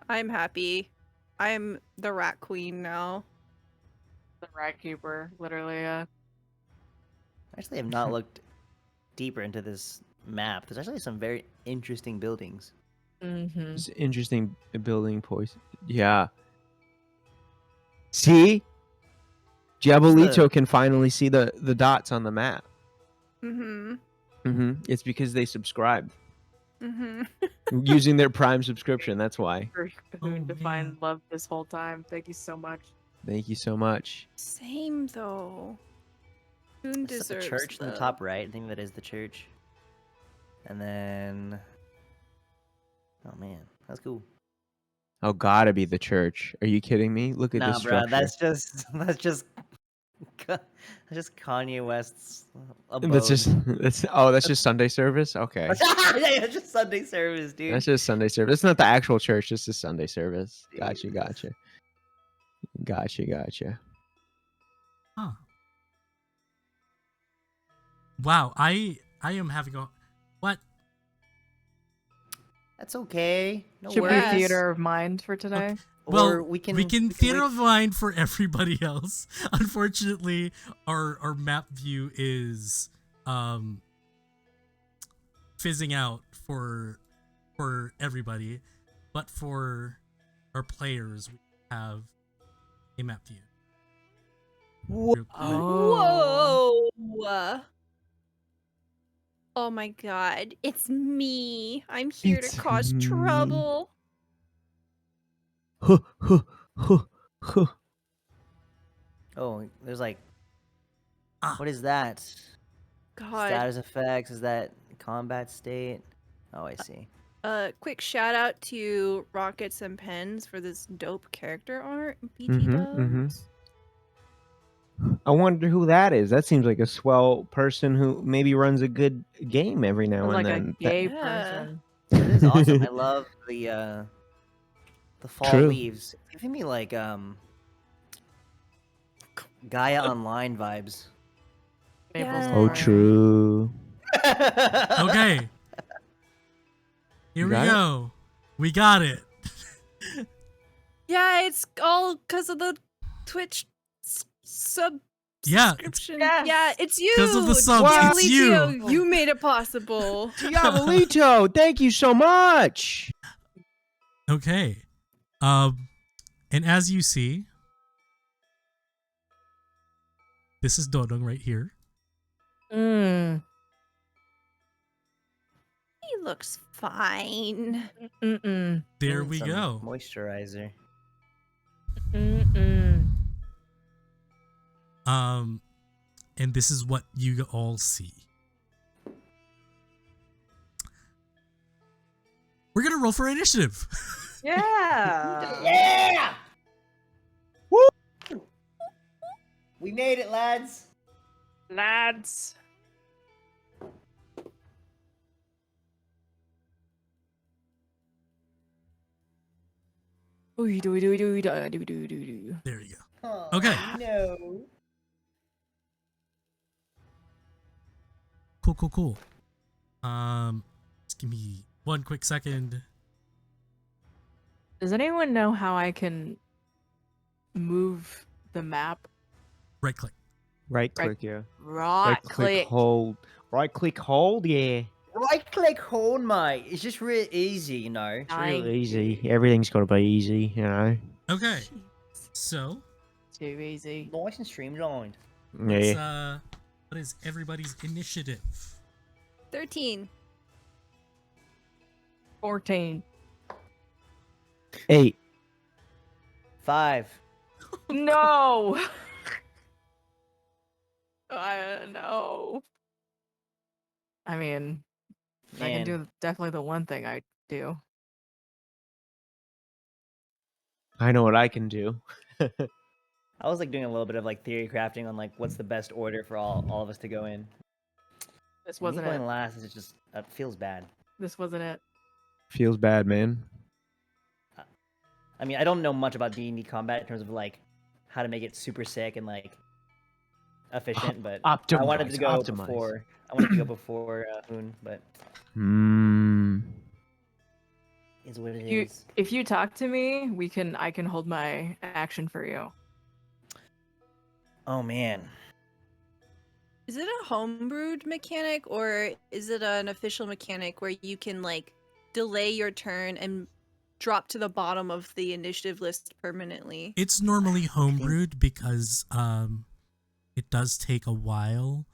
I'm happy. I'm the rat queen now. The rat keeper. Literally, yeah. Actually, I've not looked deeper into this map. There's actually some very interesting buildings. Mm-hmm. It's interesting building poise. Yeah. See? Diabolito can finally see the dots on the map. Mm-hmm. It's because they subscribed. Mm-hmm. Using their Prime subscription, that's why. For Hoon to man. find love this whole time. Thank you so much. Thank you so much. Same though. Hoon That's the deserves church in the love. top right. I think that is the church. And then, oh man, that's cool. Oh, gotta be the church. Are you kidding me? Look at Nah, this bro, structure. that's just Kanye West's abode. That's just Sunday service. Okay, yeah, it's just Sunday service, dude. that's just Sunday service. It's not the actual church. Just a Sunday service. Gotcha. Huh. Wow, I am having a what? That's okay. No Should worries. we theater of mind for today? Well, Or we can theater of mind for everybody else. Unfortunately, our map view is fizzing out for everybody, but for our players, we have a map view. Real quick. Whoa! Oh my god, it's me. I'm here It's to cause me. trouble. Huh, huh, huh, huh. Oh, there's like, Ah. what is that? God. Status effects, is that combat state? Oh, I see. Quick shout out to Rockets and Pens for this dope character art. BT Mhm, dubs. I wonder who that is. That seems like a swell person who maybe runs a good game every now Sounds and like a then. gay Yeah. person. It is awesome. I love the fall True. leaves. It's giving me like Gaia Online vibes. Maple's Yeah. Oh, Story. true. Okay. Here You we got it? go. We got it. Yeah, it's all because of the Twitch subscription. Yeah, Yes. Yeah, it's you. 'Cause of the subs, it's Diabolito, you made it possible. Diabolito, thank you so much. Okay. And as you see, this is Dodong right here. Mm. He looks fine. Mm-mm. There Need we some go. Moisturizer. Mm-mm. And this is what you all see. We're gonna roll for initiative. Yeah. Yeah! Woo! We made it, lads. Lads. Ooh, do. There you go. Oh, Okay. No. Cool. Just give me one quick second. Does anyone know how I can move the map? Right click. Right click, yeah. Right click. hold. Right click, hold, yeah. Right click hold, mate. It's just real easy, you know. It's real Thank easy. you. Everything's got to be easy, you know. Okay. So Too easy. Nice and streamlined. let's, Yeah. what is everybody's initiative? 13. 14. 8. 5. No. No. I mean, I can Man. do definitely the one thing I do. I know what I can do. I was like doing a little bit of like theory crafting on like what's the best order for all of us to go in. This Me wasn't going it. last is just feels bad. This wasn't it. Feels bad, man. I mean, I don't know much about D&D combat in terms of like how to make it super sick and like efficient, but I wanted to go optimize. before. I wanted to go before Hoon, but is what it is. If you talk to me, I can hold my action for you. Oh man. Is it a homebrewed mechanic or is it an official mechanic where you can like delay your turn and drop to the bottom of the initiative list permanently? It's normally homebrewed because it does take a while.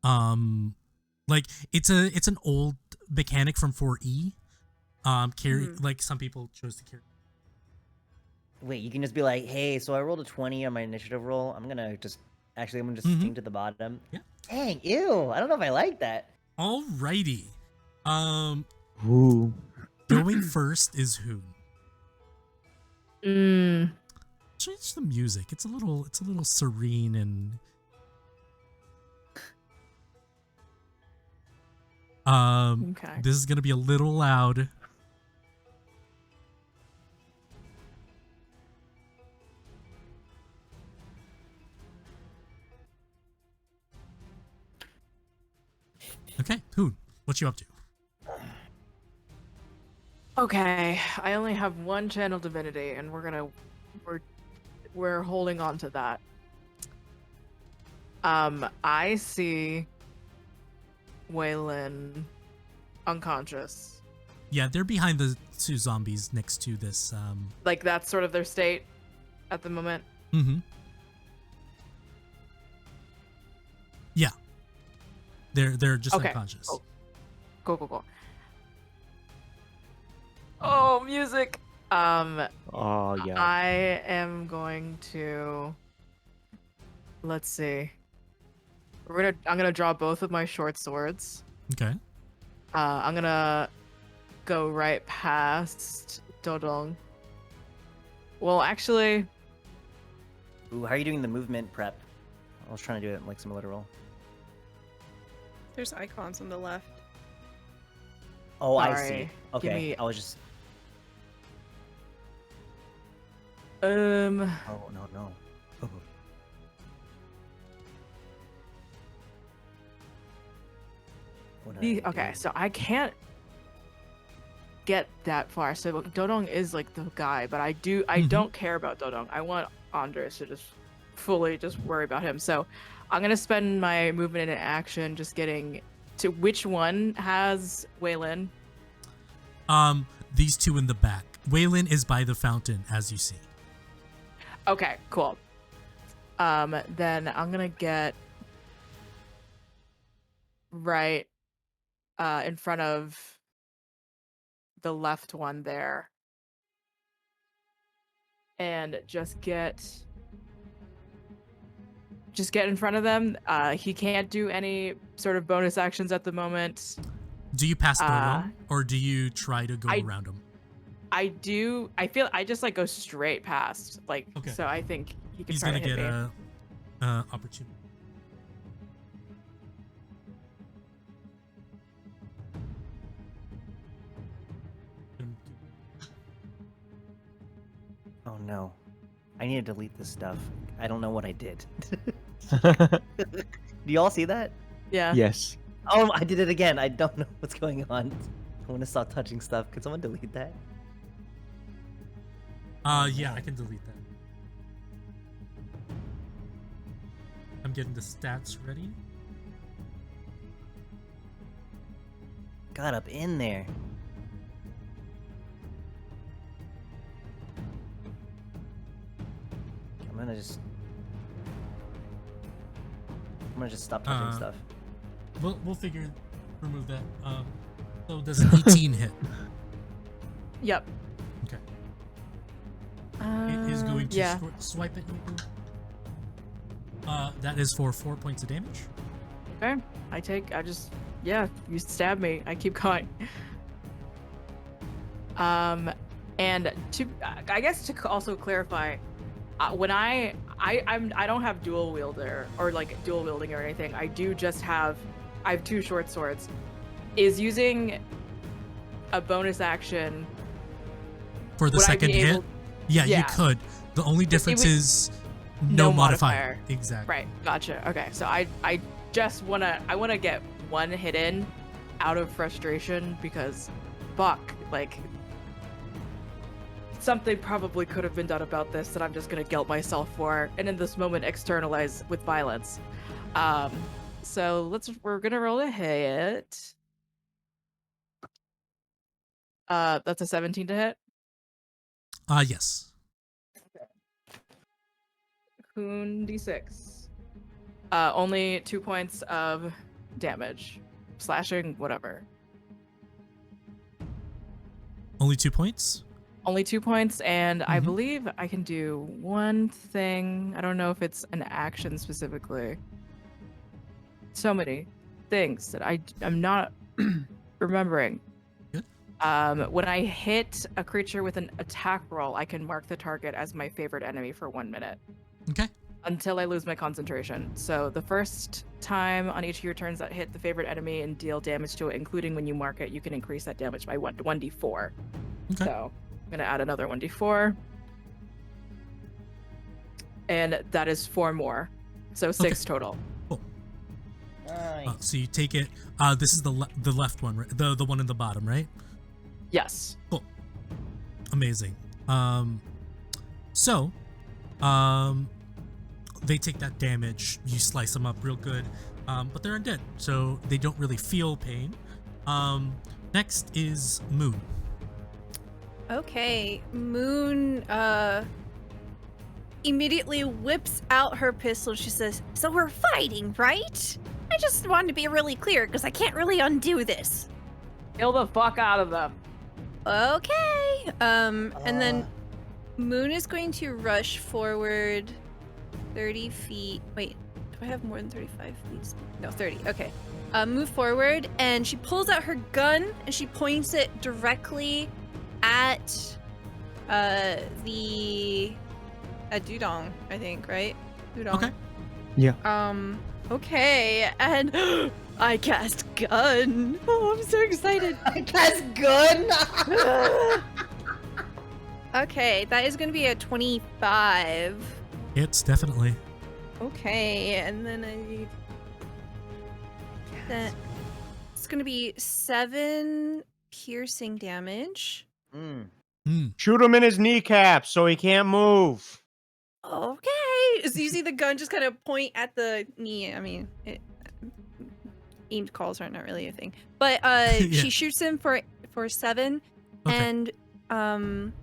Like it's an old mechanic from 4E. Like some people chose to carry. Wait, you can just be like, hey, so I rolled a 20 on my initiative roll. I'm gonna just steam to the bottom. Yeah. Dang, ew. I don't know if I like that. Alrighty. Ooh. Going first is Hoon. Change the music. It's a little serene and Okay. this is gonna be a little loud. Okay, Hoon, what you up to? Okay, I only have one channel divinity, and we're holding on to that. I see Waylon unconscious. Yeah, they're behind the two zombies next to this. Like that's sort of their state at the moment. Mm-hmm. Yeah, they're just Okay. unconscious. Go. Oh, music. Oh, yeah. I am going to. Let's see. I'm gonna draw both of my short swords. Okay. I'm gonna go right past Dodong. Well, actually, Ooh, how are you doing the movement prep? I was trying to do it like some literal. There's icons on the left. Oh, I see. Sorry. Okay, Give me- I was just. um, Oh no. Oh. What did I okay, do? so I can't get that far. So Dodong is like the guy, but I Mhm. don't care about Dodong. I want Andres to just fully just worry about him. So I'm gonna spend my movement in action just getting to which one has Waylon. These two in the back. Waylon is by the fountain, as you see. Okay, cool. Then I'm gonna get right in front of the left one there. And just get in front of them. He can't do any sort of bonus actions at the moment. Do you pass Dodong, or do you try to go I- around him? I feel I just like go straight past. Like Okay. so I think he can He's try gonna to hit get me. a opportunity. Oh no. I need to delete this stuff. I don't know what I did. Do y'all see that? Yeah. Yes. Oh, I did it again. I don't know what's going on. I want to stop touching stuff. Could someone delete that? Yeah, I can delete that. I'm getting the stats ready. Got up in there. I'm gonna just stop touching stuff. We'll figure remove that. So does an 18 hit? Yep. Okay. It is going to yeah. swipe at you. That is for 4 points of damage. Okay. You stab me. I keep going. And I guess to also clarify, when I don't have dual wielder or like dual wielding or anything. I have 2 short swords. Is using a bonus action For the would I second be hit? able- Yeah, you Yeah. could. The only difference would- is no no modifier. modifier. Exactly. Right, gotcha. Okay, so I just wanna get one hit in out of frustration because fuck, like something probably could have been done about this that I'm just gonna guilt myself for, and in this moment externalize with violence. So we're gonna roll a hit. That's a 17 to hit. Yes. Hoon d6. Only 2 points of damage. Slashing, whatever. Only 2 points? Only 2 points, and I Mhm. believe I can do one thing. I don't know if it's an action specifically. So many things that I'm not remembering. Good. When I hit a creature with an attack roll, I can mark the target as my favorite enemy for 1 minute. Okay. Until I lose my concentration. So the first time on each of your turns that hit the favorite enemy and deal damage to it, including when you mark it, you can increase that damage by 1d4. Okay. So I'm going to add another 1d4. And that is 4 more. So 6 total. Nice. So you take it. This is the left one, right? The one in the bottom, right? Yes. Cool. Amazing. So, they take that damage. You slice them up real good, but they're undead, so they don't really feel pain. Next is Moon. Okay, Moon immediately whips out her pistol. She says, "So we're fighting, right? I just wanted to be really clear because I can't really undo this." Kill the fuck out of them. Okay. And then Moon is going to rush forward 30 feet. Wait, Do I have more than 35 feet? No, 30. Okay. Move forward, and she pulls out her gun and she points it directly at the Dudong, I think, right? Dudong. Okay. Yeah. Okay, and I cast gun. Oh, I'm so excited. That's good. Okay, that is going to be a 25. It's definitely. Okay, and then it's going to be 7 piercing damage. Shoot him in his kneecaps so he can't move. Okay. So you see the gun just kind of point at the knee. I mean, aimed calls are not really a thing. But Yeah. she shoots him for 7, Okay. and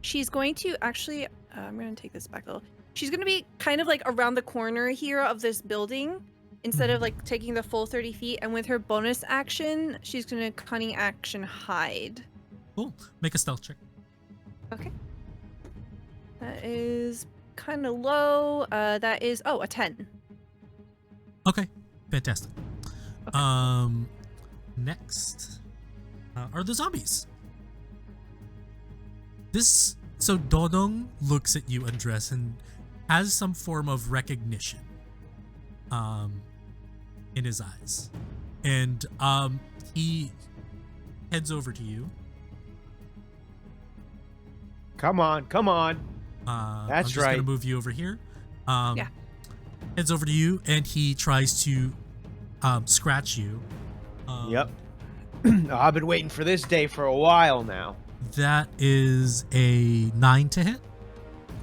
she's going to actually. I'm going to take this back a little. She's going to be kind of like around the corner here of this building instead of like taking the full 30 feet. And with her bonus action, she's going to cunning action hide. Cool. Make a stealth check. Okay. That is kind of low. That is a 10. Okay. Fantastic. Okay. Next are the zombies. So Dodong looks at you, Andres, and has some form of recognition in his eyes. And he heads over to you. Come on. That's I'm just right. gonna move you over here. Yeah. Heads over to you, and he tries to scratch you. Yep. I've been waiting for this day for a while now. That is a 9 to hit.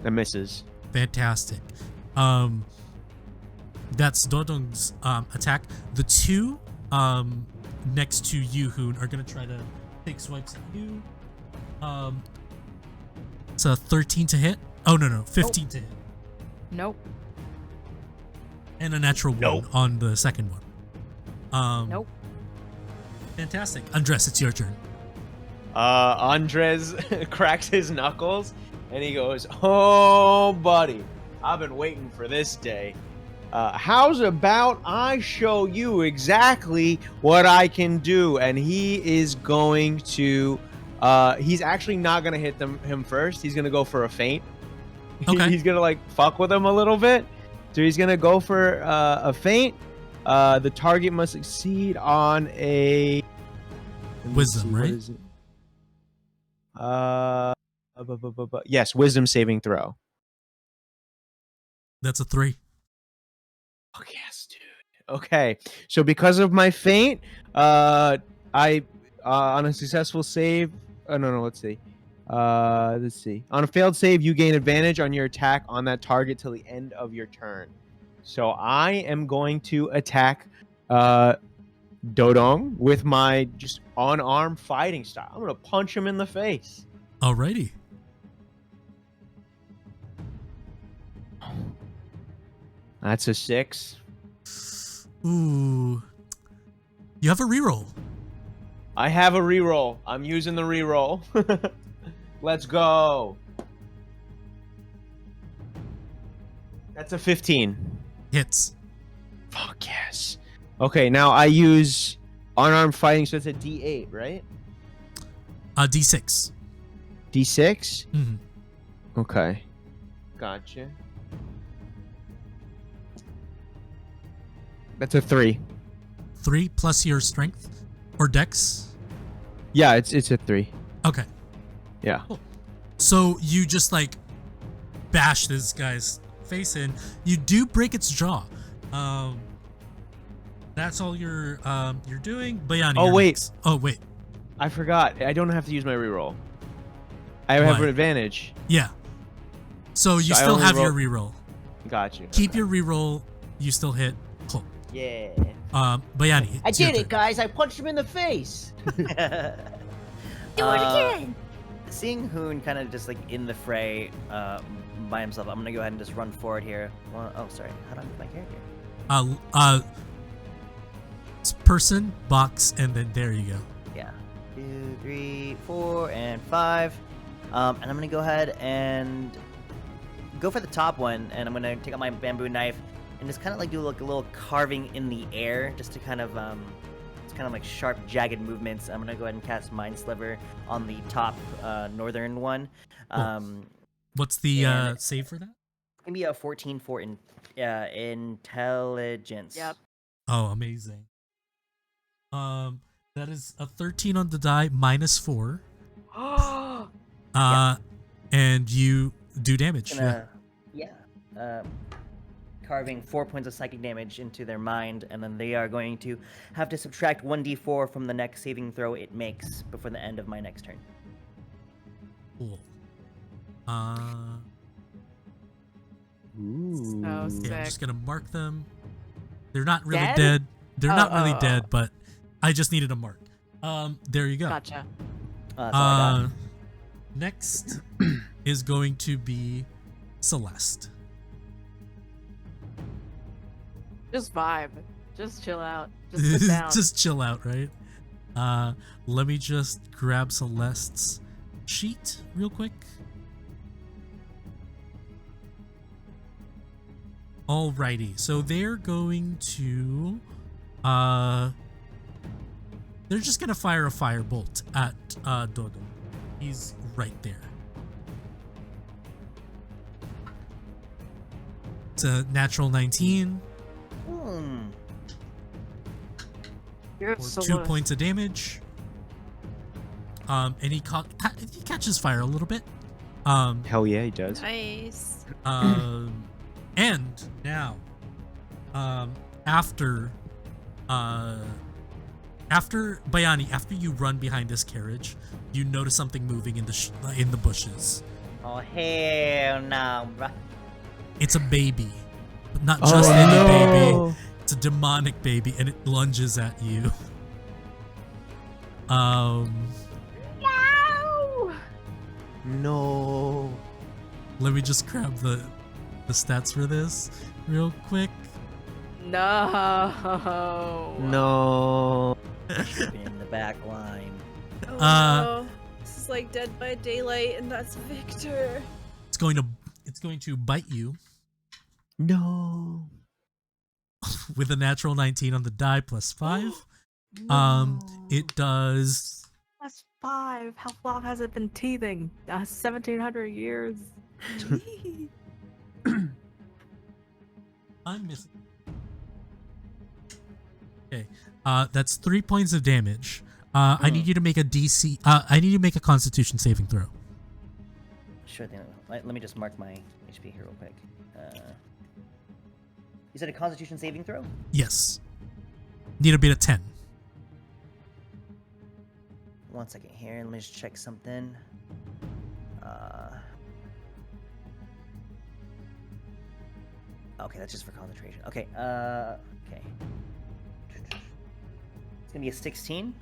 That misses. Fantastic. That's Dodong's attack. The 2 next to you, Hoon, are gonna try to take swipes at you. It's a 13 to hit. Oh no, 15 to hit. Nope. And a natural 1 on the second one. Nope. Fantastic. Andres, it's your turn. Andres cracks his knuckles and he goes, "Oh, buddy, I've been waiting for this day. How's about I show you exactly what I can do?" And he is going to, he's actually not going to hit him first. He's going to go for a feint. Okay. He's going to like fuck with him a little bit. So he's going to go for a feint. The target must succeed on a Wisdom, what right? is it? Yes, wisdom saving throw. That's a 3. Oh yes, dude. Okay, so because of my feint, I on a successful save. Oh no, let's see. Let's see. On a failed save, you gain advantage on your attack on that target till the end of your turn. So I am going to attack Dodong with my just unarmed fighting style. I'm gonna punch him in the face. Alrighty. That's a 6. Ooh. You have a reroll. I have a reroll. I'm using the reroll. Let's go. That's a 15. Hits. Fuck yes. Okay, now I use unarmed fighting, so it's a D8, right? D6. D6? Mhm. Okay. Gotcha. That's a 3. 3 plus your strength or dex. Yeah, it's a 3. Okay. Yeah. So you just like bash this guy's face in. You do break its jaw. That's all you're doing. Bayani. Oh, you're wait. next. Oh wait. I forgot. I don't have to use my reroll. I have Why? an advantage. Yeah. So you So I still only have your roll- reroll. Gotcha. Keep your reroll. You still hit. Cool. Yeah. Bayani. I it's your did it, turn. guys. I punched him in the face. Do it again! Seeing Hoon kind of just like in the fray by himself, I'm gonna go ahead and just run forward here. Well, oh, sorry. How do I move my character? Person, box, and then there you go. Yeah. 2, 3, 4, and 5. And I'm gonna go ahead and go for the top one, and I'm gonna take out my bamboo knife and just kind of like do like a little carving in the air, just to kind of it's kind of like sharp, jagged movements. I'm gonna go ahead and cast Mind Sliver on the top northern one. What's the and- save for that? It's gonna be a 14 for intelligence. Yep. Oh, amazing. That is a 13 on the die minus 4. And you do damage. Gonna, carving 4 points of psychic damage into their mind, and then they are going to have to subtract 1d4 from the next saving throw it makes before the end of my next turn. Cool. Ooh. So sick. Yeah, I'm just gonna mark them. They're not really Dead? dead. They're not really Oh. dead, but I just needed a mark. There you go. Gotcha. That's all I got. Next is going to be Celeste. Just vibe. Just chill out. Just sit down. Just chill out, right? Let me just grab Celeste's sheet real quick. Alrighty, so they're going to they're just gonna fire a firebolt at Dodo. He's right there. It's a natural 19 You're for so 2 loose. points of damage. And he catches fire a little bit. Hell yeah, he does. Nice. And now, after Bayani, after you run behind this carriage, you notice something moving in the bushes. Oh hell no, bro. It's a baby, but not just any no. baby. It's a demonic baby, and it lunges at you. No! No. Let me just grab the stats for this real quick. No. No. In the back line. Oh, Uh, no. This is like Dead by Daylight, and that's Victor. It's going to bite you No. with a natural 19 on the die plus 5. No. It does. That's 5. How long has it been teething? 1,700 years. I'm missing. Okay, that's 3 points of damage. I need you to make a DC. I need you to make a Constitution saving throw. Sure thing. Let me just mark my HP here real quick. You said a Constitution saving throw? Yes. Need a bit of 10. 1 second here. Let me just check something. Okay, that's just for concentration. Okay. Okay. It's gonna be a 16.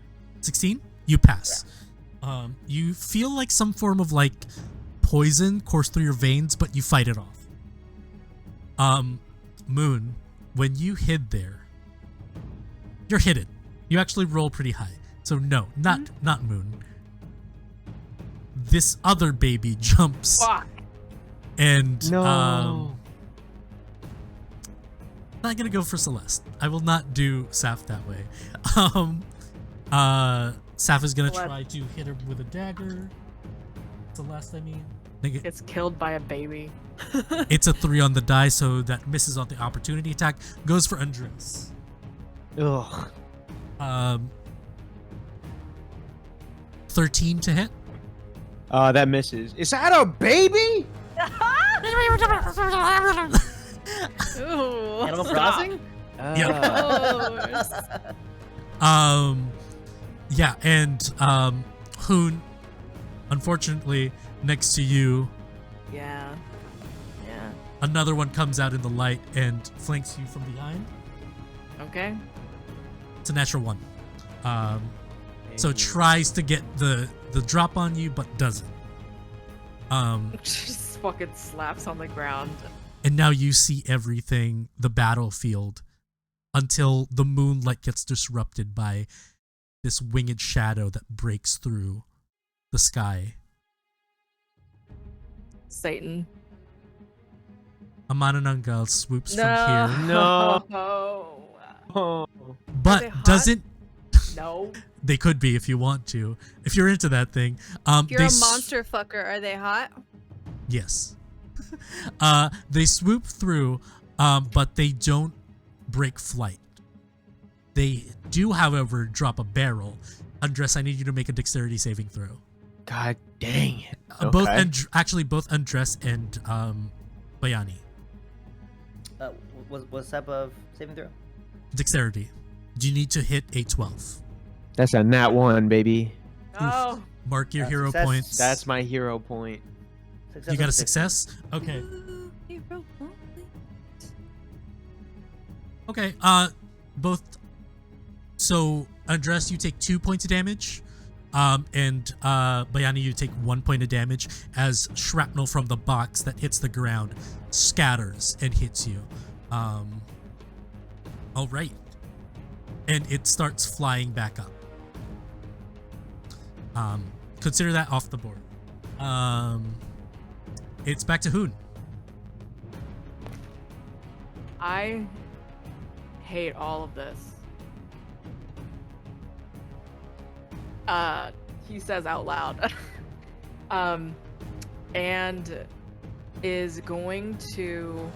16. You pass. You feel like some form of like poison course through your veins, but you fight it off. Moon, when you hid there, you're hidden. You actually roll pretty high. So no, not Moon. This other baby jumps Fuck. and No. not gonna go for Celeste. I will not do Saf that way. Saf is gonna Celeste. try to hit her with a dagger. Celeste, I mean. Gets killed by a baby. It's a 3 on the die, so that misses on the opportunity attack. Goes for Andres. Ugh. 13 to hit. That misses. Is that a baby? Ooh. Animal Stop. Crossing? Oh. Yeah, and Hoon, unfortunately, next to you, Yeah. Yeah. another one comes out in the light and flanks you from behind. Okay. It's a natural 1. So tries to get the drop on you, but doesn't. Just fucking slaps on the ground. And now you see everything, the battlefield, until the moonlight gets disrupted by this winged shadow that breaks through the sky. Satan. A Manananggal swoops No. from here, No. Oh. they but hot? doesn't. No. They could be if you want to, if you're into that thing. If you're a monster fucker, are they hot? Yes. They swoop through, but they don't break flight. They do, however, drop a barrel. Undress, I need you to make a dexterity saving throw. God dang it. Both Okay. both Undress and Bayani. What's type of saving throw? Dexterity. You need to hit a 12. That's a nat 1, baby. Oh. Mark your hero Success. points. That's my hero point. Success You got a of 60. success? Okay. Ooh, hero point. Okay. Both. So Undress, you take 2 points of damage. And Bayani, you take 1 point of damage as shrapnel from the box that hits the ground scatters and hits you. All right. And it starts flying back up. Consider that off the board. It's back to Hoon. I hate all of this. He says out loud. And is going to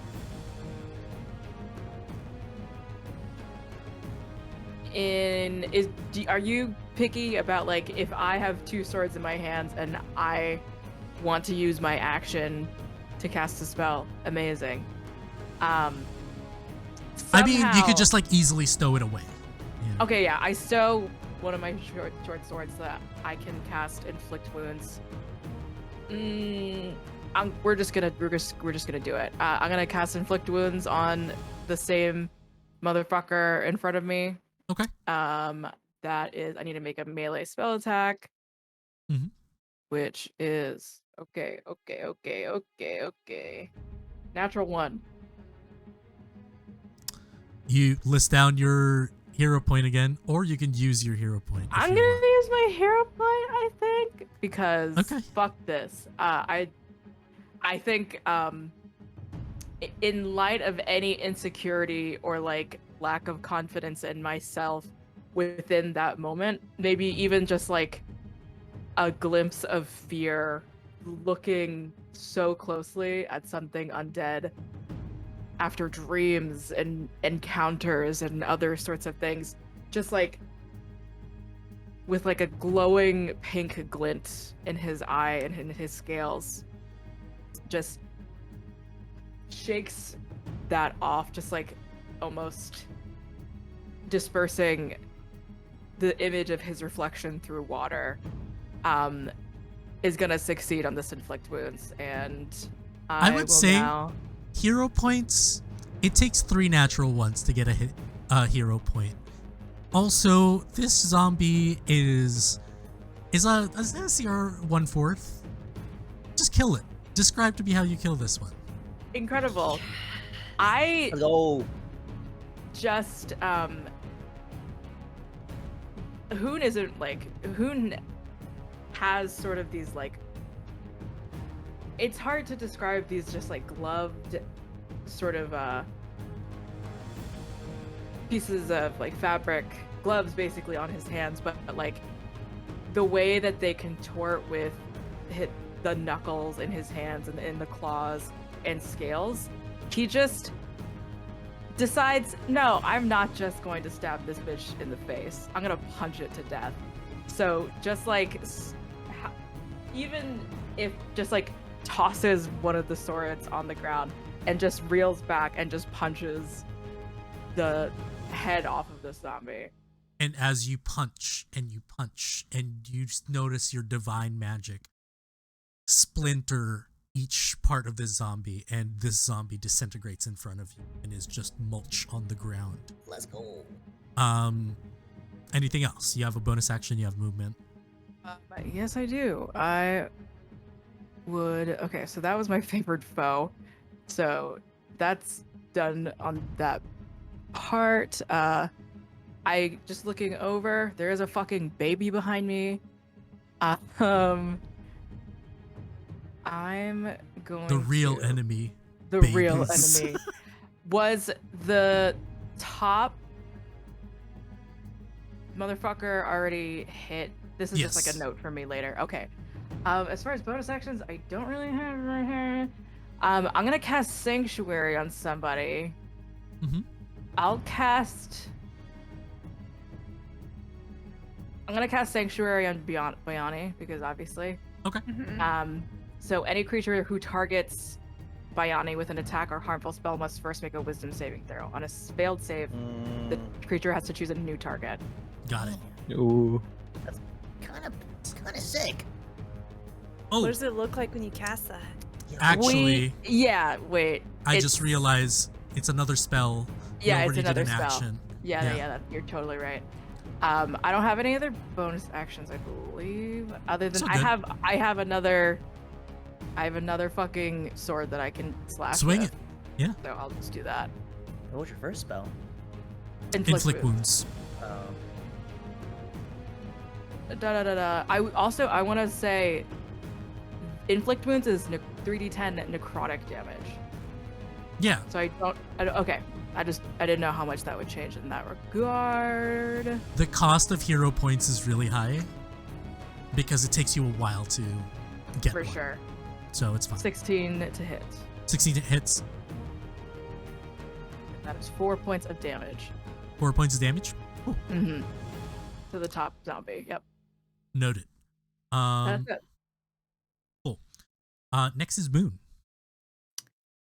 are you picky about, like, if I have 2 swords in my hands and I want to use my action to cast a spell? Amazing. I mean, you could just like easily stow it away. Yeah. Okay, yeah, I stow one of my short swords so that I can cast inflict wounds. We're just gonna do it. I'm gonna cast inflict wounds on the same motherfucker in front of me. Okay. That is, I need to make a melee spell attack, Mhm. which is okay. Natural 1. You list down your hero point again, or you can use your hero point. if I'm you gonna want. use my hero point, I think, because Okay. fuck this. I think in light of any insecurity or like lack of confidence in myself within that moment, maybe even just like a glimpse of fear, looking so closely at something undead after dreams and encounters and other sorts of things, just like with like a glowing pink glint in his eye and in his scales, just shakes that off, just like almost dispersing the image of his reflection through water. Is gonna succeed on this inflict wounds, and I would will say now... hero points. It takes 3 natural ones to get a hero point. Also, this zombie is a CR 1/4. Just kill it. Describe to me how you kill this one. incredible. I Let's go. just Hoon isn't like Hoon has sort of these like, it's hard to describe these just like gloved sort of pieces of like fabric, gloves basically on his hands, but like the way that they contort with the knuckles in his hands and in the claws and scales, he just decides, no, I'm not just going to stab this bitch in the face. I'm gonna punch it to death. So just like, even if just like tosses one of the swords on the ground and just reels back and just punches the head off of the zombie. And as you punch and you punch and you notice your divine magic splinter each part of this zombie, and this zombie disintegrates in front of you and is just mulch on the ground. Let's go. Anything else? You have a bonus action, you have movement. Yes, I do. I would. Okay, so that was my favorite foe. So that's done on that part. I just looking over. There is a fucking baby behind me. I'm going The real to- enemy. the real Babies. enemy. Was the top motherfucker already hit? This is just like Yes. a note for me later. Okay. As far as bonus actions, I don't really have right here. I'm gonna cast Sanctuary on somebody. Mm-hmm. I'm gonna cast Sanctuary on Bayani because obviously. Okay. So any creature who targets Bayani with an attack or harmful spell must first make a Wisdom saving throw. On a failed save, the creature has to choose a new target. Got it. Ooh. Kind of sick. Oh, What does it look like when you cast that? actually, Wait. I it's- just realized it's another spell. We Yeah, it's already another did an spell. action. Yeah, you're totally right. I don't have any other bonus actions, I believe. Other than So I good. have another fucking sword that I can slash. Swing with, it. Yeah. So I'll just do that. What was your first spell? Inflict wounds. I want to say, inflict wounds is 3d10 necrotic damage. Yeah. So I don't. Okay. I didn't know how much that would change in that regard. The cost of hero points is really high because it takes you a while to get For one. sure. So it's fine. 16 to hit. 16 hits, That is 4 points of damage. 4 points of damage. Ooh, Mm-hmm. To the top zombie. Yep. noted. That's it. Cool. Next is Moon.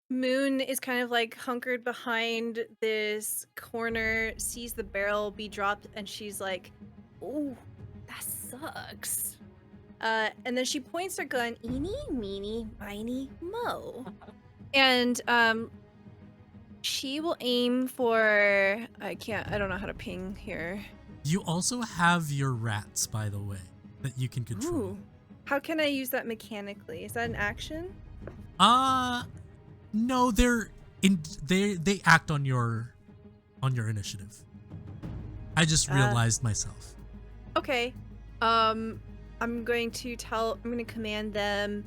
Moon is kind of like hunkered behind this corner, sees the barrel be dropped, and she's like, "Ooh, that sucks." And then she points her gun, "Eeny, meeny, miny, mo," and she will aim for. I don't know how to ping here. You also have your rats, by the way, that you can control. Ooh, how can I use that mechanically? Is that an action? No, they act on your initiative. I just realized myself. Okay. I'm going to command them.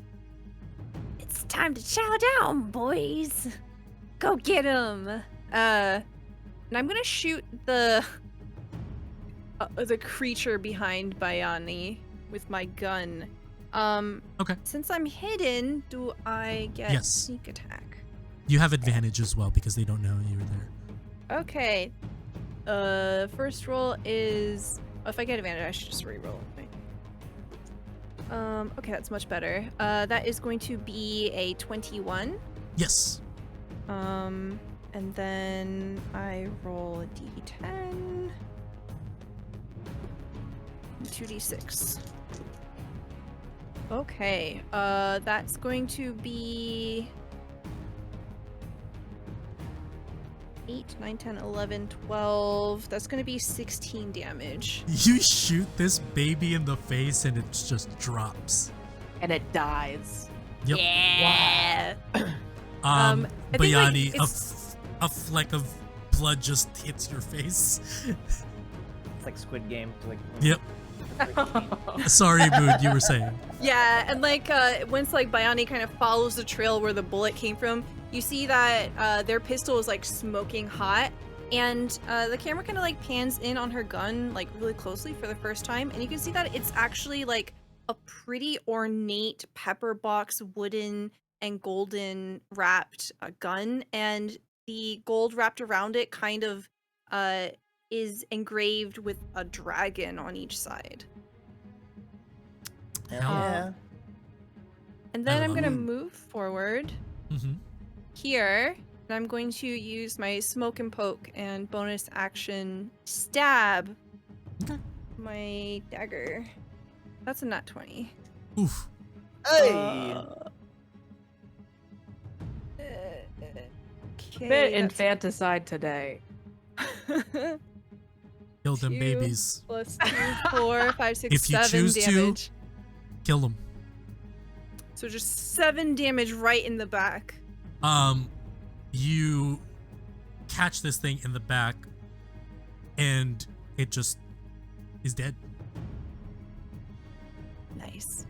It's time to chow down, boys. Go get them. And I'm gonna shoot the creature behind Bayani with my gun. Okay. Since I'm hidden, do I get Yes. sneak attack? You have advantage as well because they don't know you were there. Okay. First roll is. Oh, if I get advantage, I should just re-roll. Wait. Okay, that's much better. That is going to be a 21. Yes. And then I roll a d10. 2d6. Okay, that's going to be 8, 9, 10, 11, 12. That's going to be 16 damage. You shoot this baby in the face and it just drops. And it dies. Yep. Yeah. I think, like, Bayani, it's- a fleck of blood just hits your face. It's like Squid Game. Like, Yep. Sorry, Moon, you were saying. Yeah, and like once like Bayani kind of follows the trail where the bullet came from, you see that their pistol is like smoking hot, and the camera kind of like pans in on her gun like really closely for the first time, and you can see that it's actually like a pretty ornate pepper box wooden and golden wrapped gun, and the gold wrapped around it kind of is engraved with a dragon on each side. hell Hell yeah. And then I'm gonna love it. move forward Mm-hmm. here, and I'm going to use my smoke and poke and bonus action stab Okay. my dagger. That's a nat 20. Oof. Hey! Okay, Bit infanticide today. Kill them 2 babies. plus 2, 4, 5, 6, If you 7 choose to- damage. Kill them. So just 7 damage right in the back. You catch this thing in the back and it just is dead. Nice.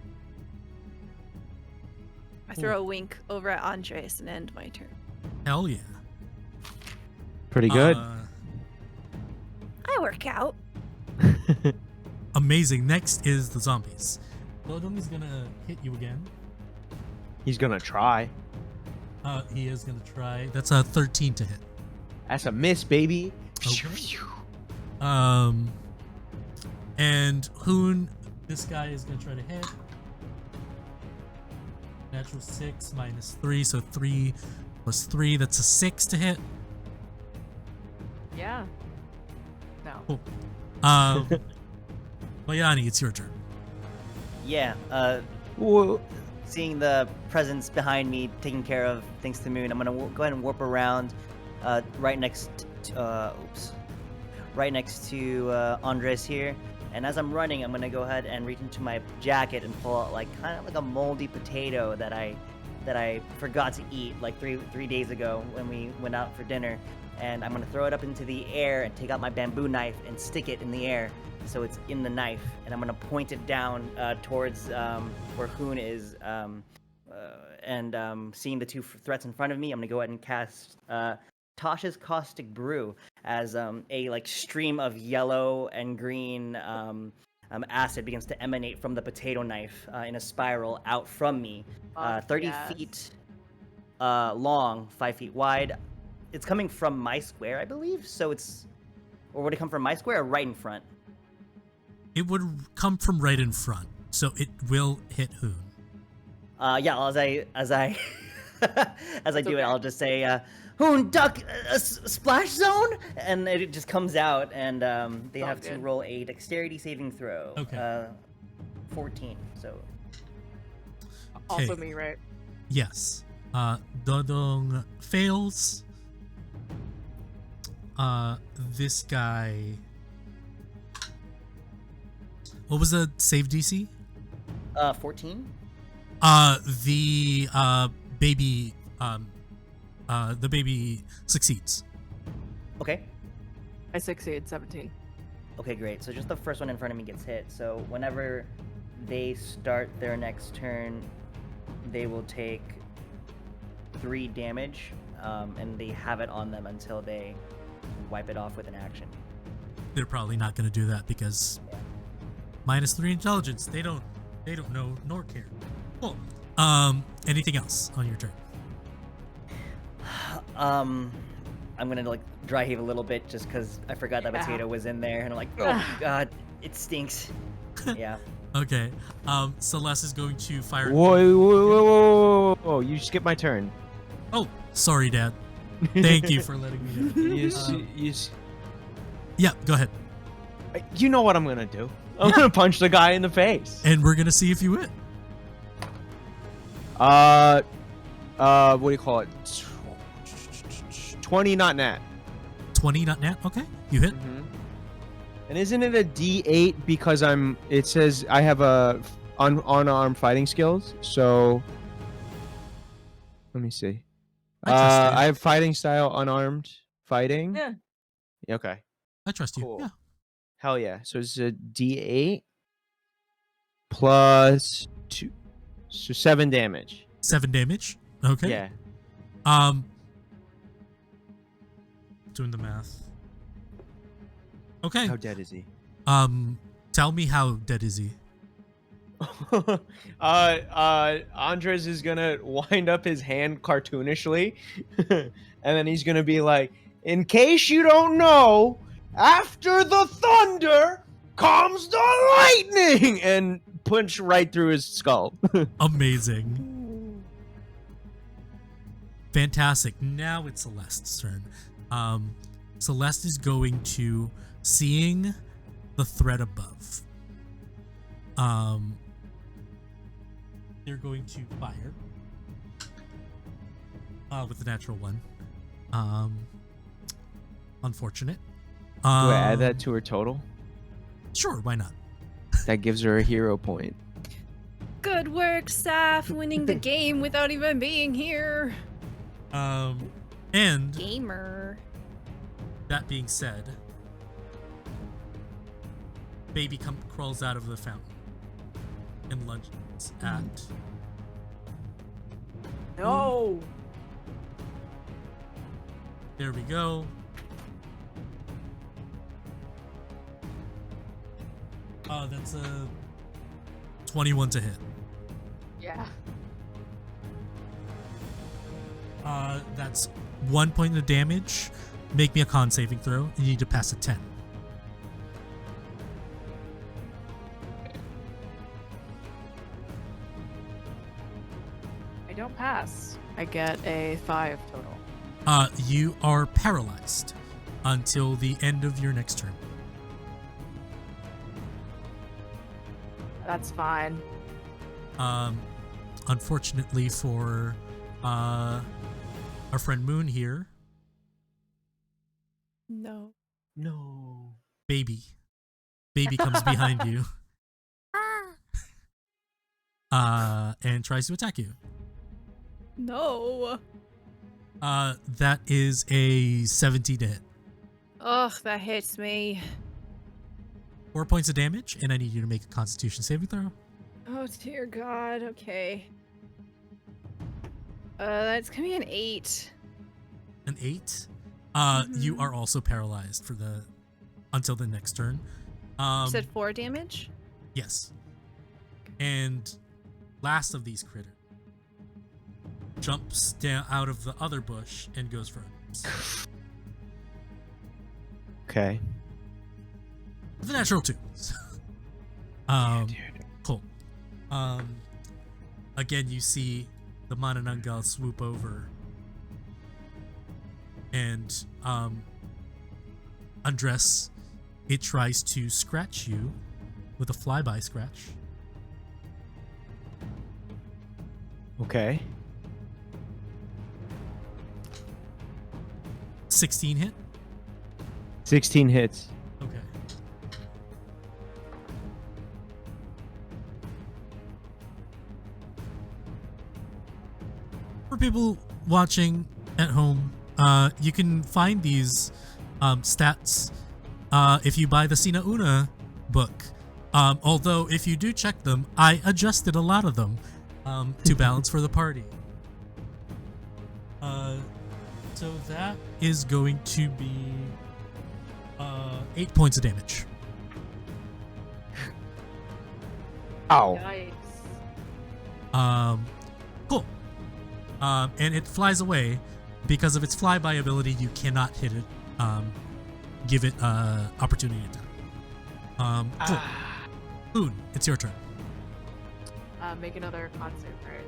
I throw a wink over at Andres and end my turn. Hell yeah. Pretty good. I work out. Amazing. Next is the zombies. Lodong is gonna hit you again. He's gonna try. He is gonna try. That's a 13 to hit. That's a miss, baby. Okay. And Hoon, this guy is gonna try to hit. Natural 6 minus 3, so 3 plus 3. That's a 6 to hit. Yeah. No. Cool. Bayani, it's your turn. Yeah. Whoa. Seeing the presence behind me taking care of things to Moon, I'm gonna go ahead and warp around right next to Andres here. And as I'm running, I'm gonna go ahead and reach into my jacket and pull out like kind of like a moldy potato that I forgot to eat like three days ago when we went out for dinner. And I'm gonna throw it up into the air and take out my bamboo knife and stick it in the air so it's in the knife. And I'm gonna point it down towards where Hoon is. Seeing the two threats in front of me, I'm gonna go ahead and cast Tasha's Caustic Brew as a like stream of yellow and green acid begins to emanate from the potato knife in a spiral out from me, 30 feet long, 5 feet wide. It's coming from my square, I believe. So or would it come from my square or right in front? It would come from right in front, so it will hit Hoon. Yeah. As I do it, I'll just say, Hoon, duck, splash zone, and it just comes out, and they have to roll a dexterity saving throw. Okay. 14. So. Also Okay. me, right? Yes. Dodong fails. This guy. What was the save DC? 14. The baby succeeds. Okay. I succeed, 17. Okay, great. So just the first one in front of me gets hit. So whenever they start their next turn, they will take 3 damage, and they have it on them until they wipe it off with an action. They're probably not going to do that because -3 intelligence. They don't know nor care. Cool. Anything else on your turn? I'm gonna like dry heave a little bit just because I forgot that potato was in there, and I'm like, oh god, it stinks. Yeah. Okay. Celeste is going to fire. Whoa. You skipped my turn. Oh, sorry, Dad. Thank you for letting me know. Yeah, go ahead. You know what I'm gonna do. I'm gonna punch the guy in the face. And we're gonna see if you hit. What do you call it? 20 not nat. 20 not nat. Okay, you hit. Mm-hmm. And isn't it a D8 because it says I have a unarmed fighting skills, so let me see. I have fighting style, unarmed fighting. Yeah. Okay. I trust you. Cool. Yeah. Hell yeah. So it's a D8 plus 2. So 7 damage. 7 damage. Okay. Yeah. Doing the math. Okay. How dead is he? Tell me how dead is he? Andres is gonna wind up his hand cartoonishly, and then he's gonna be like, in case you don't know, after the thunder comes the lightning, and punch right through his skull. Amazing. Fantastic. Now it's Celeste's turn. Celeste is going to, seeing the threat above, they're going to fire with the natural 1. Unfortunate. Do I add that to her total? Sure, why not? That gives her a hero point. Good work, Saf, winning the game without even being here. And Gamer. that being said, baby crawls out of the fountain and lunges at No. There we go. That's a 21 to hit. Yeah. That's 1 point of damage. Make me a con saving throw. You need to pass a 10. I don't pass. I get a 5 total. You are paralyzed until the end of your next turn. That's fine. Unfortunately for our friend Moon here, No. No. baby comes behind you and tries to attack you. No. That is a 17 to hit. Ugh, that hits me. 4 points of damage, and I need you to make a Constitution saving throw. Oh dear God. Okay. That's gonna be an 8. An 8. You are also paralyzed until the next turn. You said 4 damage? Yes. And last of these critters jumps down out of the other bush and goes for it. Okay. The natural 2. Cool. Again, you see the Manananggal swoop over and undress. It tries to scratch you with a flyby scratch. Okay. 16 hit. 16 hits. Okay. For people watching at home, you can find these stats if you buy the Sina Una book. Although if you do check them, I adjusted a lot of them to balance for the party. So that is going to be 8 points of damage. Ow. Yikes. Cool. And it flies away. Because of its flyby ability, you cannot hit it. Give it opportunity attack. Cool. Hoon, it's your turn. Make another con save, right?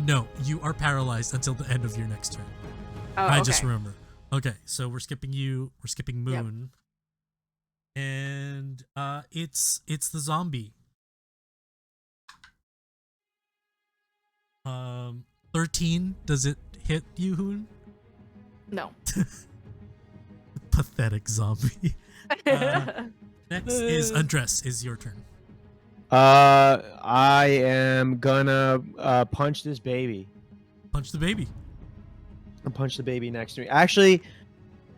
No, you are paralyzed until the end of your next turn. Oh, I okay. just remember. Okay, so we're skipping you. We're skipping Moon. And it's the zombie. 13. Does it hit you, Hoon? No. Pathetic zombie. Next is Undress. Is your turn. I am gonna punch this baby. Punch the baby. And punch the baby next to me. Actually,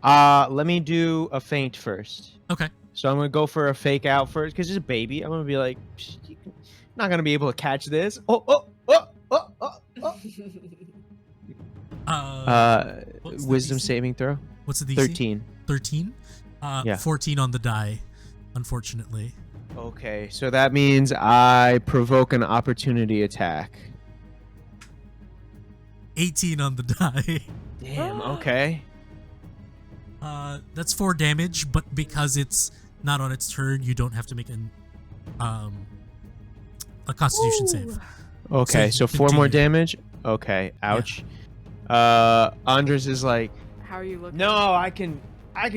let me do a feint first. Okay. So I'm gonna go for a fake out first because it's a baby. I'm gonna be like, not gonna be able to catch this. What's the Wisdom DC? saving throw. What's the DC? 13. 13? Yeah. 14 on the die, unfortunately. Okay, so that means I provoke an opportunity attack. 18 on the die. Damn. Okay. That's 4 damage, but because it's not on its turn, you don't have to make a Constitution save. Okay, So so 4 more continue. damage. Okay. Ouch. Andres is like, How are you looking? no, I can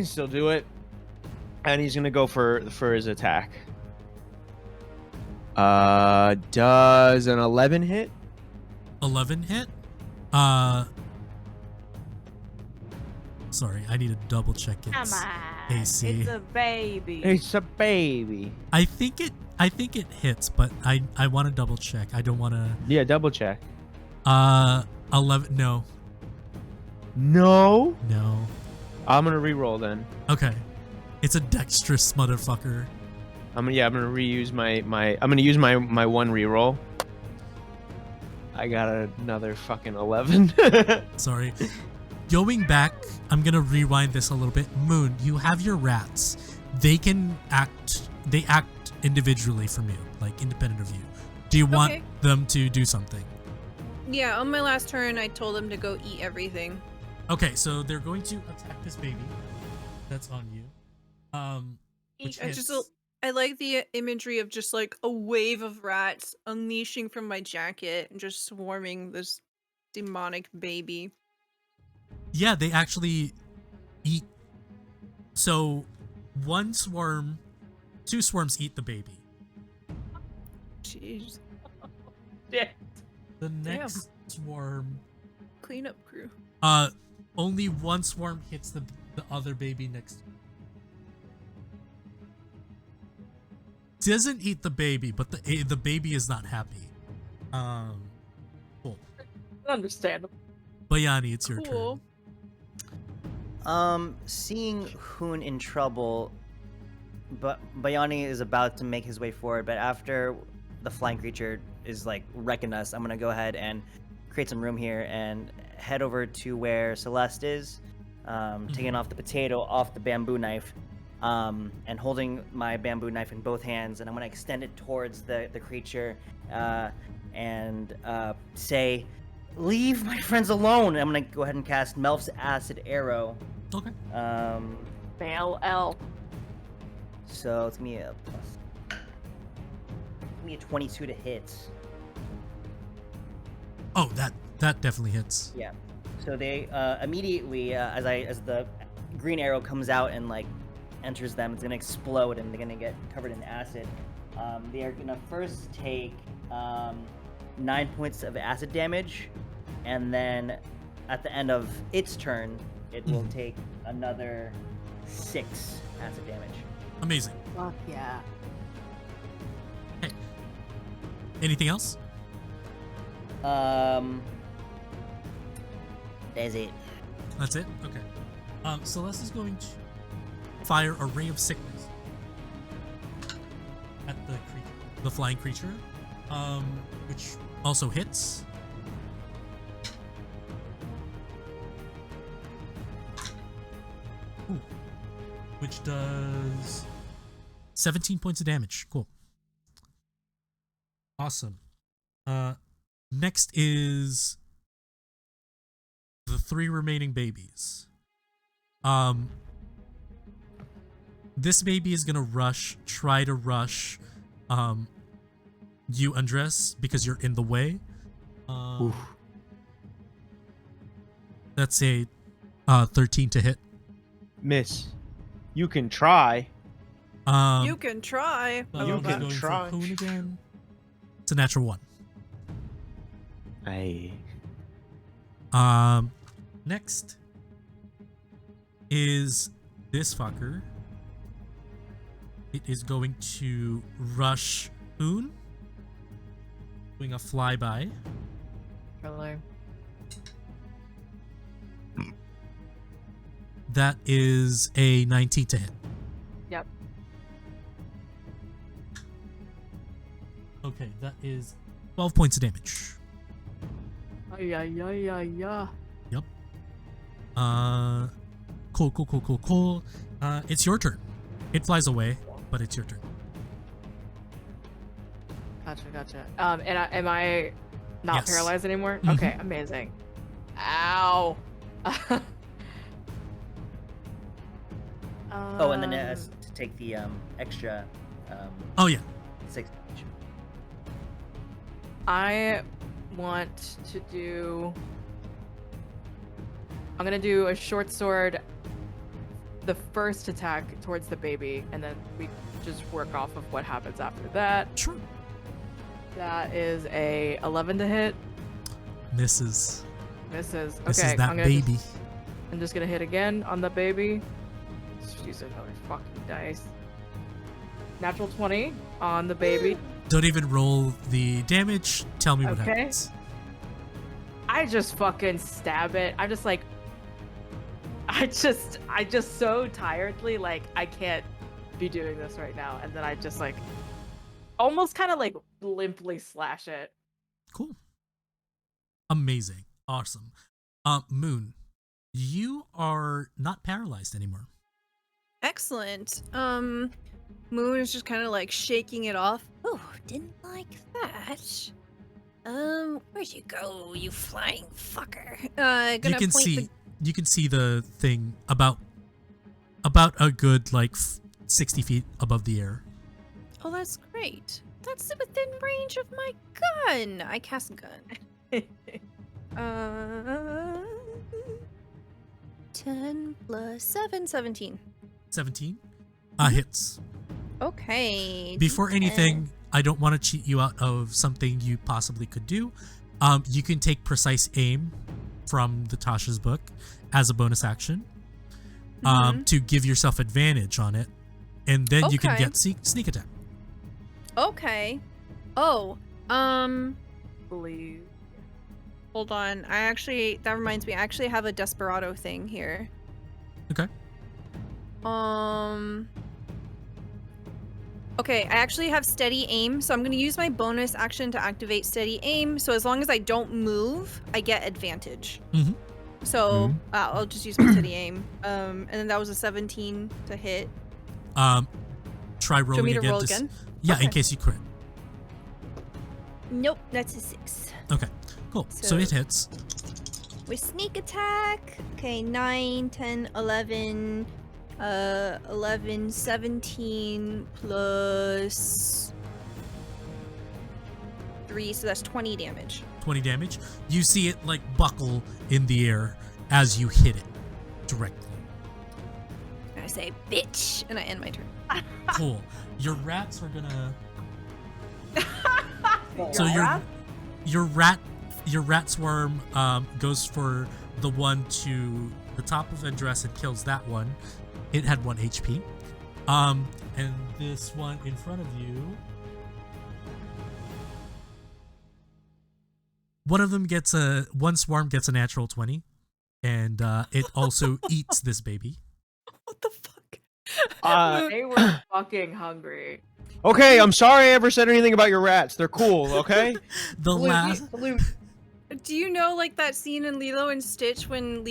still do it, and he's gonna go for his attack. Does an 11 hit? 11 hit. Sorry, I need to double check its Come on. AC. It's a baby. It's a baby. I think it hits, but I want to double check. I don't want to. Yeah, double check. 11. No. No. I'm gonna re-roll then. Okay. It's a dexterous motherfucker. I'm gonna reuse my I'm gonna use my one re-roll. I got another fucking 11. Sorry. Going back, I'm gonna rewind this a little bit. Moon, you have your rats. They act individually from you, like independent of you. Do you want Okay. them to do something? Yeah, on my last turn, I told them to go eat everything. Okay, so they're going to attack this baby that's on you. Which hits. I like the imagery of just like a wave of rats unleashing from my jacket and just swarming this demonic baby. Yeah, they actually eat. So, two swarms eat the baby. Jeez. Yeah. The next swarm, Cleanup crew. only one swarm hits the other baby next. Doesn't eat the baby, but the baby is not happy. Cool. Understandable. Bayani, it's your Cool. turn. Seeing Hoon in trouble, but Bayani is about to make his way forward, but after the flying creature is like wrecking us, I'm gonna go ahead and create some room here and head over to where Celeste is, taking off the potato off the bamboo knife, and holding my bamboo knife in both hands, and I'm gonna extend it towards the creature, and say, "Leave my friends alone." I'm gonna go ahead and cast Melf's Acid Arrow. Okay. Fail L. So it's gonna be a 22 to hit. Oh, that definitely hits. Yeah. So they immediately, as the green arrow comes out and like enters them, it's gonna explode and they're gonna get covered in acid. They are gonna first take 9 points of acid damage, and then at the end of its turn, it will take another 6 acid damage. Amazing. Fuck yeah. Anything else? That's it. That's it? Okay. Celeste is going to fire a ray of sickness at the flying creature, which also hits. Ooh. Which does 17 points of damage. Cool. Awesome. Next is the 3 remaining babies. This baby is gonna try to rush you, Andres, because you're in the way. Oof. That's a 13 to hit. Miss, you can try. You can try. but You I'm can going for try. Hoon again. It's a natural 1. Aye. Next is this fucker. It is going to rush Hoon, doing a flyby. Really? That is a 19 to hit. Yep. Okay, that is 12 points of damage. Yeah. Yep. Cool. It's your turn. It flies away, but it's your turn. Gotcha. And am I not Yes. paralyzed anymore? Mhm. Okay, amazing. Ow. Oh, and then it has to take the extra Oh yeah. 6 damage. I want to do. I'm gonna do a short sword. The first attack towards the baby, and then we just work off of what happens after that. Sure. That is a 11 to hit. Misses. Misses. Okay, This is that baby. I'm just gonna hit again on the baby. Let's use another fucking dice. Natural 20 on the baby. Don't even roll the damage. Tell me what Okay. happens. I just fucking stab it. I'm just like, I just so tiredly, like, I can't be doing this right now. And then I just like, almost kind of like limply slash it. Cool. Amazing. Awesome. Moon, you are not paralyzed anymore. Excellent. Moon is just kind of like shaking it off. Oh, didn't like that. Where'd you go, you flying fucker? Gonna You can see the thing about a good like 60 feet above the air. Oh, that's great. That's within range of my gun. I cast gun. 10 plus 7, 17. 17 hits. Okay. Before 10. anything, I don't want to cheat you out of something you possibly could do. You can take precise aim from the Tasha's book as a bonus action to give yourself advantage on it, and then you can get sneak attack. Okay. Oh, Believe. hold on. That reminds me. I actually have a Desperado thing here. Okay. Okay, I actually have steady aim, so I'm going to use my bonus action to activate steady aim. So as long as I don't move, I get advantage. Mhm. So I'll just use my steady aim. And then that was a 17 to hit. Try rolling me to again. roll again? Yeah, Okay. in case you crit. Nope, that's a 6. Okay, cool. So it hits. With sneak attack. Okay, 9, 10, 11, 11, 17 plus 3, so that's 20 damage. 20 damage. You see it like buckle in the air as you hit it directly. And I say, bitch, and I end my turn. Cool. Your rats are gonna. So your rat swarm goes for the one to the top of Andress and kills that one. It had 1 HP. And this one in front of you, one swarm gets a natural 20, and it also eats this baby. What the fuck? They were fucking hungry. Okay, I'm sorry I ever said anything about your rats. They're cool, okay? The last. Do you know like that scene in Lilo and Stitch when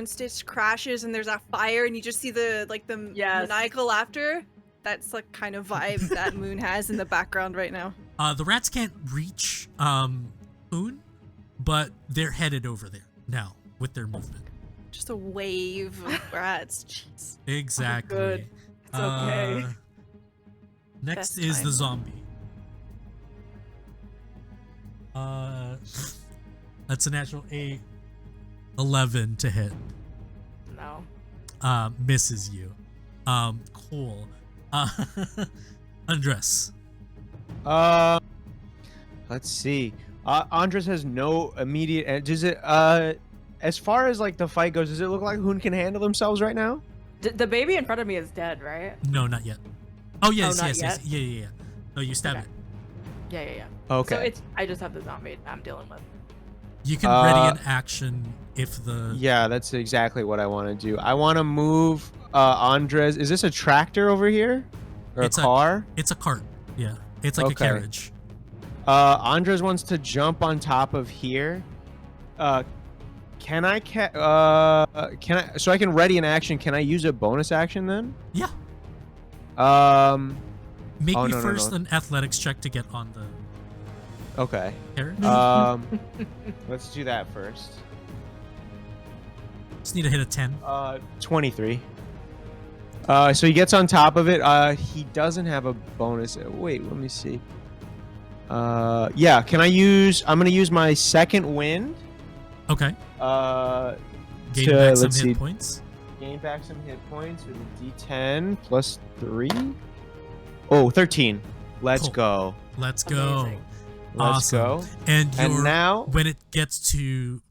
Stitch crashes and there's a fire and you just see the Yes. maniacal laughter? That's like kind of vibe that Moon has in the background right now. The rats can't reach Hoon, but they're headed over there now with their movement. Just a wave of rats. Jeez. Exactly. good. It's okay. Next Best is time. the zombie. That's a natural 11 to hit. No. Misses you. Cool. Undress. Let's see. Andres has no immediate. Does it? As far as like the fight goes, does it look like Hoon can handle themselves right now? The baby in front of me is dead, right? No, not yet. Oh yes, not yes, yet? yes. Yeah. No, you stab Okay. it. Yeah. Okay. So I just have the zombie I'm dealing with. You can ready an action if the. Yeah, that's exactly what I want to do. I want to move Andres. Is this a tractor over here? Or It's a car? It's a cart. Yeah, it's like a Okay. carriage. Andres wants to jump on top of here. Can I so I can ready an action? Can I use a bonus action then? Yeah. Make Oh, me no. first an athletics check to get on the Okay. carriage. Let's do that first. Just need to hit a 10. 23. So he gets on top of it. He doesn't have a bonus. Wait, let me see. Yeah, I'm gonna use my second wind. Okay. Gain to, back some let's see, hit points. gain back some hit points with a D10 plus 3. Oh, 13. Let's Cool. go. Let's go. Amazing. Let's Awesome. go. And now, when it gets to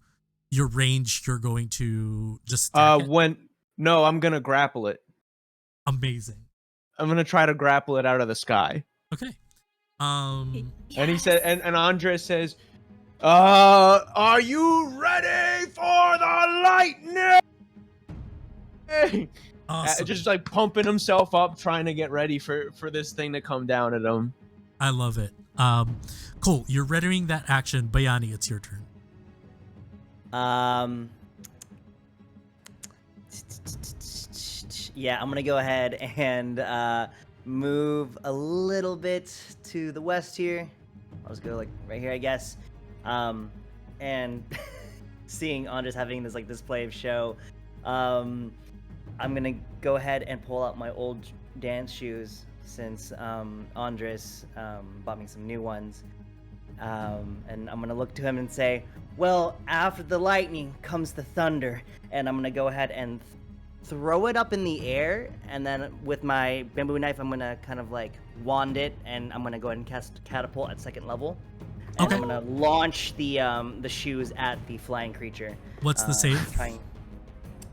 your range, you're going to just attack it? no, I'm gonna grapple it. Amazing. I'm gonna try to grapple it out of the sky. Okay. And he said, and Andres says, are you ready for the lightning? Awesome. Just like pumping himself up, trying to get ready for this thing to come down at him. I love it. Cool. You're readying that action. Bayani, it's your turn. Yeah, I'm gonna go ahead and move a little bit to the west here. I'll just go like right here, I guess. And seeing Andres having this like display of show, I'm gonna go ahead and pull out my old dance shoes since Andres bought me some new ones. And I'm gonna look to him and say, well, after the lightning comes the thunder. And I'm gonna go ahead and throw it up in the air, and then with my bamboo knife, I'm gonna kind of like wand it, and I'm gonna go ahead and cast catapult at second level. And Okay. I'm gonna launch the shoes at the flying creature. What's the save?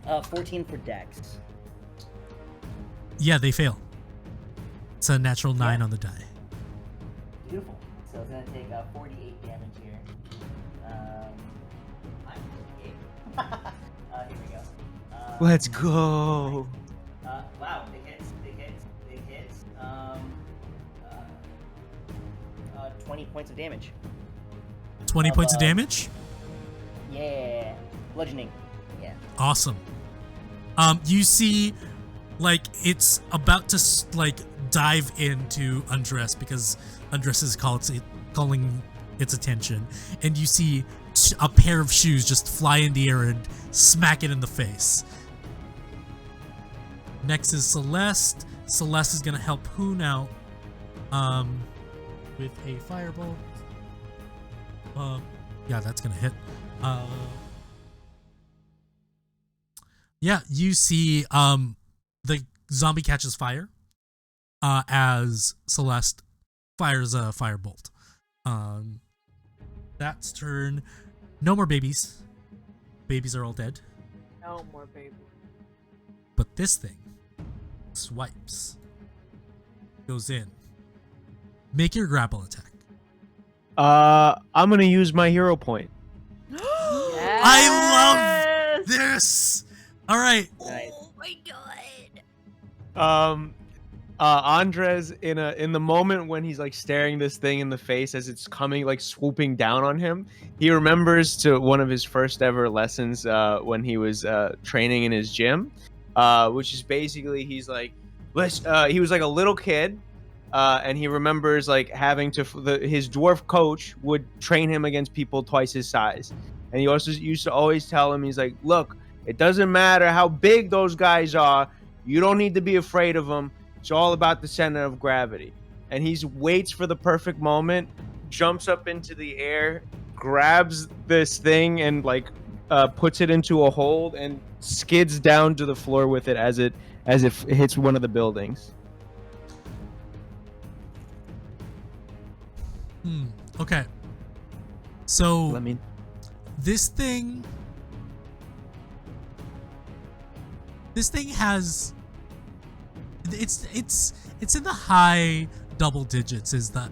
14 for Dex. Yeah, they fail. It's a natural 9 Yeah. on the die. Beautiful. So it's gonna take 48 damage here. I'm 48. Here we go. Let's go. Wow, it hits. 20 points of damage. 20 points of damage? Yeah. Bludgeoning. Yeah. Awesome. You see, like, it's about to, like, dive into Undress because Undress is calling its attention. And you see a pair of shoes just fly in the air and smack it in the face. Next is Celeste. Celeste is going to help Hoon out with a firebolt. Yeah, that's going to hit. Yeah, you see the zombie catches fire as Celeste fires a firebolt. That's turn. No more babies. Babies are all dead. No more baby. But this thing swipes. Goes in. Make your grapple attack. I'm gonna use my hero point. I love this! Alright. Nice. Oh my god. Andres in the moment when he's like staring this thing in the face as it's coming like swooping down on him, he remembers to one of his first ever lessons when he was training in his gym, which is basically he was like a little kid, and he remembers like having to his dwarf coach would train him against people twice his size, and he also used to always tell him, he's like, look, it doesn't matter how big those guys are, you don't need to be afraid of them. It's all about the center of gravity. And he waits for the perfect moment, jumps up into the air, grabs this thing and like puts it into a hold and skids down to the floor with it as it hits one of the buildings. Okay. So I mean, this thing has it's in the high double digits is the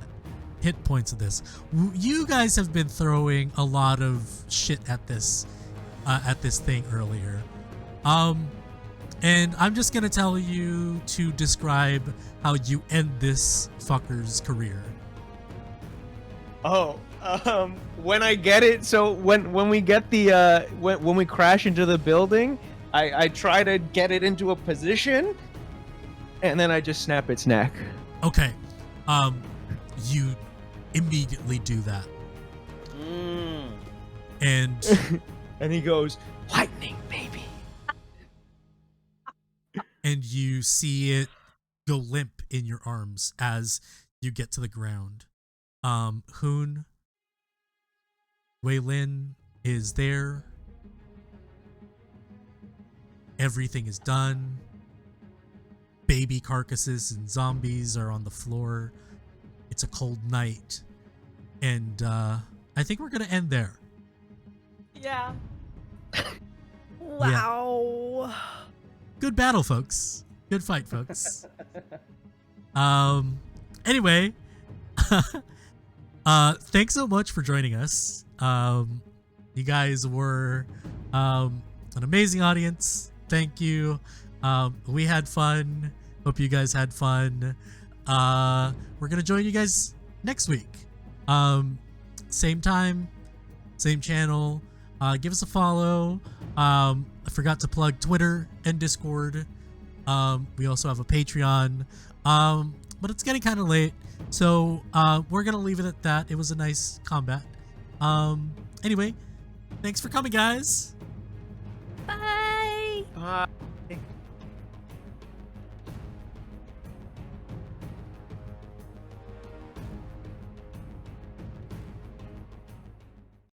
hit points of this. You guys have been throwing a lot of shit at this thing earlier. And I'm just gonna tell you to describe how you end this fucker's career. oh, when I get it, so when we get the when we crash into the building, I try to get it into a position, and then I just snap its neck. Okay. You immediately do that. And And he goes, lightning, baby. and you see it go limp in your arms as you get to the ground. Hoon, Wei Lin is there. Everything is done. Baby carcasses and zombies are on the floor. It's a cold night. And I think we're going to end there. Yeah. Wow. Good battle, folks. Good fight, folks. Anyway, thanks so much for joining us. You guys were an amazing audience. Thank you. We had fun. Hope you guys had fun. We're gonna join you guys next week. Same time, same channel. Give us a follow. I forgot to plug Twitter and Discord. We also have a Patreon. But it's getting kind of late, so we're gonna leave it at that. It was a nice combat. Anyway, thanks for coming, guys. Bye. Bye.